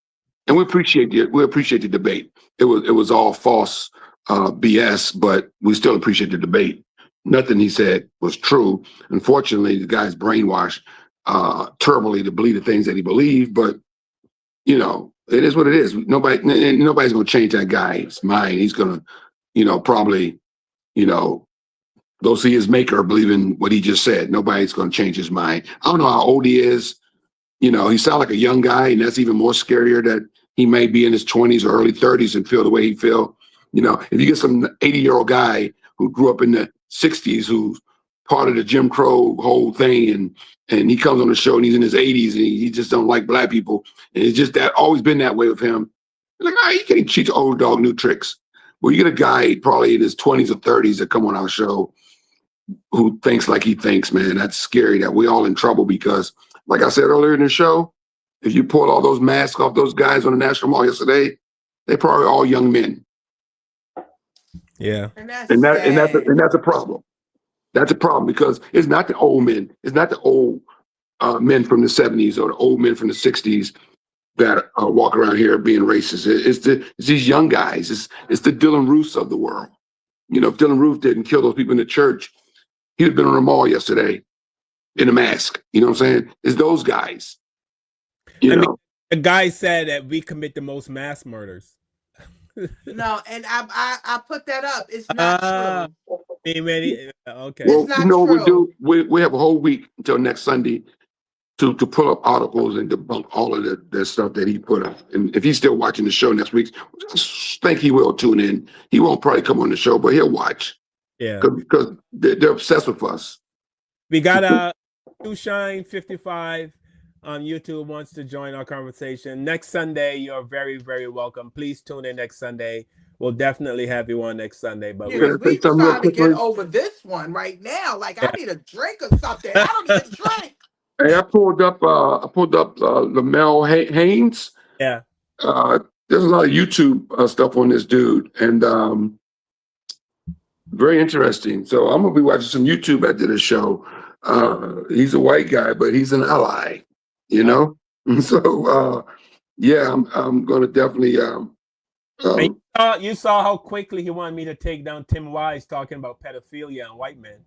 And we appreciate the debate. It was all false BS, but we still appreciate the debate. Nothing he said was true. Unfortunately, the guy's brainwashed terribly to believe the things that he believed. But you know, it is what it is. Nobody's going to change that guy's mind. He's going to, you know, probably, you know, go see his maker believing what he just said. Nobody's going to change his mind. I don't know how old he is. You know, he sounds like a young guy, and that's even more scarier that he may be in his 20s or early 30s and feel the way he feel. You know, if you get some 80-year-old guy who grew up in the 60s, who's part of the Jim Crow whole thing, and he comes on the show and he's in his 80s and he just don't like black people, and it's just that always been that way with him. Like, you can't teach old dog new tricks. Well, you get a guy probably in his 20s or 30s that come on our show who thinks like he thinks, man. That's scary that we all in trouble because, like I said earlier in the show, if you pulled all those masks off those guys on the National Mall yesterday, they're probably all young men. Yeah. And that's a problem. That's a problem because it's not the old men. It's not the old men from the 70s or the old men from the 60s that walk around here being racist. It's these young guys. It's the Dylan Roofs of the world. You know, if Dylan Roof didn't kill those people in the church, he would have been on the mall yesterday in a mask. You know what I'm saying? It's those guys. You know, the guy said that we commit the most mass murders. No, and I put that up. It's not true. Okay. Well, It's not you know true. what we do? We have a whole week until next Sunday to pull up articles and debunk all of the stuff that he put up. And if he's still watching the show next week, I think he will tune in. He won't probably come on the show, but he'll watch. Yeah. Because they're obsessed with us. We got Shine 55 on YouTube wants to join our conversation next Sunday, you're very, very welcome. Please tune in next Sunday. We'll definitely have you on next Sunday. But Yeah, because we trying to get over this one right now. Like, I need a drink or something. I don't even drink. Hey, I pulled up Lamel Haynes. Yeah. There's a lot of YouTube stuff on this dude, and very interesting. So I'm gonna be watching some YouTube after the show. He's a white guy, but he's an ally, you know. So yeah, I'm gonna definitely. You saw how quickly he wanted me to take down Tim Wise talking about pedophilia and white men.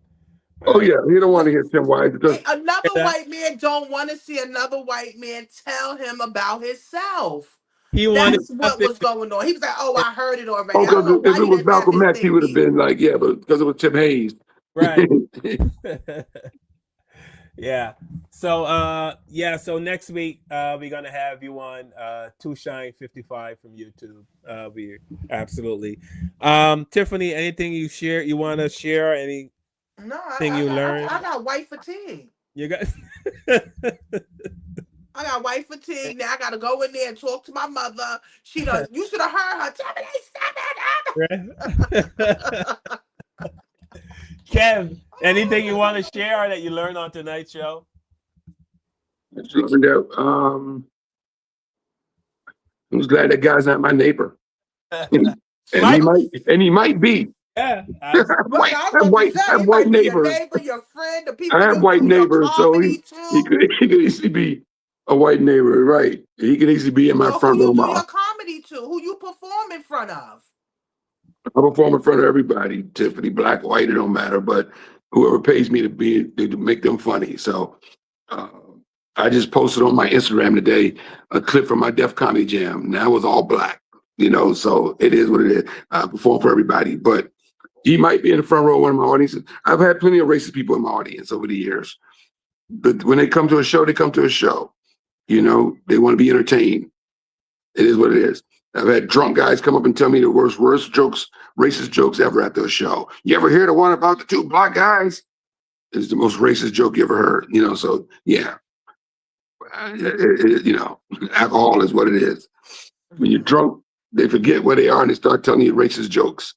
Oh yeah, he don't want to hear Tim Wise because Another white man don't want to see another white man tell him about himself. That's what was going on. He was like, "Oh, I heard it already." I don't know why if it was Malcolm X, he would have been like, "Yeah," but because it was Tim Hayes, right? Yeah. So so next week we're gonna have you on Shine 55 from YouTube. We absolutely. Tiffany, anything you want to share? Anything you learned? I got white fatigue. You got. I got white fatigue. Now I gotta go in there and talk to my mother. She does. You should have heard her. Kev, anything you want to share that you learned on tonight's show? I was glad that guy's not my neighbor, and he might be. Yeah, I have white neighbors. Your friend, the people I have white neighbors, so he could easily be a white neighbor, right? He could easily be in my front row. Who you do your comedy to? Who you perform in front of? I perform in front of everybody, Tiffany, black, white, it don't matter, but whoever pays me to make them funny. So I just posted on my Instagram today a clip from my Def Comedy Jam. Now it was all black, you know, so it is what it is. I perform for everybody, but he might be in the front row of one of my audiences. I've had plenty of racist people in my audience over the years. But when they come to a show, they come to a show. You know, they want to be entertained. It is what it is. I've had drunk guys come up and tell me the worst jokes, racist jokes ever after a show. You ever hear the one about the two black guys? It's the most racist joke you ever heard. You know, so yeah. You know, alcohol is what it is. When you're drunk, they forget where they are and they start telling you racist jokes.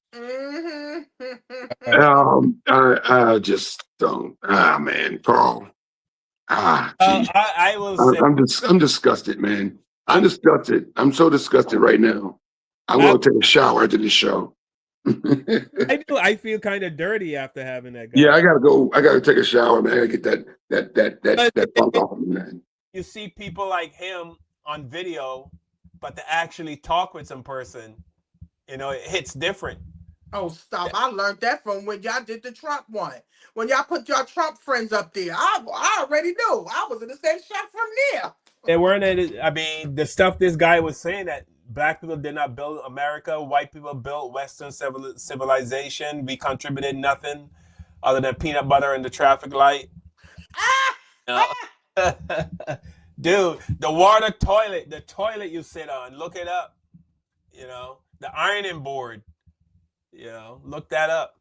I just don't. Man, Carl. I will say, I'm disgusted, man. I'm disgusted. I'm so disgusted right now. I want to take a shower after this show. I feel kind of dirty after having that guy. Yeah, I gotta go. I gotta take a shower, man. I gotta get that funk off me, man. You see people like him on video, but to actually talk with some person, you know, it hits different. Oh, stop. I learned that from when y'all did the Trump one. When y'all put your Trump friends up there. I already knew. I was in the same shot from there. They weren't, I mean, the stuff this guy was saying that black people did not build America, white people built Western civilization. We contributed nothing other than peanut butter and the traffic light. Dude, the water toilet, the toilet you sit on, look it up. You know, the ironing board. You know, look that up,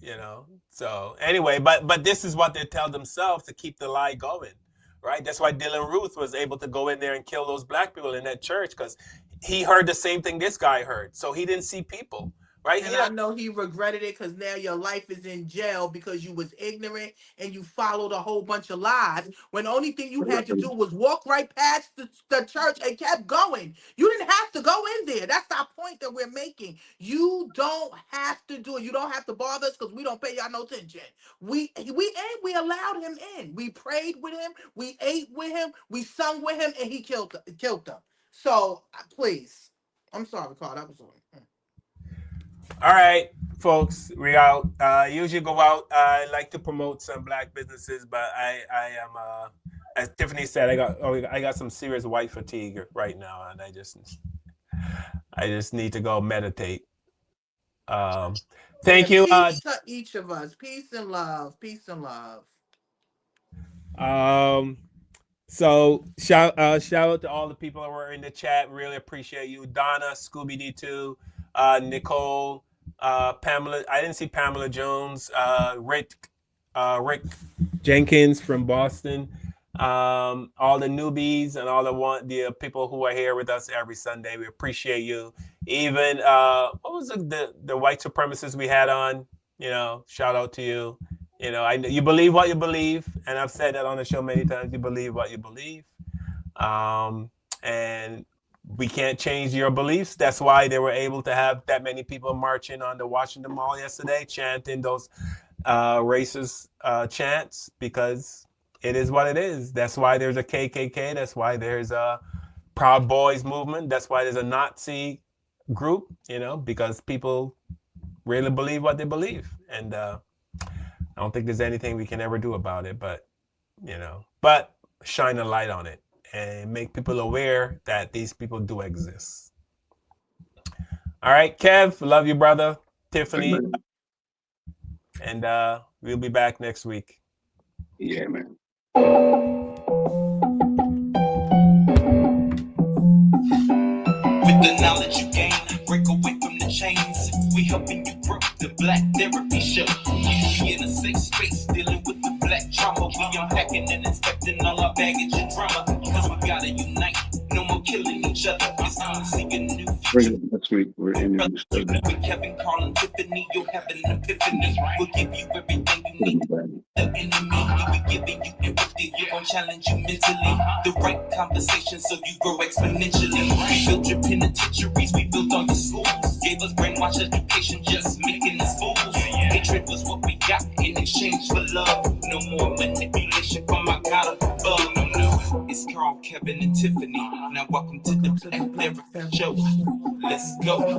you know. So anyway, but this is what they tell themselves to keep the lie going, right? That's why Dylan Ruth was able to go in there and kill those black people in that church, because he heard the same thing this guy heard. So he didn't see people, right? And I know he regretted it because now your life is in jail because you was ignorant and you followed a whole bunch of lies when the only thing you had to do was walk right past the church and kept going. You didn't have to go in there. That's our point that we're making. You don't have to do it. You don't have to bother us because we don't pay y'all no attention. We allowed him in. We prayed with him. We ate with him. We sung with him, and he killed them. So please, I'm sorry, Carl. That was all. All right, folks, we're out. Usually go out. I like to promote some black businesses, but I am, as Tiffany said, I got some serious white fatigue right now, and I just need to go meditate. Thank you. Peace to each of us. Peace and love. Peace and love. So shout out to all the people that were in the chat. Really appreciate you, Donna, Scooby D2, Nicole, Pamela. I didn't see Pamela Jones. Rick Jenkins from Boston. all the newbies and all the people who are here with us every Sunday. We appreciate you. Even what was the white supremacists we had on? You know, shout out to you. You know, you believe what you believe, and I've said that on the show many times. You believe what you believe, and we can't change your beliefs. That's why they were able to have that many people marching on the Washington Mall yesterday, chanting those racist chants, because it is what it is. That's why there's a KKK. That's why there's a Proud Boys movement. That's why there's a Nazi group, you know, because people really believe what they believe. And I don't think there's anything we can ever do about it, but, you know, but shine a light on it and make people aware that these people do exist. All right, Kev, love you, brother. Tiffany. And we'll be back next week. Yeah, man. With the knowledge you gain, break away from the chains. We helping you grow the Black Therapy Show. You in a safe space, dealing with the black trauma. We unpacking and inspecting all our baggage and drama. Cause we gotta unite, no more killing each other. It's time to see a new future. Next week, we're in With Kevin, Carl, and Tiffany, you'll have an epiphany. We'll give you everything you need. The enemy, you'll be giving you empathy. We're gonna challenge you mentally. The right conversation so you grow exponentially. We built your penitentiaries, we built all your schools. Gave us brainwash education, just making us fools. Hatred was what we got in exchange for love. No more manipulation from my God above. No, it's Carl, Kevin, and Tiffany. Now welcome to the Black Therapy Show. Let's go.